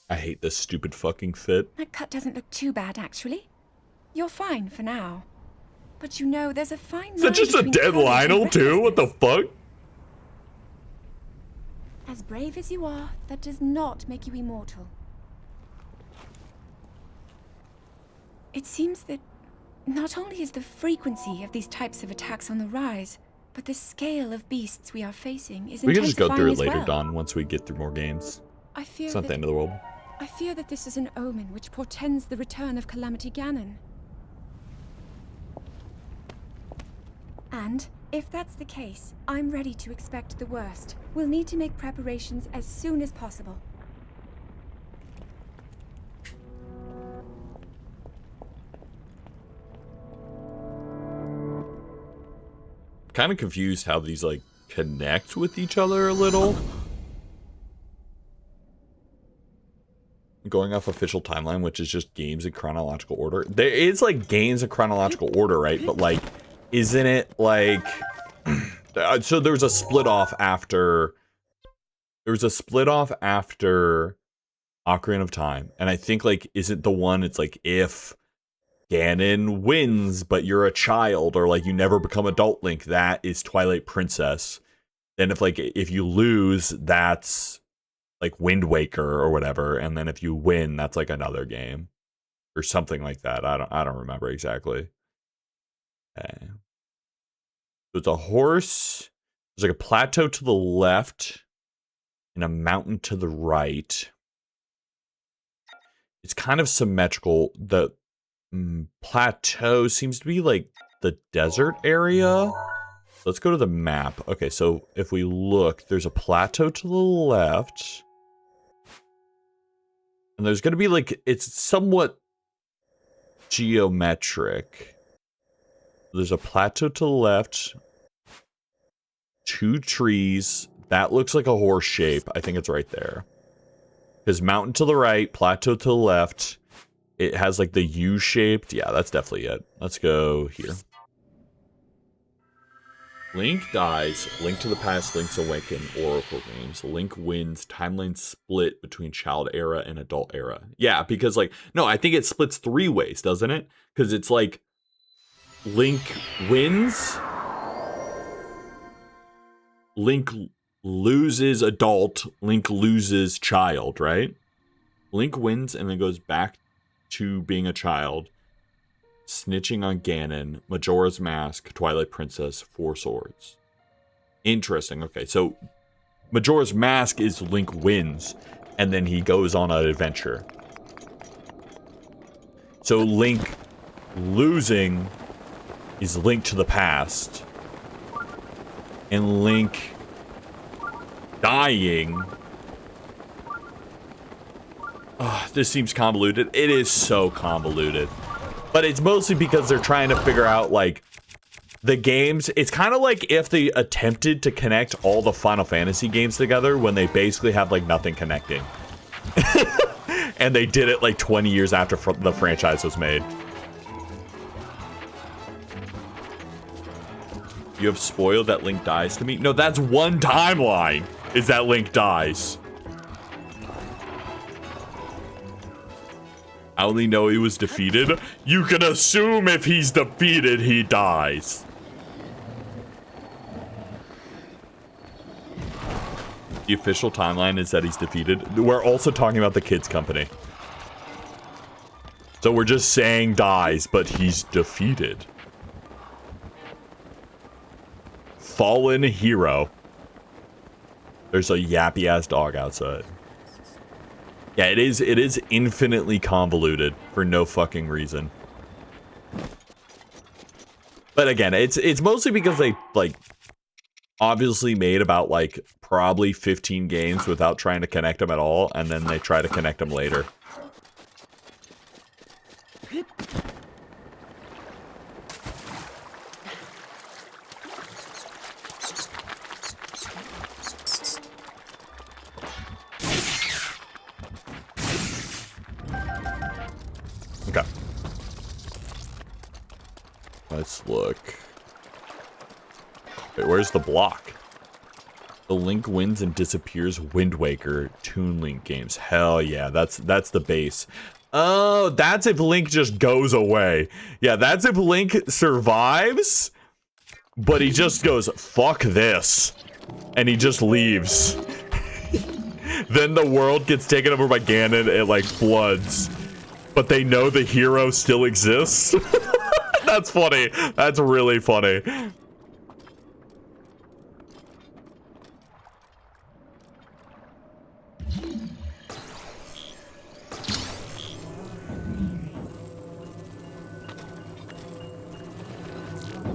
I hate this stupid fucking fit. That cut doesn't look too bad, actually. You're fine for now. But you know, there's a fine line. Is that just a between dead courage and Lionel too? What the recklessness. fuck? As brave as you are, that does not make you immortal. It seems that not only is the frequency of these types of attacks on the rise, but the scale of beasts we are facing is We can just go through it intensifying later, as well. Dawn, once we get through more games. I fear It's not the that end of the world. I fear that this is an omen which portends the return of Calamity Ganon. And if that's the case, I'm ready to expect the worst. We'll need to make preparations as soon as possible. Kind of confused how these like connect with each other a little. Going off official timeline, which is just games in chronological order. There is like games in chronological order, right? But like, isn't it like so there was a split off after Ocarina of Time, and I think like isn't the one it's like if Ganon wins but you're a child, or like you never become adult Link, that is Twilight Princess. Then if you lose, that's like Wind Waker or whatever, and then if you win, that's like another game or something like that. I don't remember exactly. Okay. So it's a horse. There's like a plateau to the left and a mountain to the right. It's kind of symmetrical. The plateau seems to be like the desert area. Let's go to the map. Okay, so if we look, there's a plateau to the left. And there's going to be like, it's somewhat geometric. There's a plateau to the left. 2 trees. That looks like a horse shape. I think it's right there. There's mountain to the right, plateau to the left. It has like the U-shaped. Yeah, that's definitely it. Let's go here. Link dies, Link to the Past, Link's Awaken, Oracle games. Link wins, timeline split between child era and adult era. Yeah, because like, no, I think it splits 3 ways, doesn't it? Because it's like, Link wins, Link loses adult, Link loses child, right? Link wins and then goes back to being a child. Snitching on Ganon, Majora's Mask, Twilight Princess, 4 Swords. Interesting. Okay, so Majora's Mask is Link wins, and then he goes on an adventure. So Link losing is Link to the Past, and Link dying. This seems convoluted. It is so convoluted. But it's mostly because they're trying to figure out, like, the games. It's kind of like if they attempted to connect all the Final Fantasy games together when they basically have, like, nothing connecting. And they did it, like, 20 years after the franchise was made. You have spoiled that Link dies to me? No, that's one timeline, is that Link dies. I only know he was defeated. You can assume if he's defeated, he dies. The official timeline is that he's defeated. We're also talking about the kids' company. So we're just saying dies, but he's defeated. Fallen hero. There's a yappy ass dog outside. Yeah, it is infinitely convoluted for no fucking reason. But again, it's mostly because they, like, obviously made about, like, probably 15 games without trying to connect them at all, and then they try to connect them later. Okay. Let's look. Wait, where's the block? The Link wins and disappears. Wind Waker, Toon Link games. Hell yeah, that's the base. Oh, that's if Link just goes away. Yeah, that's if Link survives, but he just goes, fuck this. And he just leaves. then the world gets taken over by Ganon, it like floods. But they know the hero still exists. That's funny. That's really funny.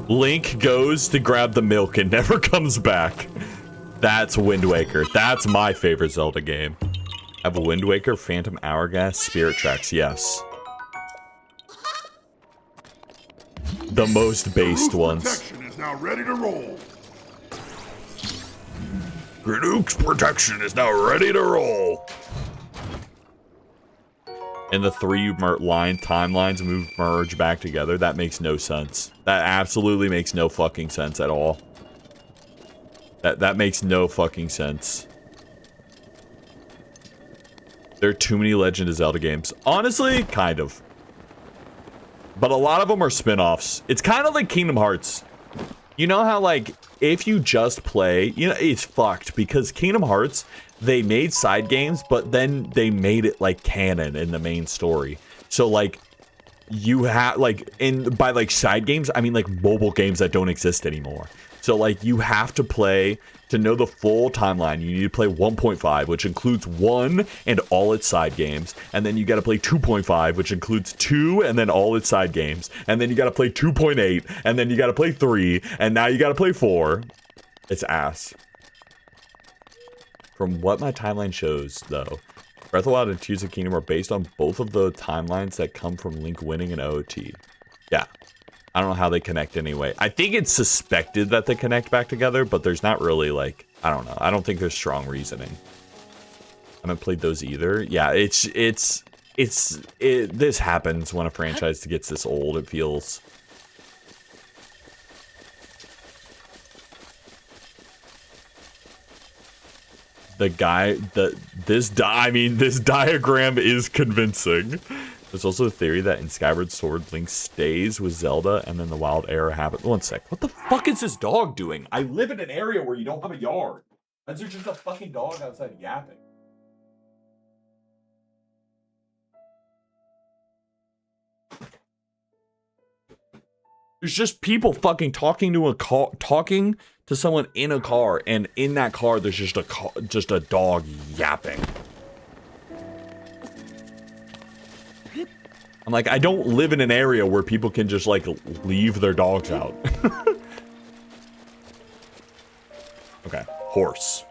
Link goes to grab the milk and never comes back. That's Wind Waker. That's my favorite Zelda game. I have a Wind Waker, Phantom Hourglass, Spirit Tracks, yes. The most based ones. Protection is now ready to roll. Granuke's protection is now ready to roll. And the three timelines merge back together. That makes no sense. That absolutely makes no fucking sense at all. That makes no fucking sense. There are too many Legend of Zelda games. Honestly, kind of. But a lot of them are spin-offs. It's kind of like Kingdom Hearts. You know how, like, if you just play, you know, it's fucked because Kingdom Hearts, they made side games, but then they made it like canon in the main story. So like you have like by like side games, I mean like mobile games that don't exist anymore. So like you have to play to know the full timeline. You need to play 1.5, which includes 1 and all its side games. And then you got to play 2.5, which includes 2 and then all its side games. And then you got to play 2.8 and then you got to play 3 and now you got to play 4. It's ass. From what my timeline shows, though, Breath of the Wild and Tears of the Kingdom are based on both of the timelines that come from Link winning an OOT. Yeah. I don't know how they connect anyway. I think it's suspected that they connect back together, but there's not really, like, I don't know. I don't think there's strong reasoning. I haven't played those either. Yeah, this happens when a franchise gets this old, it feels. This diagram is convincing. There's also a theory that in Skyward Sword, Link stays with Zelda and then the wild era happens. One sec. What the fuck is this dog doing? I live in an area where you don't have a yard. Is there just a fucking dog outside yapping? There's just people fucking talking to someone in a car, and in that car there's just a dog yapping. I'm like, I don't live in an area where people can just like leave their dogs out. Okay, horse.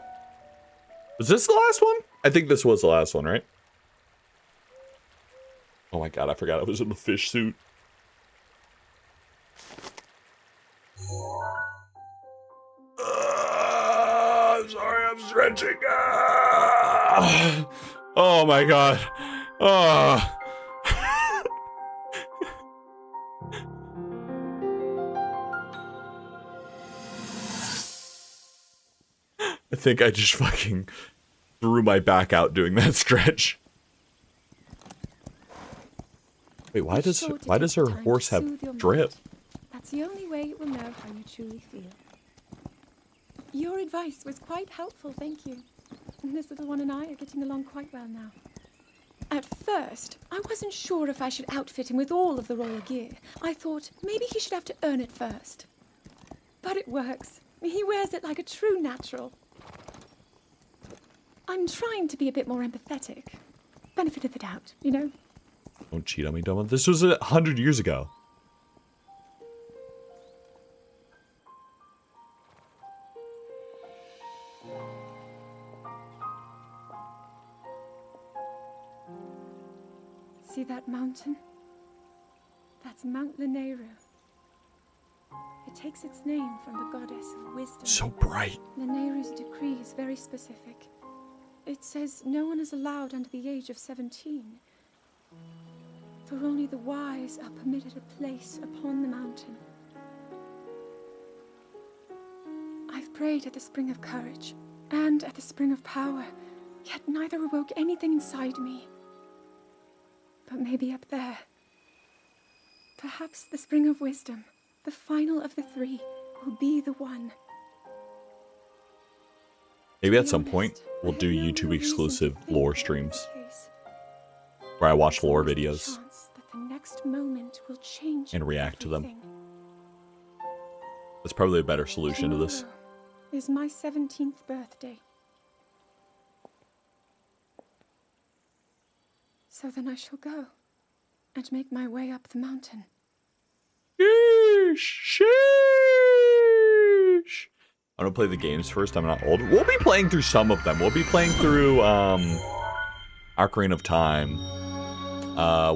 Was this the last one? I think this was the last one, right? Oh my god, I forgot I was in the fish suit. I'm sorry, I'm stretching. Oh my god. I think I just fucking threw my back out doing that stretch. Wait, why does her horse have drip? That's the only way it will know how you truly feel. Your advice was quite helpful, thank you. And this little one and I are getting along quite well now. At first, I wasn't sure if I should outfit him with all of the royal gear. I thought maybe he should have to earn it first. But it works. He wears it like a true natural. I'm trying to be a bit more empathetic. Benefit of the doubt, you know? Don't cheat on me, Doma. This was 100 years ago. See that mountain? That's Mount Lanayru. It takes its name from the goddess of wisdom. So bright. Lanayru's decree is very specific. It says no one is allowed under the age of 17. For only the wise are permitted a place upon the mountain. I've prayed at the spring of courage and at the spring of power, yet neither awoke anything inside me. But maybe up there. Perhaps the spring of wisdom, the final of the 3, will be the one. Maybe at some point we'll do YouTube exclusive lore streams where I watch lore videos and react to them. That's probably a better solution to this. Tomorrow is my 17th birthday. So then I shall go and make my way up the mountain. Sheesh. I'm gonna play the games first. I'm not old. We'll be playing through some of them. We'll be playing through Ocarina of Time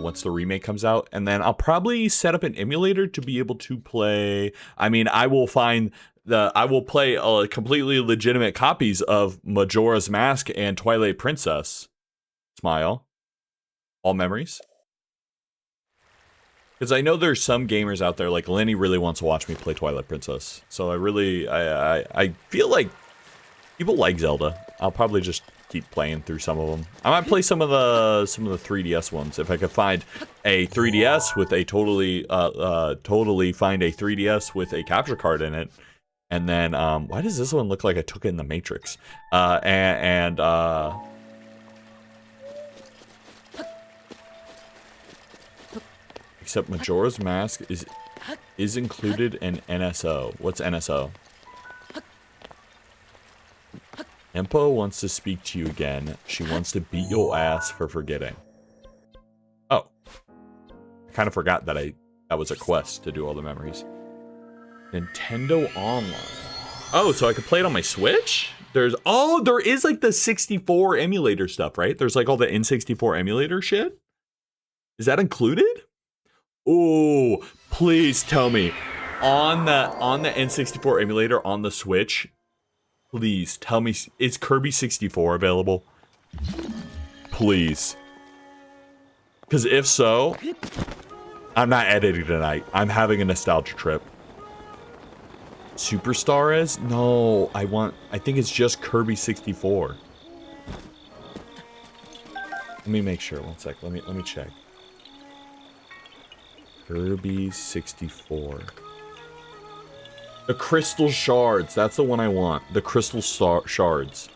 once the remake comes out, and then I'll probably set up an emulator to be able to play. I mean, I will play completely legitimate copies of Majora's Mask and Twilight Princess. Smile. All memories. Because I know there's some gamers out there, like Lenny really wants to watch me play Twilight Princess. So I feel like people like Zelda. I'll probably just keep playing through some of them. I might play some of the 3DS ones if I could find a 3DS with a totally find a 3DS with a capture card in it. And then why does this one look like I took it in the Matrix? Except Majora's Mask is included in NSO. What's NSO? Empo wants to speak to you again. She wants to beat your ass for forgetting. Oh. I kind of forgot that that was a quest to do all the memories. Nintendo Online. Oh, so I could play it on my Switch? There is like the 64 emulator stuff, right? There's like all the N64 emulator shit? Is that included? Oh, please tell me on the N64 emulator on the Switch, please tell me, is Kirby 64 available? Please. Because if so, I'm not editing tonight. I'm having a nostalgia trip. Superstar is? No, I think it's just Kirby 64. Let me make sure, one sec, let me check. Kirby 64. The Crystal Shards. That's the one I want. The Crystal Shards.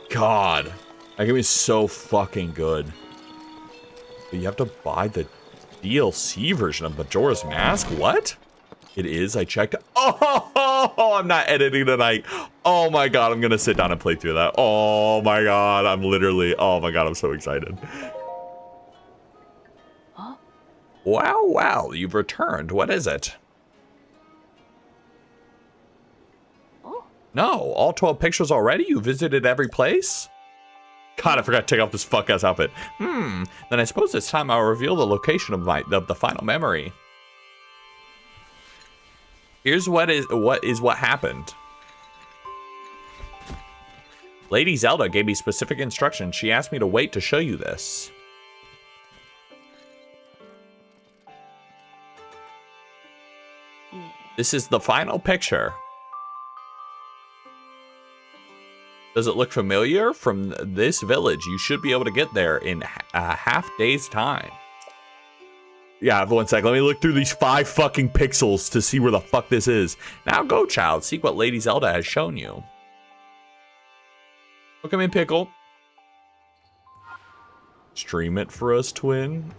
God. That game is so fucking good. But you have to buy the DLC version of Majora's Mask? What? It is? I checked. Oh, I'm not editing tonight. Oh my god, I'm gonna sit down and play through that. Oh my god, oh my god, I'm so excited. Wow, you've returned. What is it? Oh. No, all 12 pictures already? You visited every place? God, I forgot to take off this fuck-ass outfit. Then I suppose it's time I'll reveal the location of the final memory. Here's what happened. Lady Zelda gave me specific instructions. She asked me to wait to show you this. This is the final picture. Does it look familiar? From this village, you should be able to get there in a half day's time. Yeah, one sec. Let me look through these 5 fucking pixels to see where the fuck this is. Now go, child. Seek what Lady Zelda has shown you. Look at me, Pickle. Stream it for us, twin.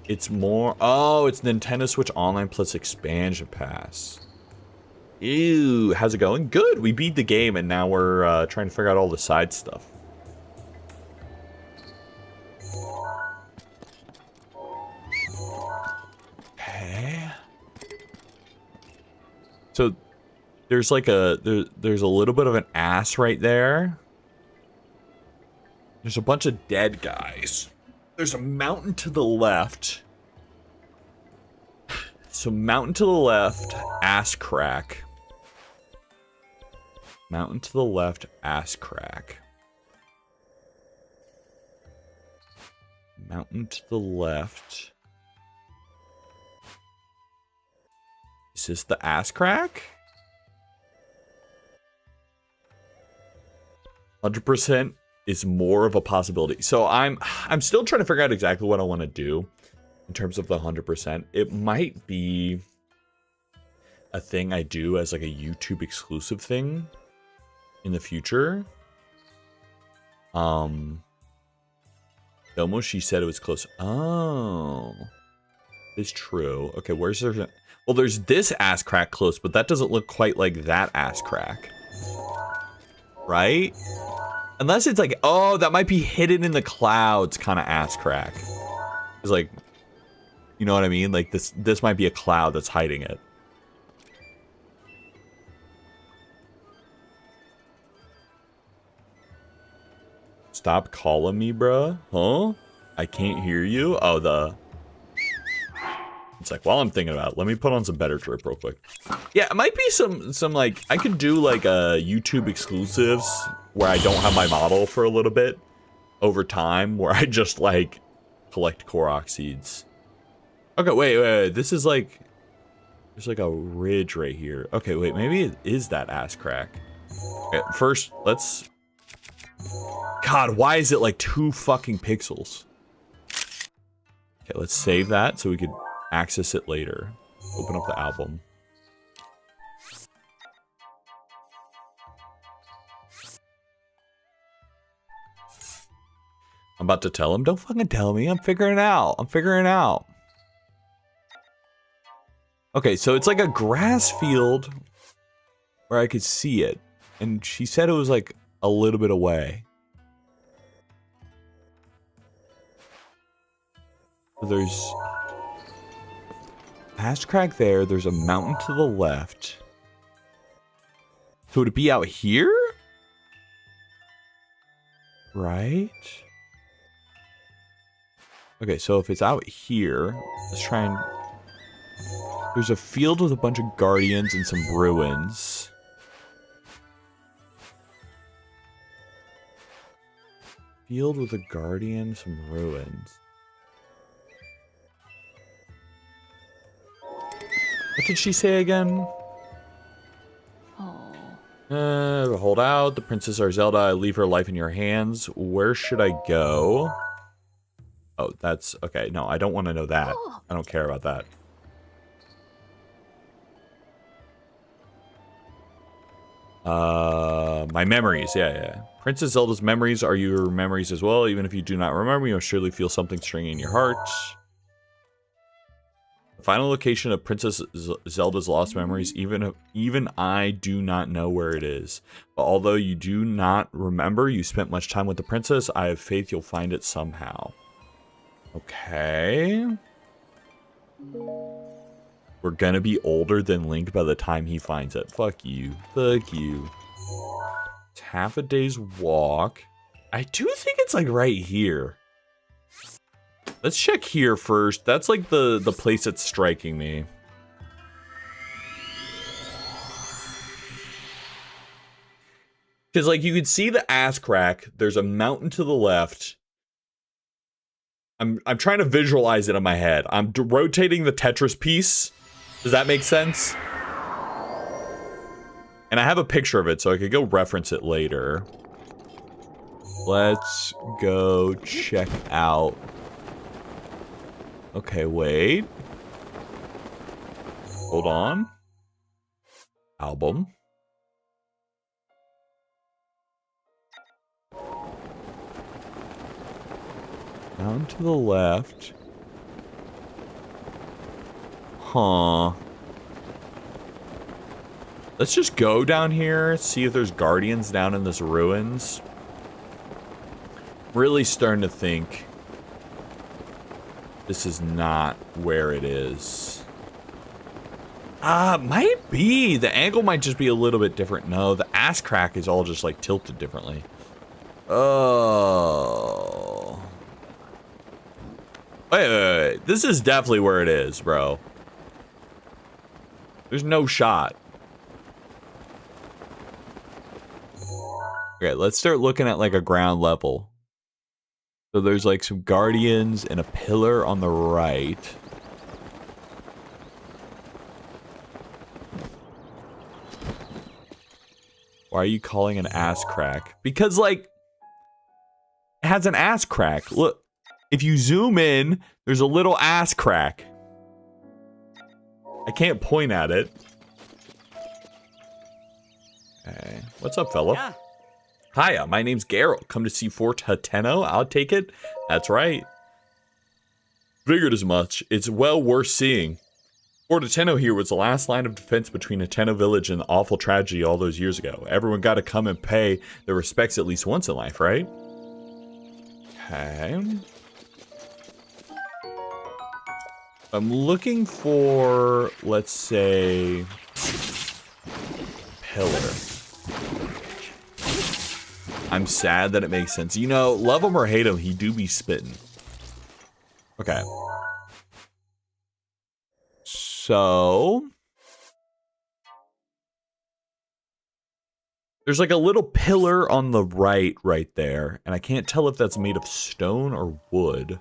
It's more... Oh, it's Nintendo Switch Online plus Expansion Pass. Ew, how's it going? Good, we beat the game and now we're trying to figure out all the side stuff. Okay. So, there's like there's a little bit of an ass right there. There's a bunch of dead guys. There's a mountain to the left. So mountain to the left, ass crack. Mountain to the left, ass crack. Mountain to the left. Is this the ass crack? 100% is more of a possibility. So I'm still trying to figure out exactly what I want to do in terms of the 100%. It might be a thing I do as like a YouTube exclusive thing in the future. Almost she said it was close. Oh. It's true. Okay, where's there? Well, there's this ass crack close, but that doesn't look quite like that ass crack. Right? Unless it's like, oh, that might be hidden in the clouds kind of ass crack. It's like, you know what I mean? Like this might be a cloud that's hiding it. Stop calling me, bruh. Huh? I can't hear you. Oh, it's like, while I'm thinking about it, let me put on some better drip real quick. Yeah, it might be some like, I could do like YouTube exclusives where I don't have my model for a little bit over time, where I just like collect Korok seeds. Okay, wait. This is like, there's like a ridge right here. Okay, wait, maybe it is that ass crack. Okay, first, let's... God, why is it like 2 fucking pixels? Okay, let's save that so we could access it later. Open up the album. I'm about to tell him. Don't fucking tell me. I'm figuring it out. Okay, so it's like a grass field where I could see it. And she said it was like a little bit away. There's ass crack there. There's a mountain to the left. So would it be out here? Right? Okay, so if it's out here, let's try and... There's a field with a bunch of guardians and some ruins. Field with a guardian, some ruins. What did she say again? Hold out. The Princess Zelda. I leave her life in your hands. Where should I go? Oh, that's... Okay, no, I don't want to know that. I don't care about that. My memories. Yeah. Princess Zelda's memories are your memories as well. Even if you do not remember, you'll surely feel something stirring in your heart. The final location of Princess Zelda's lost memories, even I do not know where it is. But although you do not remember, you spent much time with the princess, I have faith you'll find it somehow. Okay. We're gonna be older than Link by the time he finds it. Fuck you. Fuck you. It's half a day's walk. I do think it's like right here. Let's check here first. That's like the place that's striking me. Because like you could see the ass crack. There's a mountain to the left. I'm trying to visualize it in my head. I'm rotating the Tetris piece. Does that make sense? And I have a picture of it, so I could go reference it later. Let's go check out. Okay, wait. Hold on. Album. Down to the left. Huh. Let's just go down here, see if there's guardians down in this ruins. Really starting to think this is not where it is. Might be. The angle might just be a little bit different. No, the ass crack is all just like tilted differently. Oh. Wait. This is definitely where it is, bro. There's no shot. Okay, let's start looking at like a ground level. So there's like some guardians and a pillar on the right. Why are you calling an ass crack? Because like, it has an ass crack. Look, if you zoom in, there's a little ass crack. I can't point at it. Okay. What's up, fella? Yeah. Hiya, my name's Geralt. Come to see Fort Hateno? I'll take it. That's right. Figured as much. It's well worth seeing. Fort Hateno here was the last line of defense between Hateno Village and the awful tragedy all those years ago. Everyone got to come and pay their respects at least once in life, right? Okay. I'm looking for, let's say, pillar. I'm sad that it makes sense. You know, love him or hate him, he do be spitting. Okay. So there's like a little pillar on the right there, and I can't tell if that's made of stone or wood.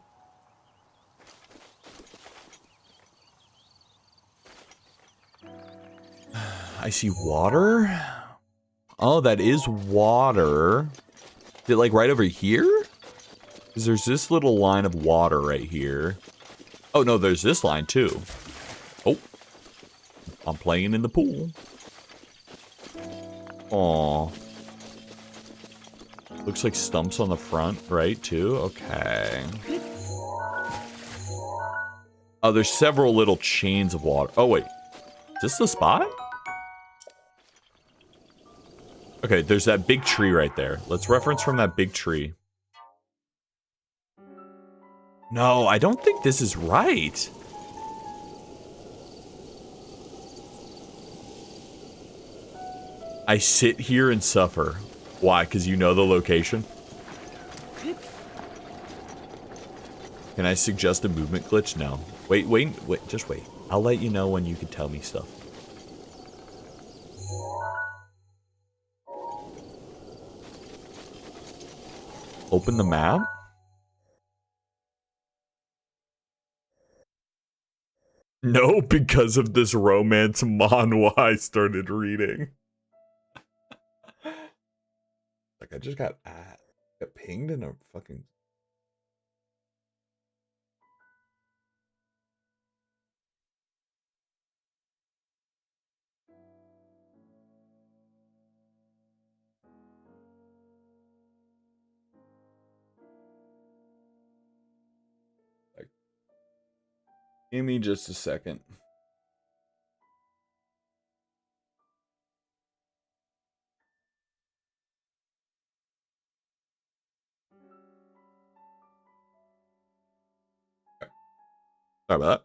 I see water. Oh, that is water. Is it like right over here? Because there's this little line of water right here. Oh, no, there's this line, too. Oh. I'm playing in the pool. Aw. Looks like stumps on the front, right, too? Okay. Oh, there's several little chains of water. Oh, wait. Is this the spot? Okay, there's that big tree right there. Let's reference from that big tree. No, I don't think this is right. I sit here and suffer. Why? Because you know the location? Can I suggest a movement glitch? No. Wait, just wait. I'll let you know when you can tell me stuff. Open the map? No, because of this romance manhwa I started reading. Like, I just got pinged in a fucking... Give me just a second. Okay. Sorry about that.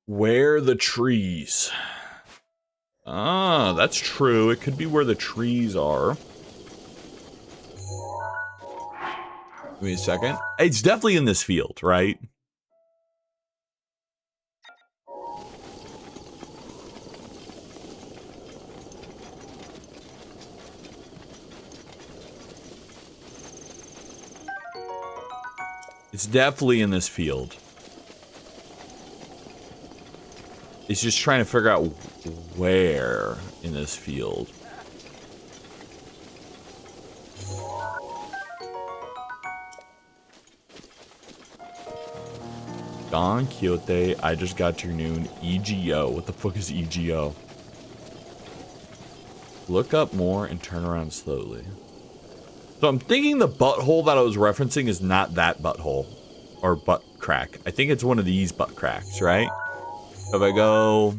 Where the trees? Ah, that's true. It could be where the trees are. Give me a second. It's definitely in this field, right? It's definitely in this field. It's just trying to figure out where in this field. Don Quixote, I just got your noon. EGO. What the fuck is EGO? Look up more and turn around slowly. So I'm thinking the butthole that I was referencing is not that butthole. Or butt crack. I think it's one of these butt cracks, right? If I go...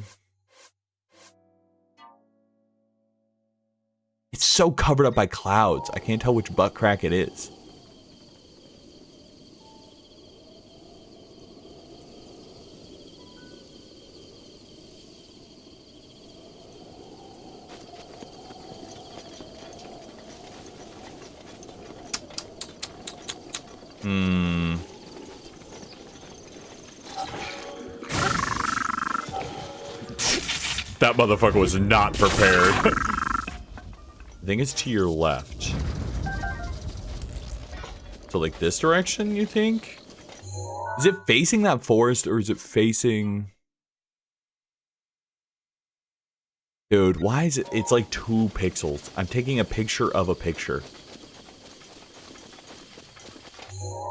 It's so covered up by clouds. I can't tell which butt crack it is. That motherfucker was not prepared. I think it's to your left. So like this direction, you think? Is it facing that forest or is it facing... Dude, why is it? It's like 2 pixels. I'm taking a picture of a picture.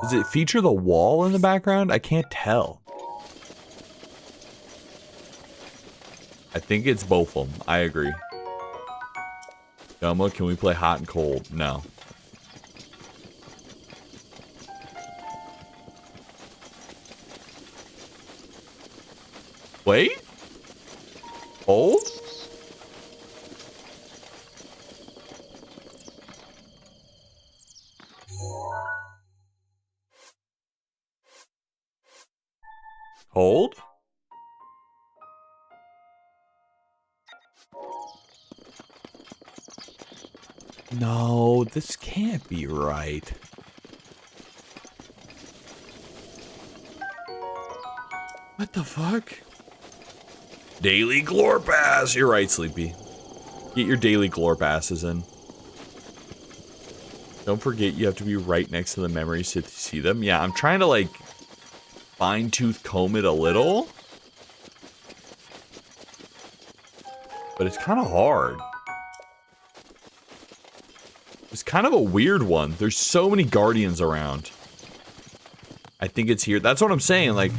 Does it feature the wall in the background? I can't tell. I think it's both of them. I agree. Dumbo, can we play hot and cold? No. Wait? Hold? Hold? No, this can't be right. What the fuck? Daily Glore Pass! You're right, Sleepy. Get your daily Glore Passes in. Don't forget you have to be right next to the memories to see them. Yeah, I'm trying to, like, fine-tooth comb it a little. But it's kind of hard. It's kind of a weird one. There's so many Guardians around. I think it's here. That's what I'm saying, like...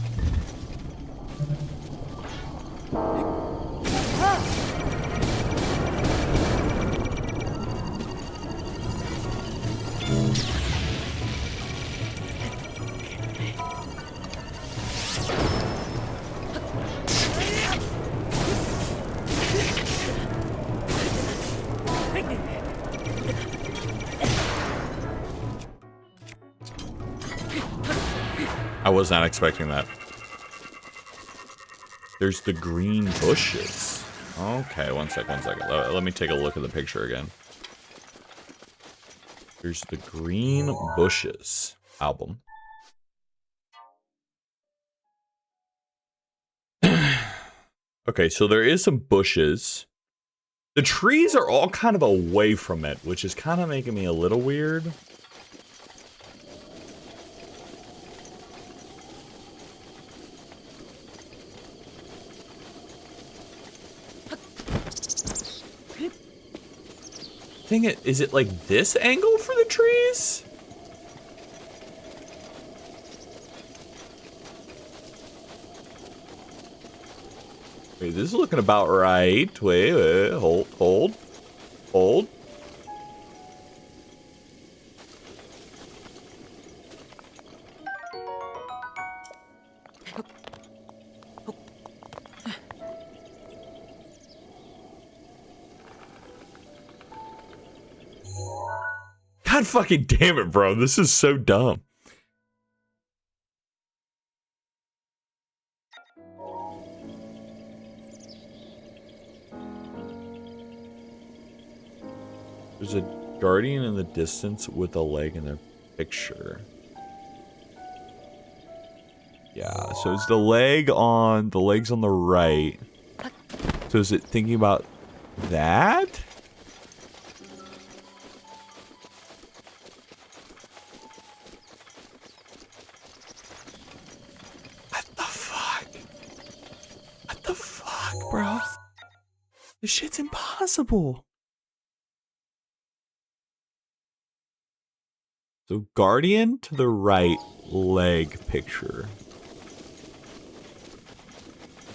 I was not expecting that. There's the green bushes. Okay, one second. Let me take a look at the picture again. There's the Green Bushes album. Okay, so there is some bushes. The trees are all kind of away from it, which is kind of making me a little weird. Is it like this angle for the trees? Wait, this is looking about right. Wait, hold. God fucking damn it, bro. This is so dumb. There's a guardian in the distance with a leg in the picture. Yeah, so it's the legs on the right. So is it thinking about that? Bro, this shit's impossible. So guardian to the right leg picture.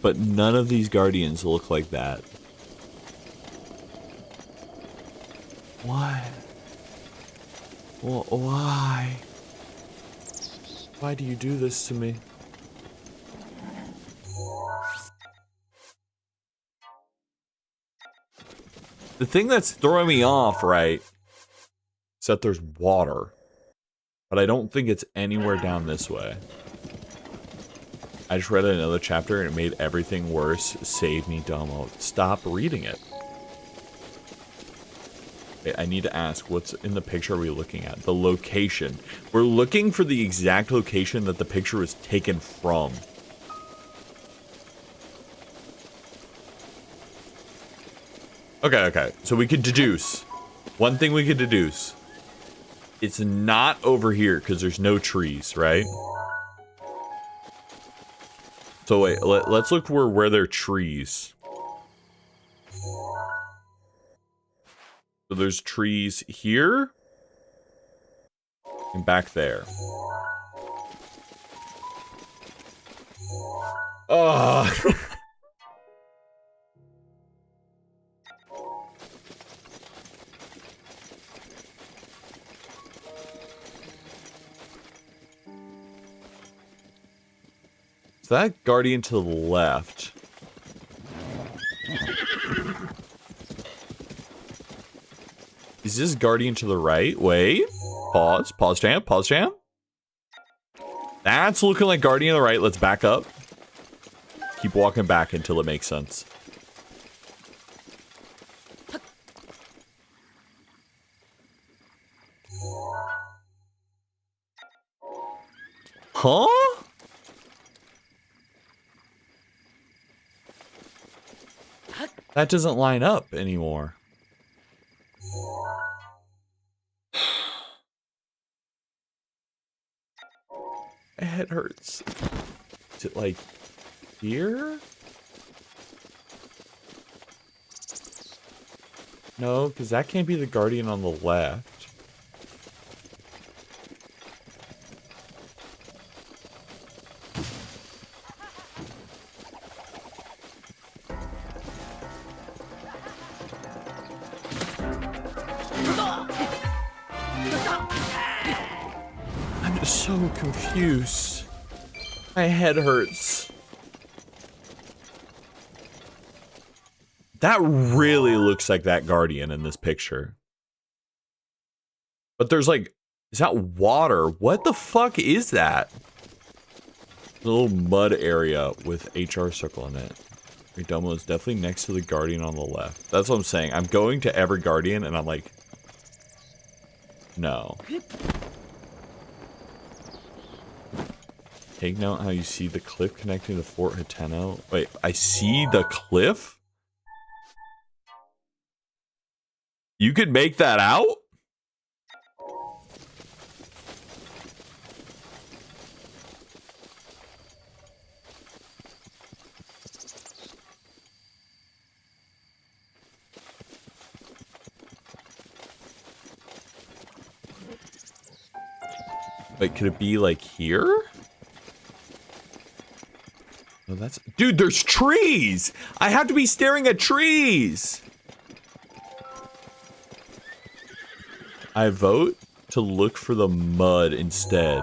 But none of these guardians look like that. Why? Well, why? Why do you do this to me? The thing that's throwing me off, right, is that there's water. But I don't think it's anywhere down this way. I just read another chapter and it made everything worse. Save me, Domo. Stop reading it. Okay, I need to ask, what's in the picture are we looking at? The location. We're looking for the exact location that the picture was taken from. Okay. So we could deduce. One thing we could deduce. It's not over here because there's no trees, right? So wait, let's look for where there are trees. So there's trees here. And back there. Oh. So that guardian to the left. Is this guardian to the right? Wait. Pause. Pause champ. Pause champ. That's looking like guardian to the right. Let's back up. Keep walking back until it makes sense. Huh? That doesn't line up anymore. My head hurts. Is it like here? No, because that can't be the guardian on the left. I'm just so confused. My head hurts. That really looks like that guardian in this picture. But there's like, is that water? What the fuck is that? A little mud area with HR circle in it. Your domo is definitely next to the guardian on the left. That's what I'm saying. I'm going to every guardian and I'm like, no. Take note how you see the cliff connecting to Fort Hateno. Wait, I see the cliff? You could make that out? Wait, could it be like here? No, that's... Dude, there's trees! I have to be staring at trees! I vote to look for the mud instead.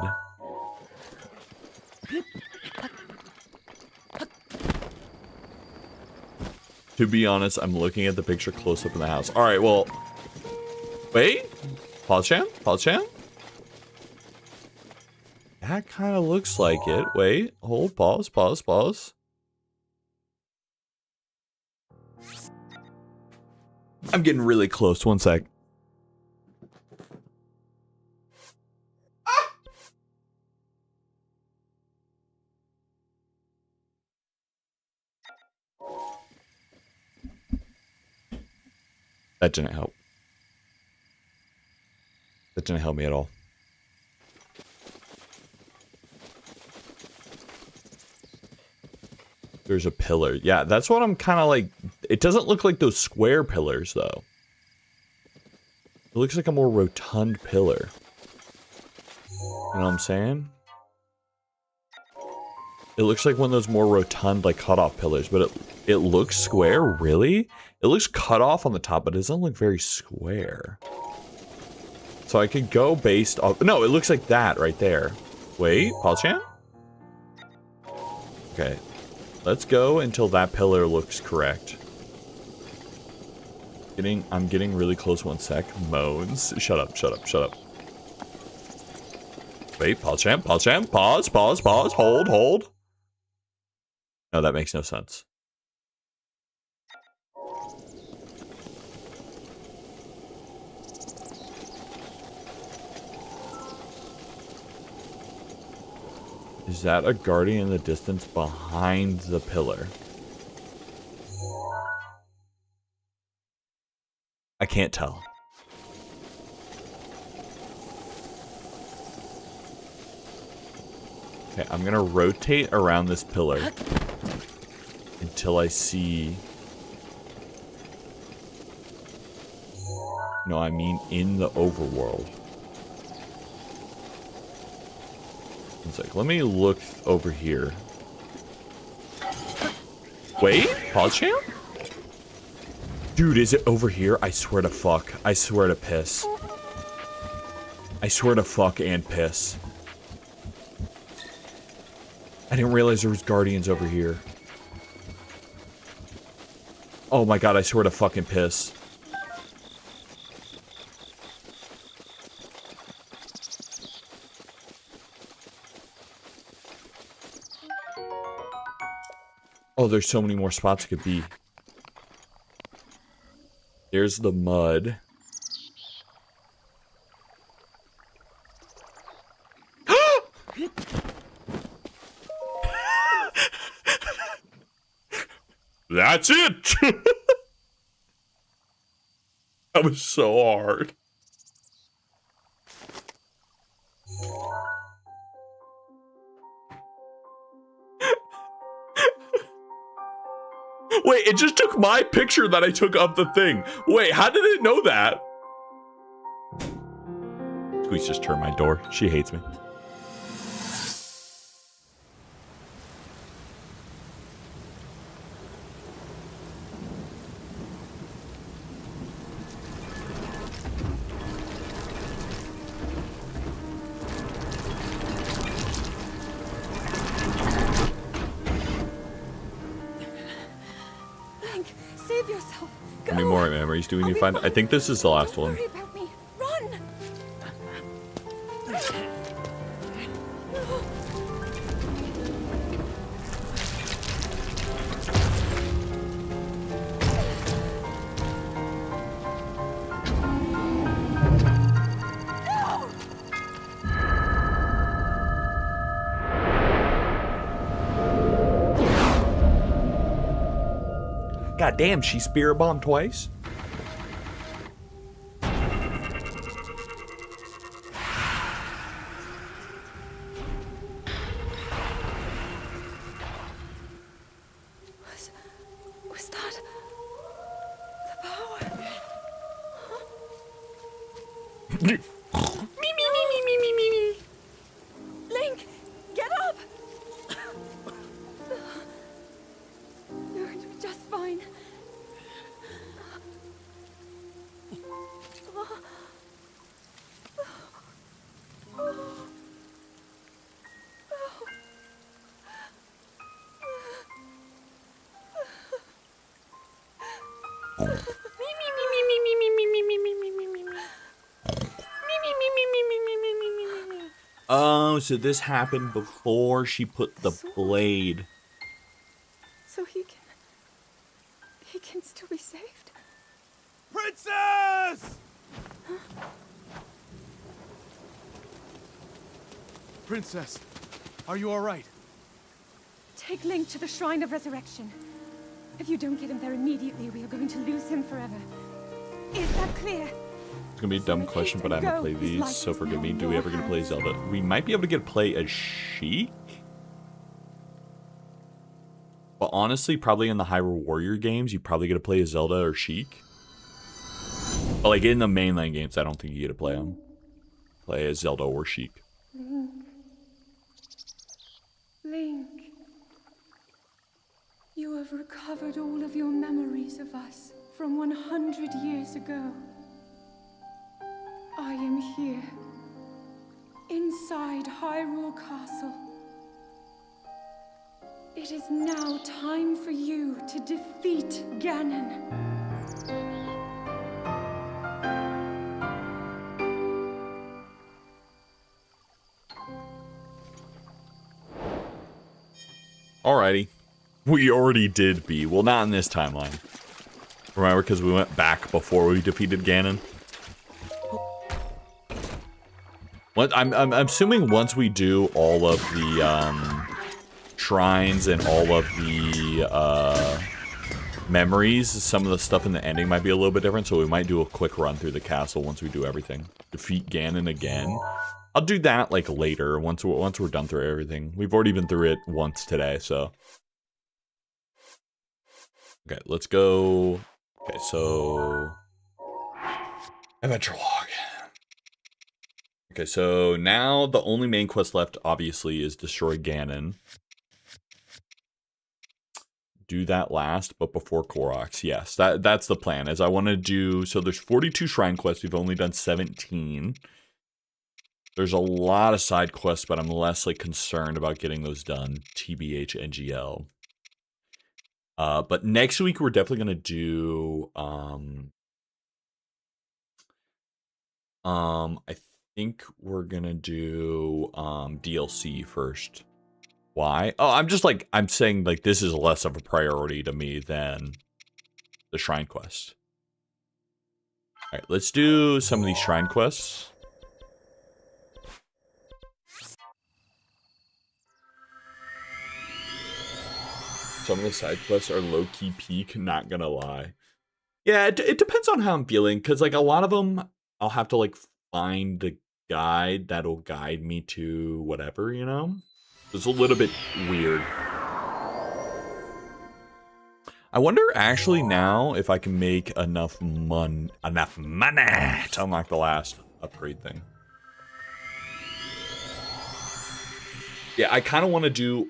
To be honest, I'm looking at the picture close up in the house. Alright, well... Wait? Pause champ? Pause champ? That kind of looks like it. Wait, hold, pause, pause, pause. I'm getting really close. One sec. That didn't help. That didn't help me at all. There's a pillar. Yeah, that's what I'm kind of like. It doesn't look like those square pillars, though. It looks like a more rotund pillar. You know what I'm saying? It looks like one of those more rotund, like, cut-off pillars, but it looks square? Really? It looks cut off on the top, but it doesn't look very square. So I could go based off... No, it looks like that right there. Wait, pause champ? Okay. Let's go until that pillar looks correct. I'm getting really close. One sec. Moans. Shut up, shut up, shut up. Wait, pause champ, pause champ, pause, pause, pause, hold, hold. No, that makes no sense. Is that a guardian in the distance behind the pillar? I can't tell. Okay, I'm gonna rotate around this pillar until I see... No, I mean in the overworld. It's like, let me look over here. Wait, pause champ? Dude, is it over here? I swear to fuck. I swear to piss. I swear to fuck and piss. I didn't realize there was guardians over here. Oh my god, I swear to fucking piss. Oh, there's so many more spots it could be. There's the mud. That's it! That was so hard. Wait, it just took my picture that I took of the thing. Wait, how did it know that? Squeeze just turned my door. She hates me. Save yourself. Go. How many more memories do we need to find? I think this is the last one. Don't worry about me. Run. God damn, she spirit bombed twice? Was that the power? Link, get up! You're just fine. Oh, so this happened before she put the blade. So he can still be saved? Princess! Princess, are you alright? Take Link to the Shrine of Resurrection. If you don't get him there immediately, we are going to lose him forever. Is that clear? It's gonna be a dumb question, but I'm gonna play these, so forgive me. Do we ever get to play Zelda? We might be able to get to play as Sheik. But honestly, probably in the Hyrule Warrior games, you probably get to play as Zelda or Sheik. But like in the mainline games, I don't think you get to play them. Play as Zelda or Sheik. Link. You have recovered all of your memories of us from 100 years ago. I am here, inside Hyrule Castle. It is now time for you to defeat Ganon. Alrighty. We already did B. Well, not in this timeline. Remember, because we went back before we defeated Ganon? What I'm assuming once we do all of the shrines and all of the memories, some of the stuff in the ending might be a little bit different, so we might do a quick run through the castle once we do everything. Defeat Ganon again. I'll do that like later once we're done through everything. We've already been through it once today, so. Okay, let's go. Okay, so adventure log. Okay, so now the only main quest left, obviously, is destroy Ganon. Do that last, but before Koroks. Yes, that's the plan. As I want to do, so there's 42 shrine quests. We've only done 17. There's a lot of side quests, but I'm less like concerned about getting those done. TBH NGL. But next week we're definitely gonna do I think we're gonna do DLC first. Why? Oh, I'm saying like this is less of a priority to me than the shrine quest. All right, let's do some of these shrine quests. Some of the side quests are low-key peak, not gonna lie. Yeah, it depends on how I'm feeling, because like a lot of them, I'll have to like find a guide that'll guide me to whatever, you know? It's a little bit weird. I wonder actually now if I can make enough money to unlock the last upgrade thing. Yeah, I kind of want to do,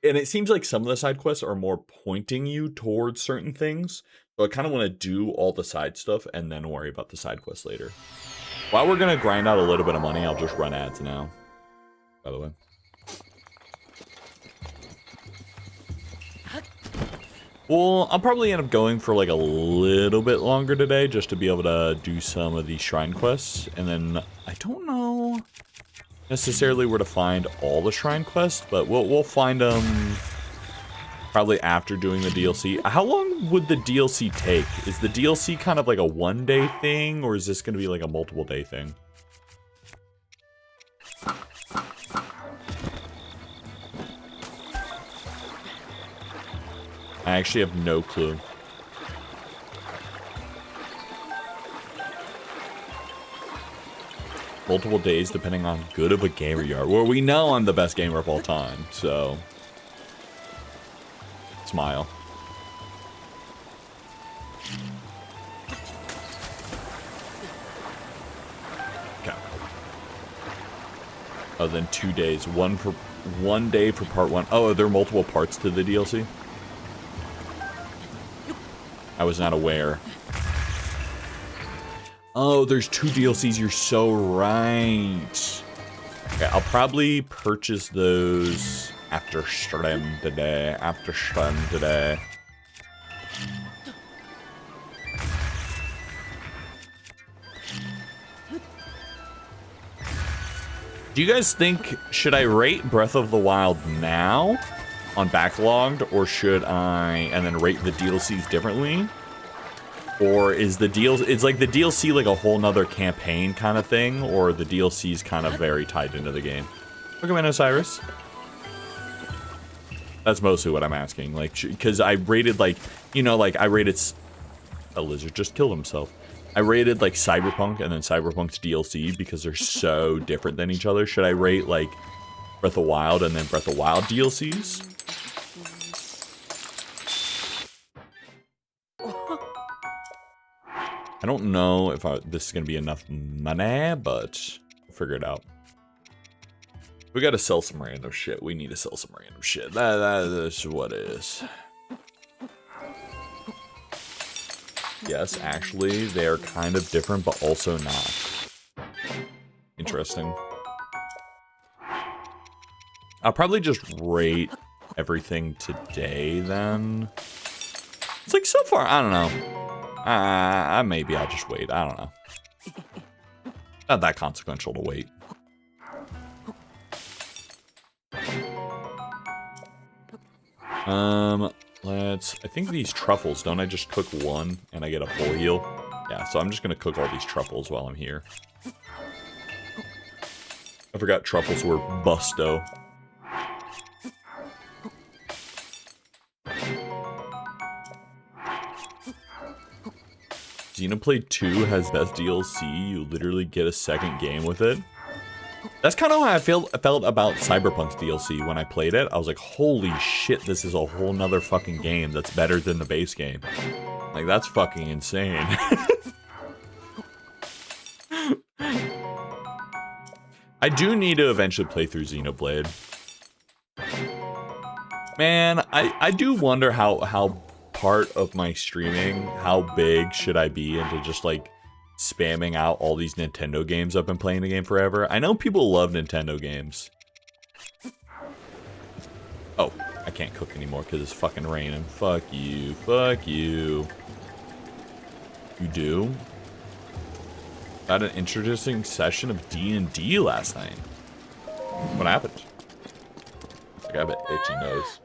and it seems like some of the side quests are more pointing you towards certain things. So I kind of want to do all the side stuff and then worry about the side quests later. While we're going to grind out a little bit of money, I'll just run ads now, by the way. Well, I'll probably end up going for like a little bit longer today just to be able to do some of these shrine quests. And then I don't know necessarily where to find all the shrine quests, but we'll find them probably after doing the DLC. How long would the DLC take? Is the DLC kind of like a one-day thing, or is this going to be like a multiple-day thing? I actually have no clue. Multiple days depending on good of a gamer you are. Well, we know I'm the best gamer of all time, so... Smile. Okay. Oh, then 2 days. One day for part 1. Oh, are there multiple parts to the DLC? I was not aware. Oh, there's 2 DLCs. You're so right. Okay, I'll probably purchase those after stream today. Do you guys think, should I rate Breath of the Wild now on backlogged, or should I and then rate the DLCs differently? Or is the it's like the DLC like a whole nother campaign kind of thing, or the DLC's kind of very tied into the game? Look at Osiris. That's mostly what I'm asking, like, because I rated like, you know, like I rated, a lizard just killed himself. I rated like Cyberpunk and then Cyberpunk's DLC because they're so different than each other. Should I rate like Breath of the Wild and then Breath of the Wild DLCs? I don't know if this is going to be enough money, but we'll figure it out. We got to sell some random shit. We need to sell some random shit. That is what it is. Yes, actually, they're kind of different, but also not. Interesting. I'll probably just rate everything today, then. It's like, so far, I don't know. Maybe I'll just wait. I don't know. Not that consequential to wait. I think these truffles, don't I just cook one and I get a full heal? Yeah, so I'm just gonna cook all these truffles while I'm here. I forgot truffles were busto. Xenoblade 2 has best DLC. You literally get a second game with it. That's kind of how I felt about Cyberpunk's DLC when I played it. I was like, holy shit, this is a whole nother fucking game that's better than the base game. Like, that's fucking insane. I do need to eventually play through Xenoblade. Man, I do wonder how part of my streaming, how big should I be into just like spamming out all these Nintendo games I've been playing the game forever. I know people love Nintendo games. Oh, I can't cook anymore because it's fucking raining. Fuck you. Fuck you. You do? Had an interesting session of D&D last night. What happened? I got a bit itchy nose.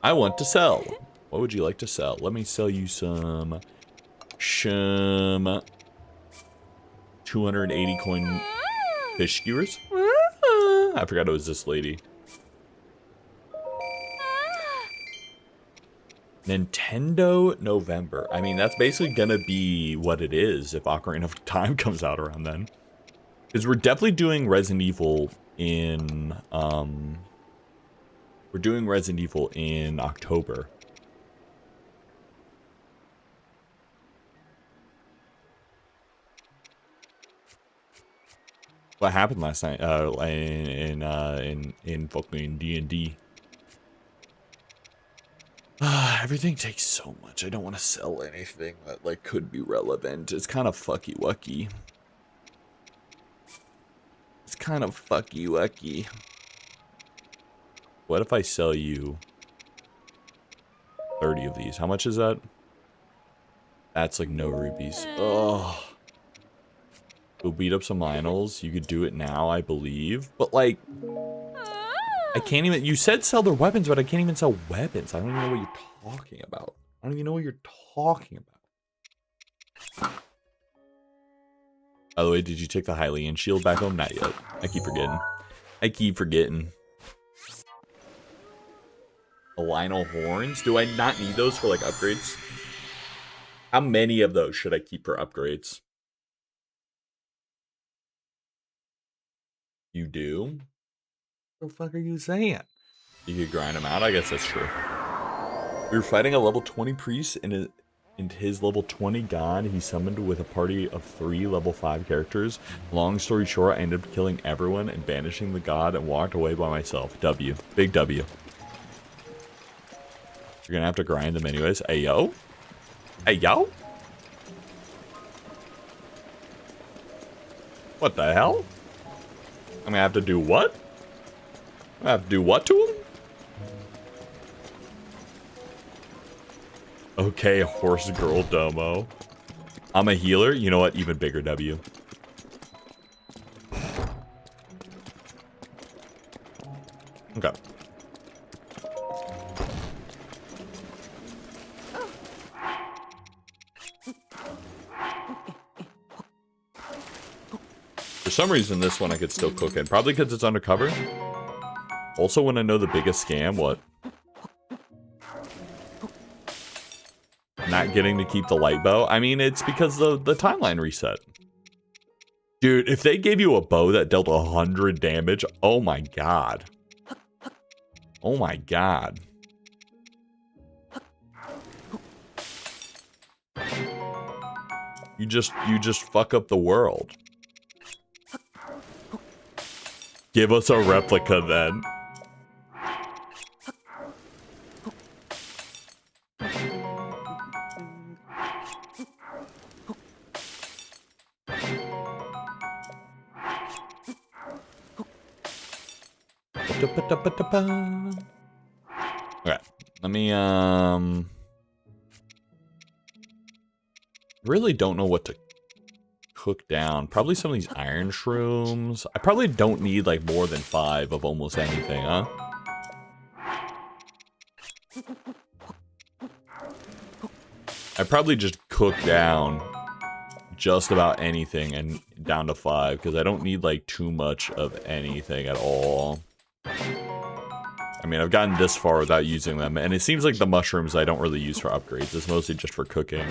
I want to sell. What would you like to sell? Let me sell you some 280 coin fish skewers. I forgot it was this lady. Nintendo November. I mean, that's basically gonna be what it is if Ocarina of Time comes out around then. Because we're definitely doing Resident Evil in, we're doing Resident Evil in October. What happened last night, in fucking D&D? Everything takes so much. I don't want to sell anything that, like, could be relevant. It's kind of fucky-wucky. It's kind of fucky-wucky. What if I sell you 30 of these? How much is that? That's like no rupees. Oh. We'll beat up some Lionels. You could do it now, I believe. But, like, I can't even... You said sell their weapons, but I can't even sell weapons. I don't even know what you're talking about. I don't even know what you're talking about. By the way, did you take the Hylian shield back home? Not yet. I keep forgetting. I keep forgetting. The Lionel horns? Do I not need those for, like, upgrades? How many of those should I keep for upgrades? You do? What the fuck are you saying? You could grind them out? I guess that's true. We were fighting a level 20 priest and his level 20 god he summoned with a party of 3 level 5 characters. Long story short, I ended up killing everyone and banishing the god and walked away by myself. W. Big W. You're gonna have to grind them anyways. Hey, yo? Hey, yo? What the hell? I'm gonna have to do what? I have to do what to him? Okay, horse girl domo. I'm a healer. You know what? Even bigger W. Okay. For some reason, this one I could still cook in. Probably because it's undercover. Also, when I know the biggest scam, what? Not getting to keep the light bow. I mean, it's because the timeline reset. Dude, if they gave you a bow that dealt 100 damage, oh my god. Oh my god. You just fuck up the world. Give us a replica then. Okay, let me, really don't know what to cook down. Probably some of these iron shrooms. I probably don't need, like, more than 5 of almost anything, huh? I probably just cook down just about anything and down to 5, because I don't need, like, too much of anything at all. I mean, I've gotten this far without using them, and it seems like the mushrooms I don't really use for upgrades. It's mostly just for cooking.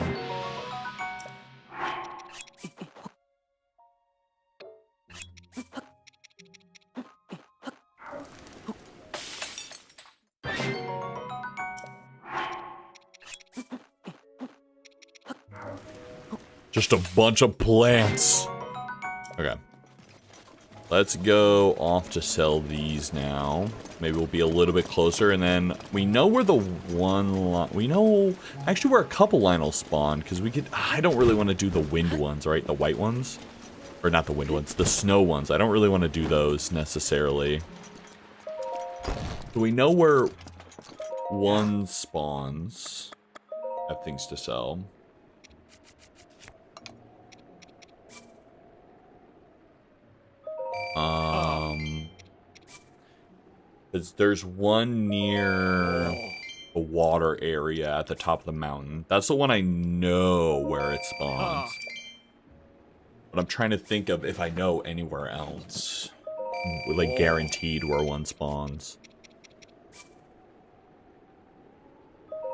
Just a bunch of plants. Okay. Let's go off to sell these now. Maybe we'll be a little bit closer, and then we know where the we know actually where a couple Lionels spawn, because we could. I don't really want to do the wind ones, right? The white ones, or not the wind ones, the snow ones. I don't really want to do those necessarily. So we know where one spawns. Have things to sell. There's one near a water area at the top of the mountain. That's the one I know where it spawns. But I'm trying to think of if I know anywhere else. Like guaranteed where one spawns.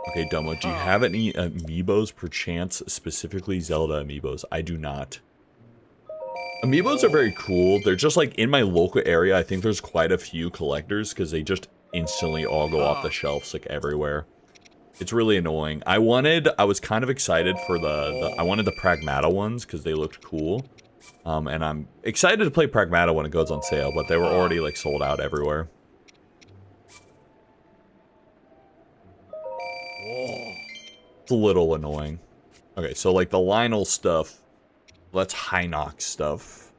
Okay, Dumbo, do you have any amiibos perchance? Specifically Zelda amiibos? I do not. Amiibos are very cool. They're just like in my local area. I think there's quite a few collectors because they just instantly all go off the shelves like everywhere. It's really annoying. I was kind of excited for I wanted the Pragmata ones because they looked cool. And I'm excited to play Pragmata when it goes on sale, but they were already like sold out everywhere. It's a little annoying. Okay, so like the Lionel stuff. That's Hinox stuff.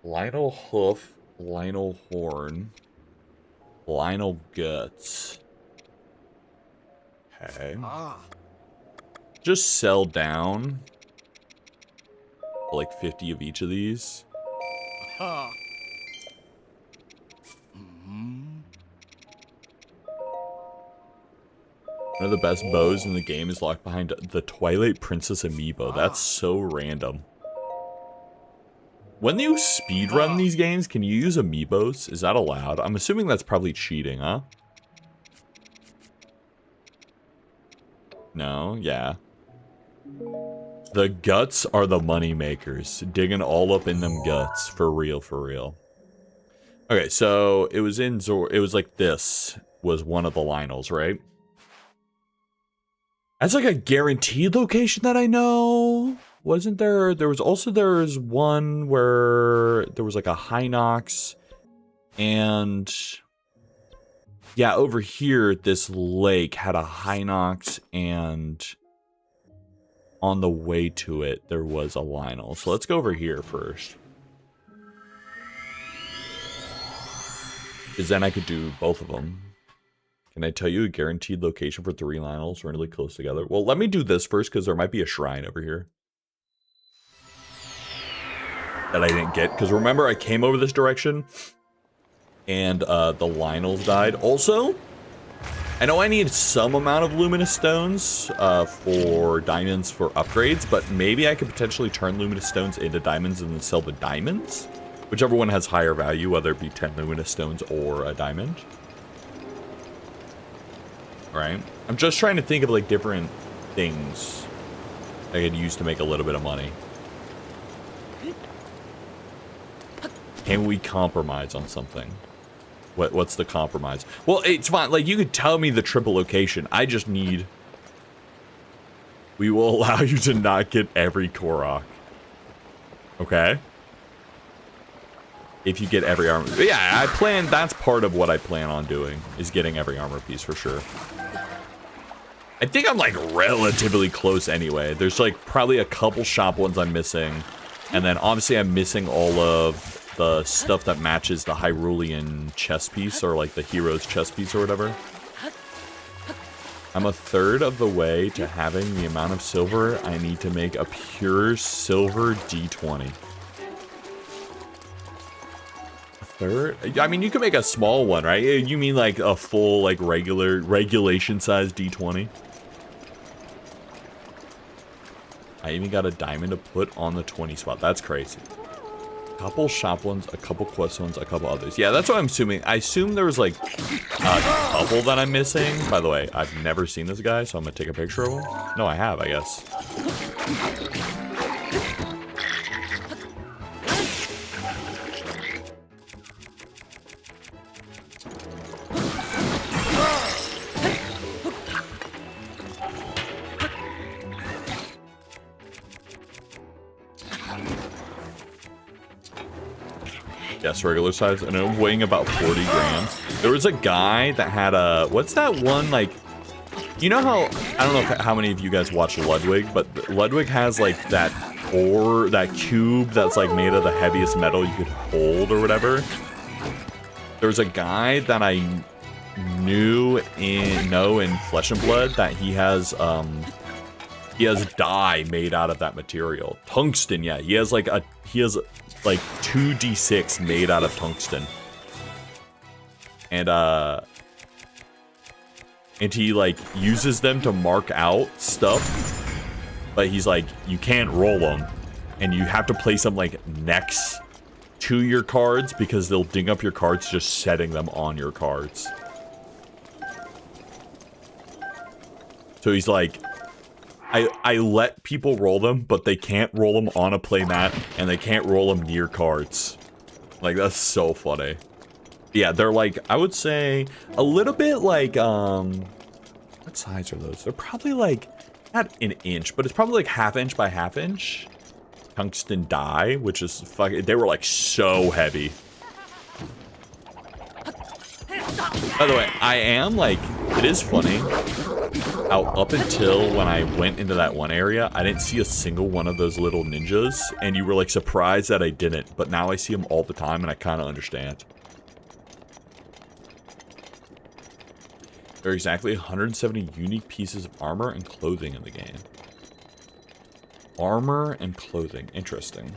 Lionel Hoof, Lionel Horn, Lionel Guts. Okay. Just sell down like 50 of each of these. One of the best bows in the game is locked behind the Twilight Princess amiibo. That's so random. When you speedrun these games, can you use amiibos? Is that allowed? I'm assuming that's probably cheating, huh? No? Yeah. The guts are the money makers. Digging all up in them guts. For real, for real. Okay, so it was in it was like this was one of the Lionels, right? That's like a guaranteed location that I know. Wasn't there? There was one where there was like a Hinox. And yeah, over here, this lake had a Hinox, and on the way to it, there was a Lionel. So let's go over here first. Because then I could do both of them. Can I tell you a guaranteed location for 3 Lionels really close together? Well, let me do this first, because there might be a shrine over here that I didn't get. Because remember, I came over this direction, and the Lionels died. Also, I know I need some amount of luminous stones for diamonds for upgrades, but maybe I could potentially turn luminous stones into diamonds and then sell the diamonds. Whichever one has higher value, whether it be 10 luminous stones or a diamond. Right? I'm just trying to think of like different things I could use to make a little bit of money. Can we compromise on something? What's the compromise? Well, it's fine. Like, you could tell me the triple location. I just need... We will allow you to not get every Korok. Okay? If you get every armor... Yeah, that's part of what I plan on doing, is getting every armor piece for sure. I think I'm, like, relatively close anyway. There's, like, probably a couple shop ones I'm missing. And then, obviously, I'm missing all of the stuff that matches the Hyrulean chess piece, or, like, the hero's chess piece or whatever. I'm a third of the way to having the amount of silver I need to make a pure silver D20. Third? I mean, you can make a small one, right? You mean like a full, like, regulation size D20? I even got a diamond to put on the 20 spot. That's crazy. A couple shop ones, a couple quest ones, a couple others. Yeah, that's what I'm assuming. I assume there was like a couple that I'm missing. By the way, I've never seen this guy, so I'm gonna take a picture of him. No, I have, I guess. Yes, regular size, and it was weighing about 40 grams. There was a guy that had a, what's that one, like, you know how, I don't know how many of you guys watch Ludwig, but Ludwig has like that ore, that cube that's like made of the heaviest metal you could hold or whatever. There's a guy that I know in Flesh and Blood that he has dye made out of that material. Tungsten, yeah. He has like 2d6 made out of tungsten. And he like uses them to mark out stuff, but he's like, you can't roll them, and you have to place them like next to your cards because they'll ding up your cards just setting them on your cards. So he's like, I let people roll them, but they can't roll them on a playmat, and they can't roll them near cards. Like, that's so funny. Yeah, they're like, I would say, a little bit like, what size are those? They're probably like, not an inch, but it's probably like 1/2 inch by 1/2 inch. Tungsten dye, which is fucking, they were like so heavy. By the way, I am like, it is funny how up until when I went into that one area, I didn't see a single one of those little ninjas, and you were like surprised that I didn't, but now I see them all the time and I kind of understand. There are exactly 170 unique pieces of armor and clothing in the game. Armor and clothing, interesting.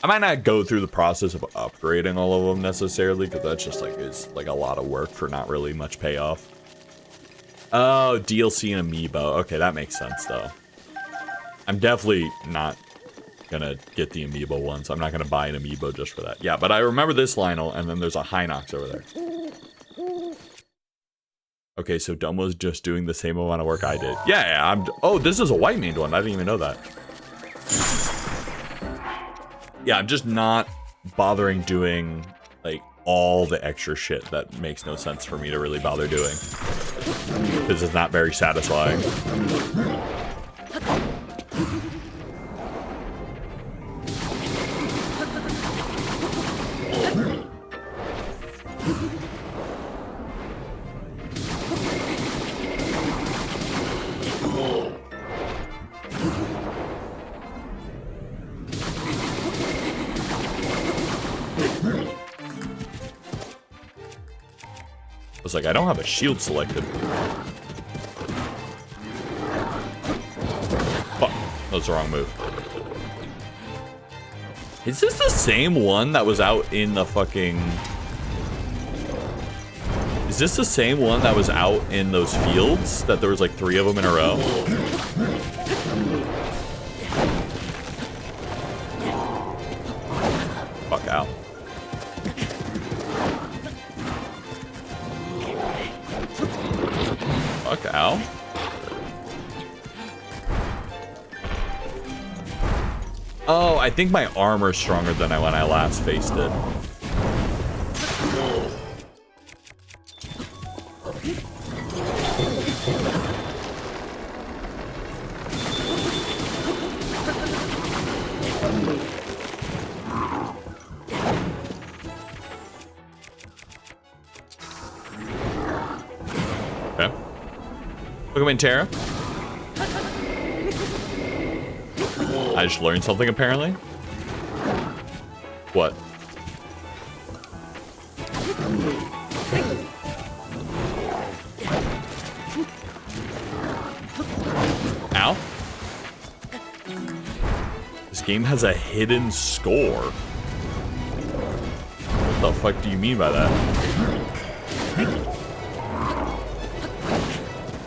I might not go through the process of upgrading all of them necessarily, because that's just like, is like a lot of work for not really much payoff. Oh, DLC and amiibo. Okay, that makes sense though. I'm definitely not gonna get the amiibo ones. I'm not gonna buy an amiibo just for that. Yeah, but I remember this Lionel, and then there's a Hinox over there. Okay, so Dumbo's just doing the same amount of work I did. Yeah, oh, this is a white maned one. I didn't even know that. Yeah, I'm just not bothering doing, like, all the extra shit that makes no sense for me to really bother doing. Because it's not very satisfying. I was like, I don't have a shield selected. Fuck, that was the wrong move. Is this the same one that was out in the fucking... Is this the same one that was out in those fields? That there was like 3 of them in a row? Fuck out. Fuck out. Oh, I think my armor's stronger than when I last faced it. Okay. Welcome in, Tara. I just learned something, apparently. What? Ow. This game has a hidden score. What the fuck do you mean by that?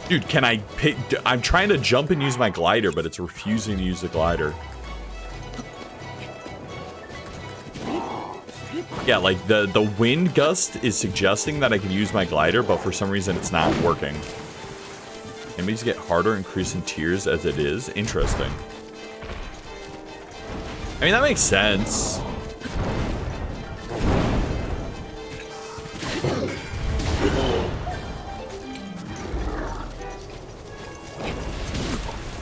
Dude, can I pick? I'm trying to jump and use my glider, but it's refusing to use the glider. Yeah, like the wind gust is suggesting that I can use my glider, but for some reason it's not working. Enemies get harder, increasing tiers as it is. Interesting. I mean, that makes sense.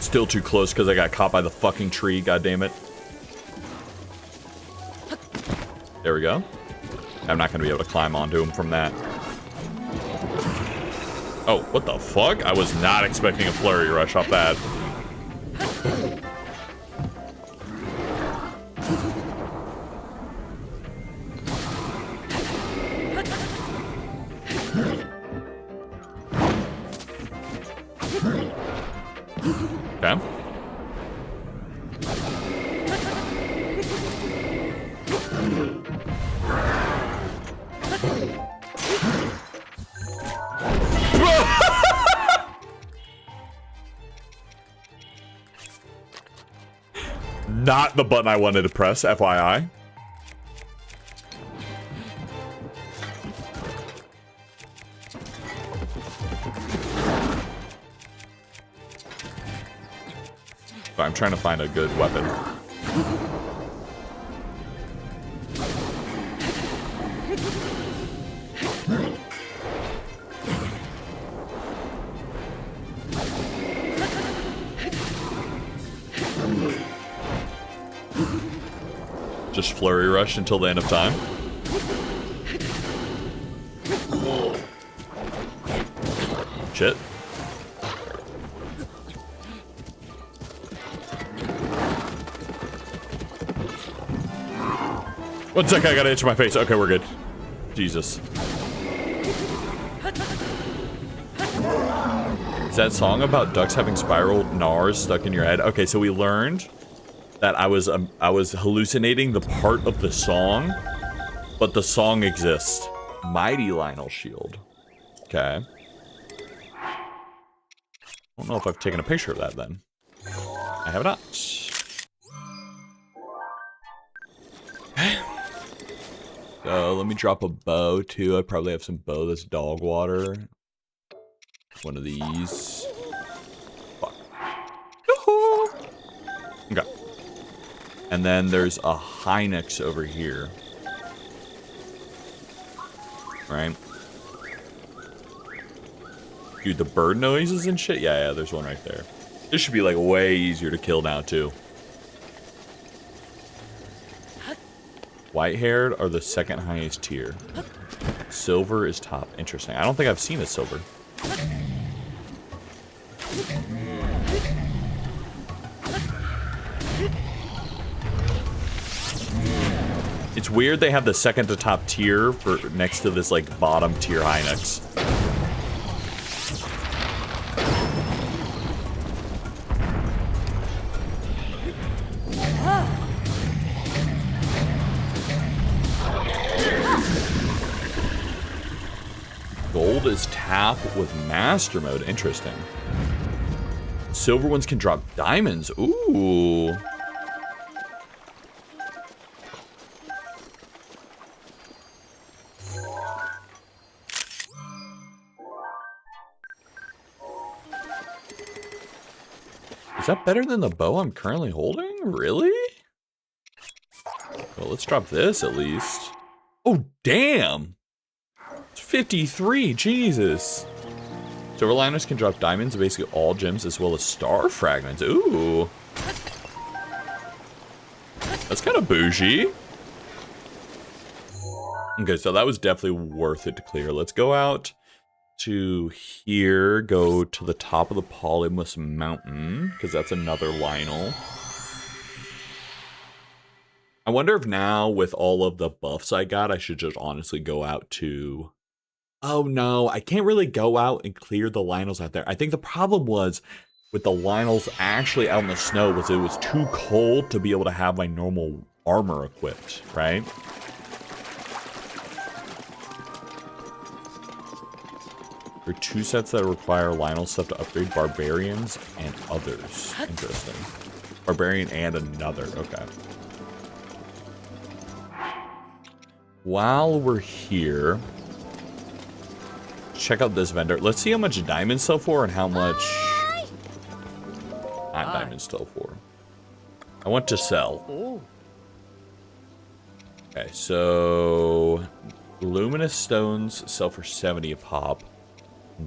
Still too close because I got caught by the fucking tree, goddammit. There we go. I'm not going to be able to climb onto him from that. Oh, what the fuck? I was not expecting a flurry rush off that. Okay. Not the button I wanted to press, FYI. But I'm trying to find a good weapon. Just flurry rush until the end of time. Shit. One sec, I gotta itch my face. Okay, we're good. Jesus. Is that song about ducks having spiral gnars stuck in your head? Okay, so we learned that I was hallucinating the part of the song, but the song exists. Mighty Lionel Shield. Okay. I don't know if I've taken a picture of that then. I have not. Okay. So let me drop a bow too. I probably have some bow that's dog water. One of these. Fuck. Yoo-hoo! Okay. And then there's a Hynix over here. Right? Dude, the bird noises and shit? Yeah, there's one right there. This should be like way easier to kill now too. White-haired are the second highest tier. Silver is top. Interesting. I don't think I've seen a silver. It's weird they have the second to top tier for next to this like bottom tier Hynix. Gold is tap with master mode. Interesting. Silver ones can drop diamonds. Ooh. Is that better than the bow I'm currently holding? Really? Well, let's drop this at least. Oh, damn. 53, Jesus. Silver liners can drop diamonds, basically all gems, as well as star fragments. Ooh. That's kind of bougie. Okay, so that was definitely worth it to clear. Let's go out to here, go to the top of the Polymus Mountain, because that's another Lionel. I wonder if now, with all of the buffs I got, I should just honestly go out to... Oh no, I can't really go out and clear the Lionels out there. I think the problem was with the Lionels actually out in the snow was it was too cold to be able to have my normal armor equipped, right? There are 2 sets that require Lionel stuff to upgrade: Barbarians and others. Interesting. Barbarian and another, okay. While we're here, check out this vendor. Let's see how much diamonds sell for and how much not diamonds sell for. I want to sell. Oh. Okay, so luminous stones sell for 70 a pop.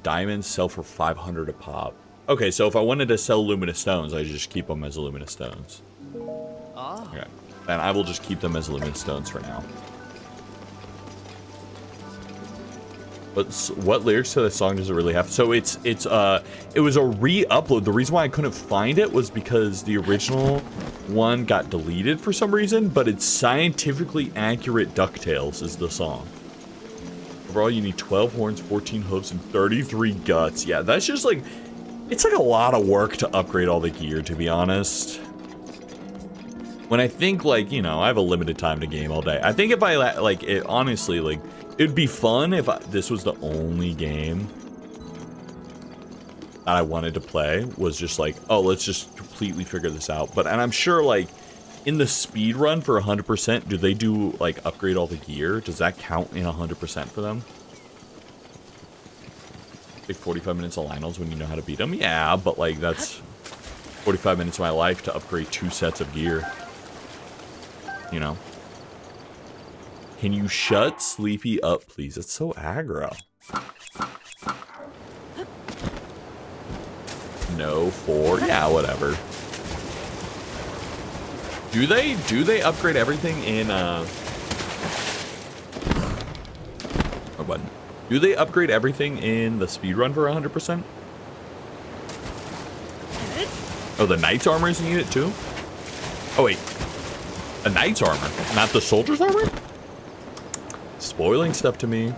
Diamonds sell for 500 a pop. Okay, so if I wanted to sell luminous stones, I just keep them as luminous stones. Okay, then I will just keep them as luminous stones for now. What lyrics to the song does it really have? So it was a re-upload. The reason why I couldn't find it was because the original one got deleted for some reason, but it's Scientifically Accurate DuckTales is the song. Overall, you need 12 horns, 14 hooves, and 33 guts. Yeah, that's just like, it's like a lot of work to upgrade all the gear, to be honest. When I think, like, you know, I have a limited time to game all day. I think if I, like, it honestly, like, it'd be fun if this was the only game that I wanted to play, was just like, oh, let's just completely figure this out. But, and I'm sure, like, in the speed run for 100%, do they do, like, upgrade all the gear? Does that count in 100% for them? Take 45 minutes of Lionel's when you know how to beat them? Yeah, but, like, that's 45 minutes of my life to upgrade 2 sets of gear. You know? Can you shut Sleepy up, please? It's so aggro. No, 4. Yeah, whatever. Do they upgrade everything in or button? Do they upgrade everything in the speedrun for 100%? Oh, the knight's armor is in it too? Oh wait. A knight's armor, not the soldier's armor? Spoiling stuff to me.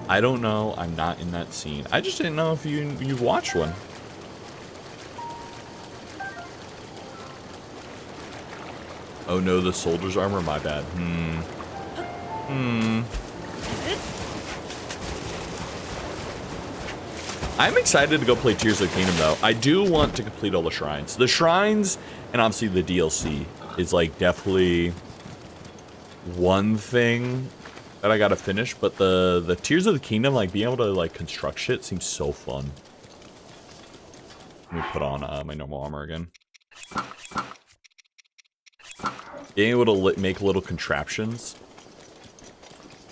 I don't know. I'm not in that scene. I just didn't know if you've watched one. Oh no, the soldier's armor? My bad. I'm excited to go play Tears of the Kingdom, though. I do want to complete all the shrines. The shrines, and obviously the DLC, is, like, definitely one thing that I gotta finish. But the Tears of the Kingdom, like, being able to, like, construct shit seems so fun. Let me put on my normal armor again. Being able to make little contraptions.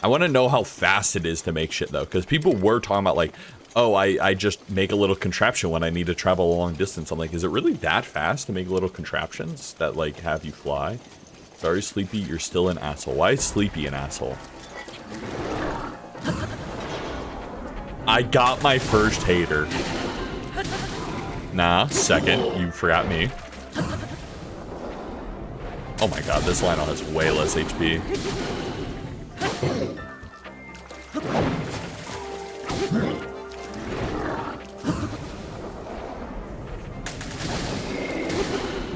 I want to know how fast it is to make shit, though, because people were talking about, like, oh, I just make a little contraption when I need to travel a long distance. I'm like, is it really that fast to make little contraptions that, like, have you fly? Sorry, Sleepy, you're still an asshole. Why is Sleepy an asshole? I got my first hater. Nah, second, you forgot me. Oh my god, this Lionel has way less HP.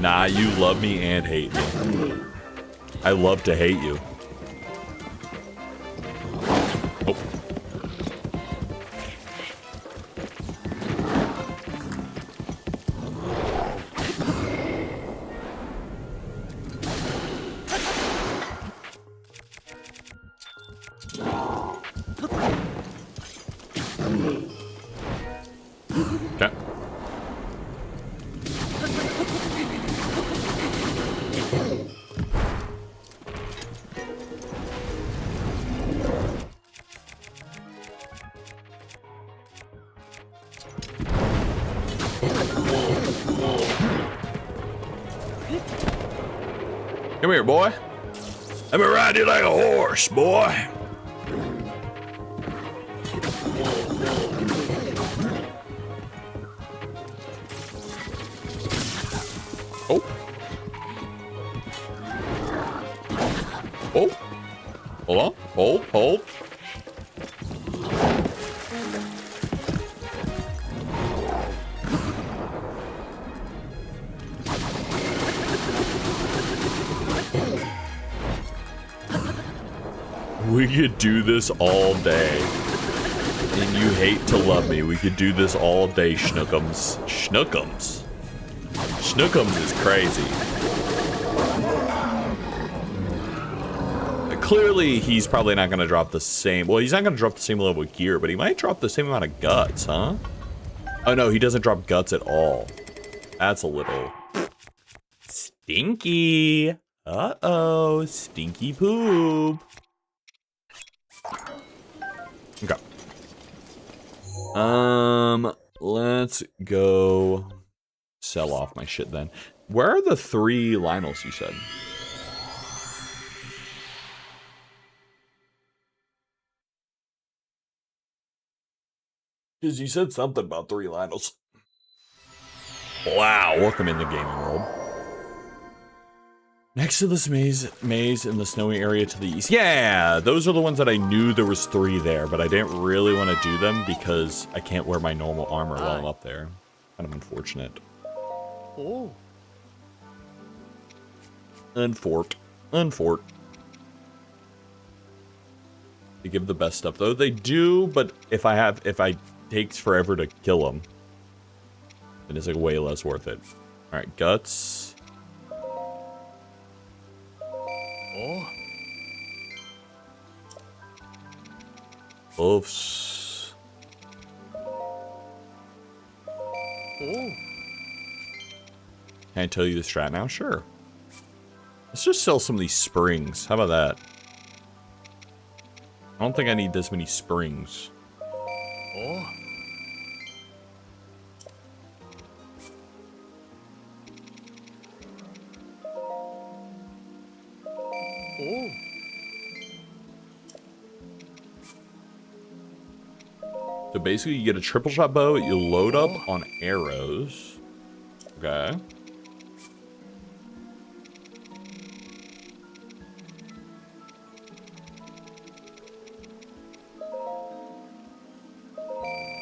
Nah, you love me and hate me. I love to hate you. Oh. Okay. Come here, boy. Let me ride you like a horse, boy. Oh. Oh. Hold on. Hold. We could do this all day. And you hate to love me. We could do this all day, Schnookums. Schnookums? Schnookums is crazy. Clearly, he's probably not going to drop the same... Well, he's not going to drop the same level of gear, but he might drop the same amount of guts, huh? Oh, no, he doesn't drop guts at all. That's a little... stinky. Uh-oh. Stinky poop. Okay. Let's go sell off my shit then. Where are the 3 Lionels you said? Because you said something about 3 Lionels. Wow, welcome in the gaming world. Next to this maze in the snowy area to the east. Yeah, those are the ones that I knew there was 3 there, but I didn't really want to do them because I can't wear my normal armor while I'm up there. Kind of unfortunate. Oh. Unfort. They give the best stuff though. They do, but if I takes forever to kill them, then it's like way less worth it. All right, guts. Oh. Hoofs. Oh. Can I tell you the strat now? Sure. Let's just sell some of these springs. How about that? I don't think I need this many springs. Oh. Oh. So basically you get a triple shot bow, you load up on arrows. Okay.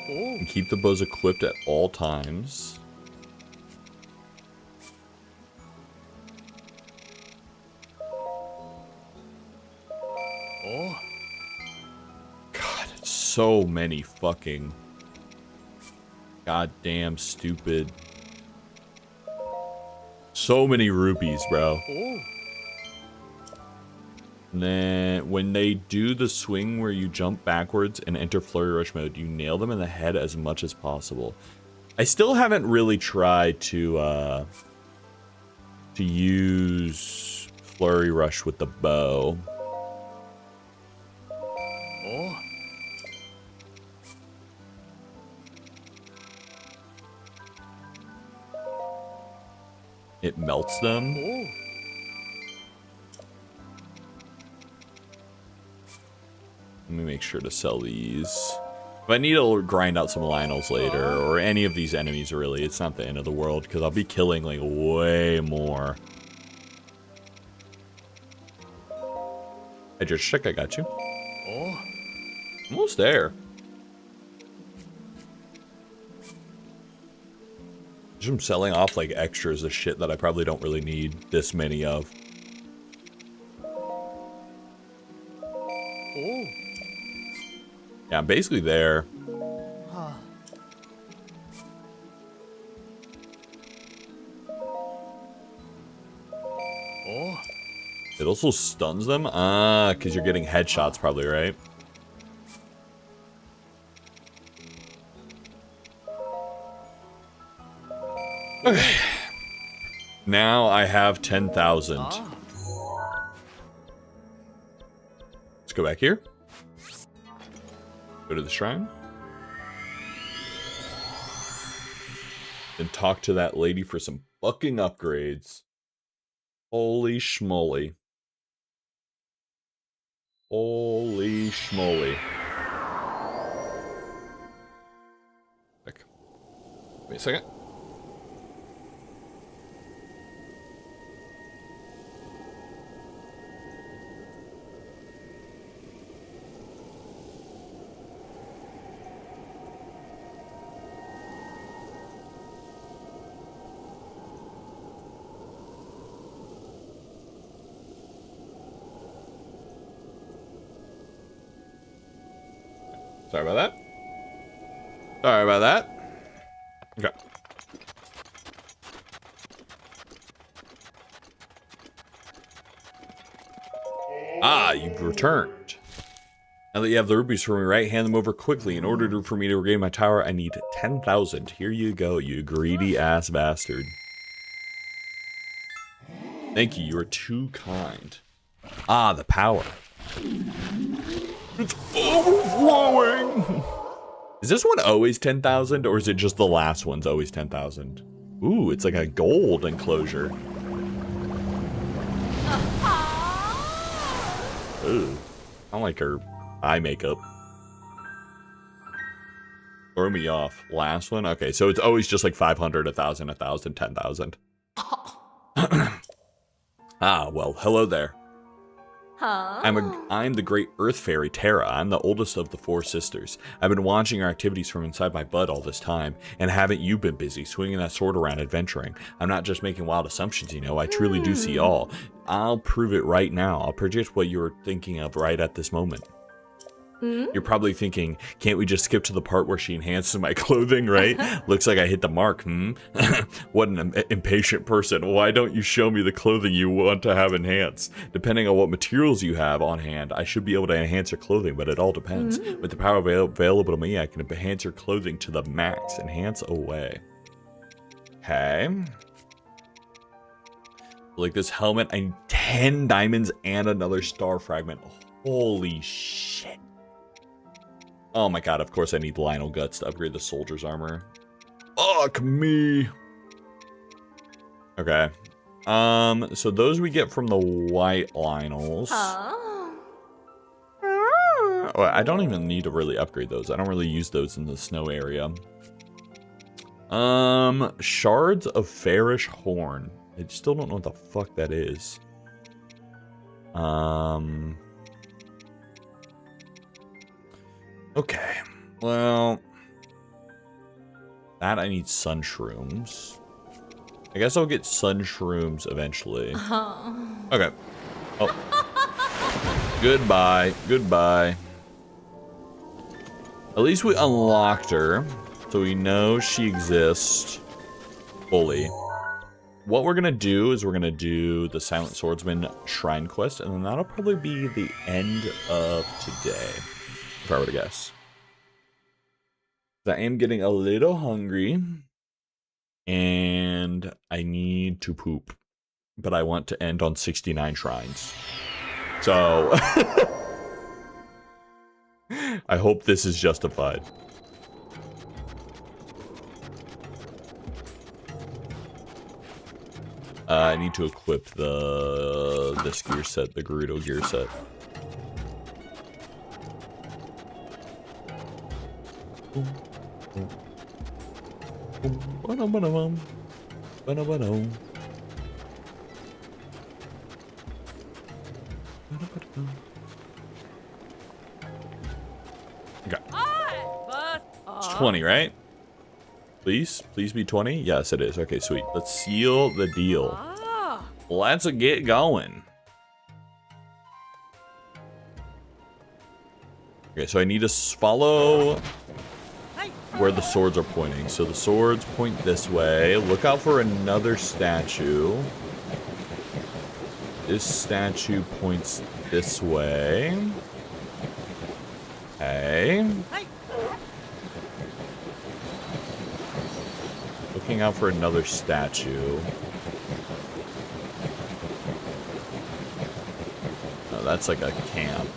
And keep the bows equipped at all times. Oh. God, so many fucking goddamn stupid. So many rupees, bro. Oh. And then when they do the swing where you jump backwards and enter flurry rush mode, you nail them in the head as much as possible. I still haven't really tried to use flurry rush with the bow. Oh. It melts them. Oh. Let me make sure to sell these. If I need to grind out some Lionels later, or any of these enemies really, it's not the end of the world, because I'll be killing, like, way more. Hey, just check, I got you. Oh. Almost there. Just I'm selling off, like, extras of shit that I probably don't really need this many of. Oh. Yeah, I'm basically there. Oh. It also stuns them? Ah, because you're getting headshots probably, right? Okay. Now I have 10,000. Let's go back here. Go to the shrine. And talk to that lady for some fucking upgrades. Holy schmoly. Holy schmoly. Wait a second. Sorry about that. Sorry about that. Okay. Ah, you've returned. Now that you have the rupees for me, right? Hand them over quickly. In order for me to regain my tower, I need 10,000. Here you go, you greedy ass bastard. Thank you, you are too kind. Ah, the power. It's overflowing! Is this one always 10,000, or is it just the last one's always 10,000? Ooh, it's like a gold enclosure. Ooh, I don't like her eye makeup. Throw me off. Last one? Okay, so it's always just like 500, 1,000, 1,000, 10,000. Ah, well, hello there. Huh? I'm the great Earth Fairy Terra. I'm the oldest of the 4 sisters. I've been watching your activities from inside my butt all this time, and haven't you been busy swinging that sword around adventuring? I'm not just making wild assumptions, you know. I truly do see all. I'll prove it right now. I'll predict what you're thinking of right at this moment. You're probably thinking, can't we just skip to the part where she enhances my clothing, right? Looks like I hit the mark, What an impatient person. Why don't you show me the clothing you want to have enhanced? Depending on what materials you have on hand, I should be able to enhance your clothing, but it all depends. With the power available to me, I can enhance your clothing to the max. Enhance away. Okay. Like this helmet, I need 10 diamonds and another star fragment. Holy shit. Oh my god, of course I need Lionel Guts to upgrade the soldier's armor. Fuck me. Okay. So those we get from the white Lionels. Huh? Oh, I don't even need to really upgrade those. I don't really use those in the snow area. Shards of Fairish Horn. I still don't know what the fuck that is. Okay, well, that I need sun shrooms. I guess I'll get sun shrooms eventually. Okay. Oh. Goodbye. Goodbye. At least we unlocked her, so we know she exists fully. What we're gonna do is we're gonna do the Silent Swordsman Shrine quest, and then that'll probably be the end of today. If I were to guess. I am getting a little hungry and I need to poop, but I want to end on 69 shrines. So I hope this is justified. I need to equip this gear set, the Gerudo gear set. Okay. It's 20, right? Please be 20. Yes, it is. Okay, sweet. Let's seal the deal. Let's get going. Okay, so I need to follow where the swords are pointing. So the swords point this way. Look out for another statue. This statue points this way. Okay. Looking out for another statue. Oh, that's like a camp.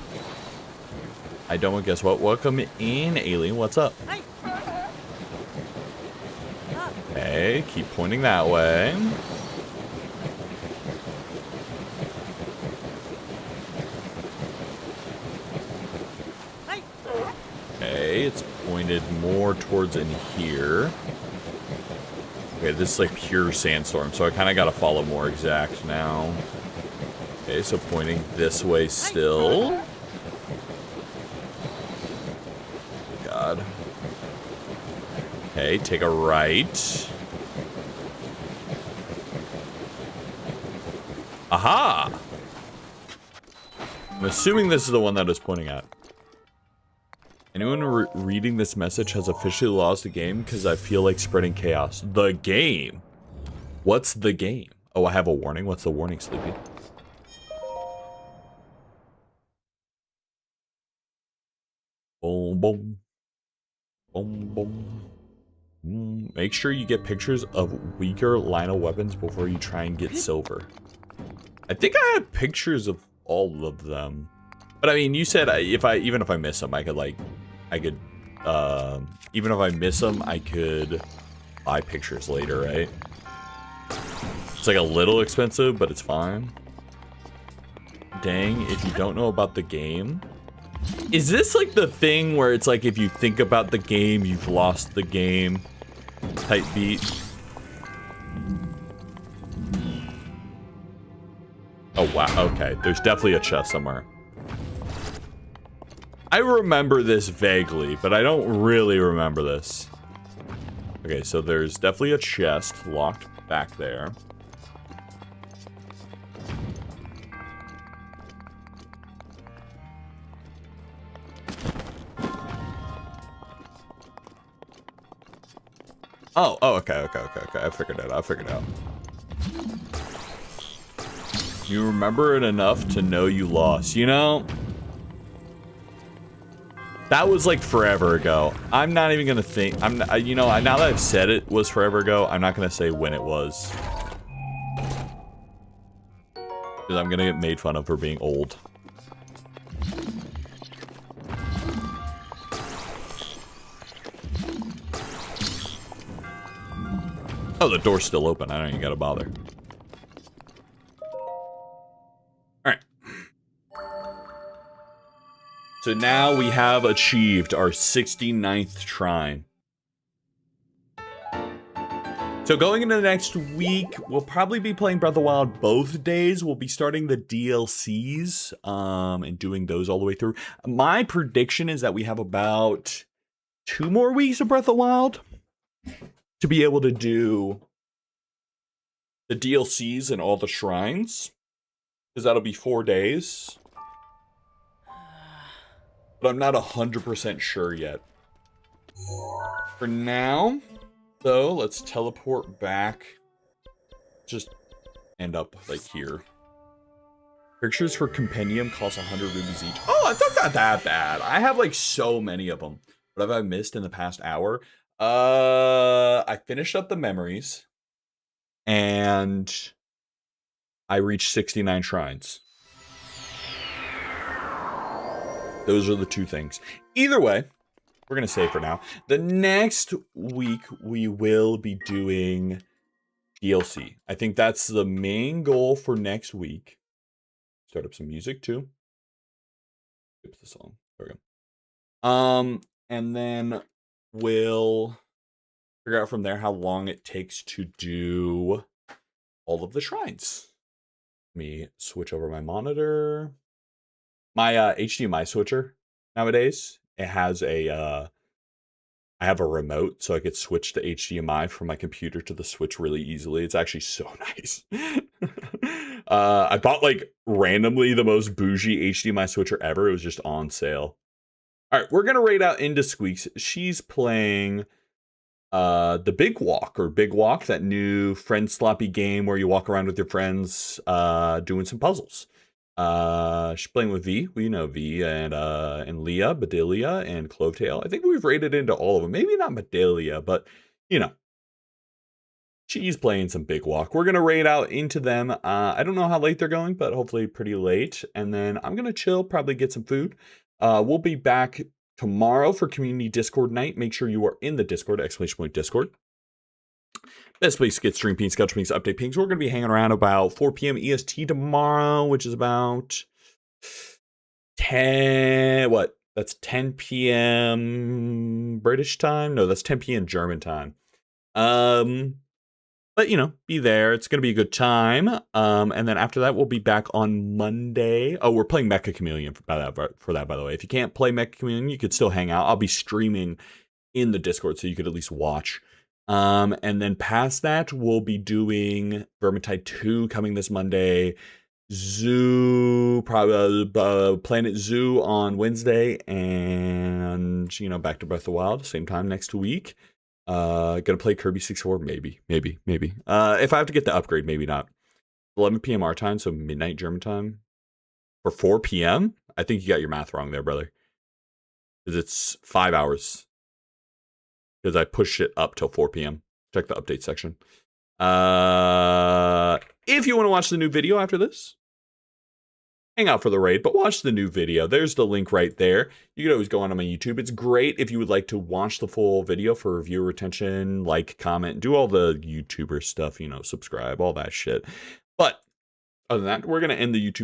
I don't guess what. Welcome in, alien. What's up? Okay, keep pointing that way. Okay, it's pointed more towards in here. Okay, this is like pure sandstorm, so I kind of got to follow more exact now. Okay, so pointing this way still. God. Okay, take a right. Aha! I'm assuming this is the one that is pointing at. Anyone reading this message has officially lost the game because I feel like spreading chaos. The game? What's the game? Oh, I have a warning. What's the warning, Sleepy? Boom, boom. Boom, boom. Make sure you get pictures of weaker Lionel weapons before you try and get silver. I think I have pictures of all of them. But I mean, you said even if I miss them, I could even if I miss them, I could buy pictures later, right? It's like a little expensive, but it's fine. Dang, if you don't know about the game, Is this like the thing where it's like if you think about the game, you've lost the game type beat? Oh wow, okay. There's definitely a chest somewhere. I remember this vaguely, but I don't really remember this. Okay, so there's definitely a chest locked back there. Oh, okay. I figured it out. You remember it enough to know you lost. You know, that was like forever ago. I'm not even gonna think. You know, now that I've said it was forever ago, I'm not gonna say when it was, because I'm gonna get made fun of for being old. Oh, the door's still open. I don't even gotta bother. Alright. So now we have achieved our 69th shrine. So going into the next week, we'll probably be playing Breath of the Wild both days. We'll be starting the DLCs and doing those all the way through. My prediction is that we have about 2 more weeks of Breath of the Wild to be able to do the DLCs and all the shrines, because that'll be 4 days. But I'm not 100% sure yet. For now, though, let's teleport back. Just end up like here. Pictures for compendium cost 100 rubies each. Oh, that's not that bad. I have like so many of them. What have I missed in the past hour? I finished up the memories, and I reached 69 shrines. Those are the 2 things. Either way, we're gonna save for now. The next week we will be doing DLC. I think that's the main goal for next week. Start up some music too. Skip the song. There we go. And then we'll figure out from there how long it takes to do all of the shrines. Let me switch over my monitor. My HDMI switcher nowadays, it has I have a remote, so I could switch to HDMI from my computer to the Switch really easily. It's actually so nice. I bought like randomly the most bougie HDMI switcher ever. It was just on sale. All right, we're gonna rate out into Squeaks. She's playing the Big Walk, that new friend sloppy game where you walk around with your friends doing some puzzles. She's playing with V. We know V and Leah, Bedelia, and Clovetail. I think we've rated into all of them. Maybe not Bedelia, but you know, she's playing some Big Walk. We're gonna raid out into them. I don't know how late they're going, but hopefully pretty late. And then I'm gonna chill, probably get some food. We'll be back tomorrow for Community Discord night. Make sure you are in the Discord, !Discord. Best place to get stream pings, schedule pings, update pings. We're going to be hanging around about 4 p.m. EST tomorrow, which is about 10, what? That's 10 p.m. British time? No, that's 10 p.m. German time. But, you know, be there. It's going to be a good time. And then after that, we'll be back on Monday. Oh, we're playing Mecha Chameleon for that, by the way. If you can't play Mecha Chameleon, you could still hang out. I'll be streaming in the Discord, so you could at least watch. And then past that, we'll be doing Vermintide 2 coming this Monday. Zoo, probably Planet Zoo on Wednesday. And, you know, back to Breath of the Wild, same time next week. Gonna play Kirby 64, maybe. If I have to get the upgrade, maybe not. 11 p.m. our time, so midnight German time. For 4 p.m.? I think you got your math wrong there, brother. Because it's 5 hours. Because I pushed it up till 4 p.m. Check the update section. If you want to watch the new video after this, hang out for the raid, but watch the new video. There's the link right there. You can always go on my YouTube. It's great if you would like to watch the full video for viewer retention, like, comment, do all the YouTuber stuff, you know, subscribe, all that shit. But other than that, we're going to end the YouTube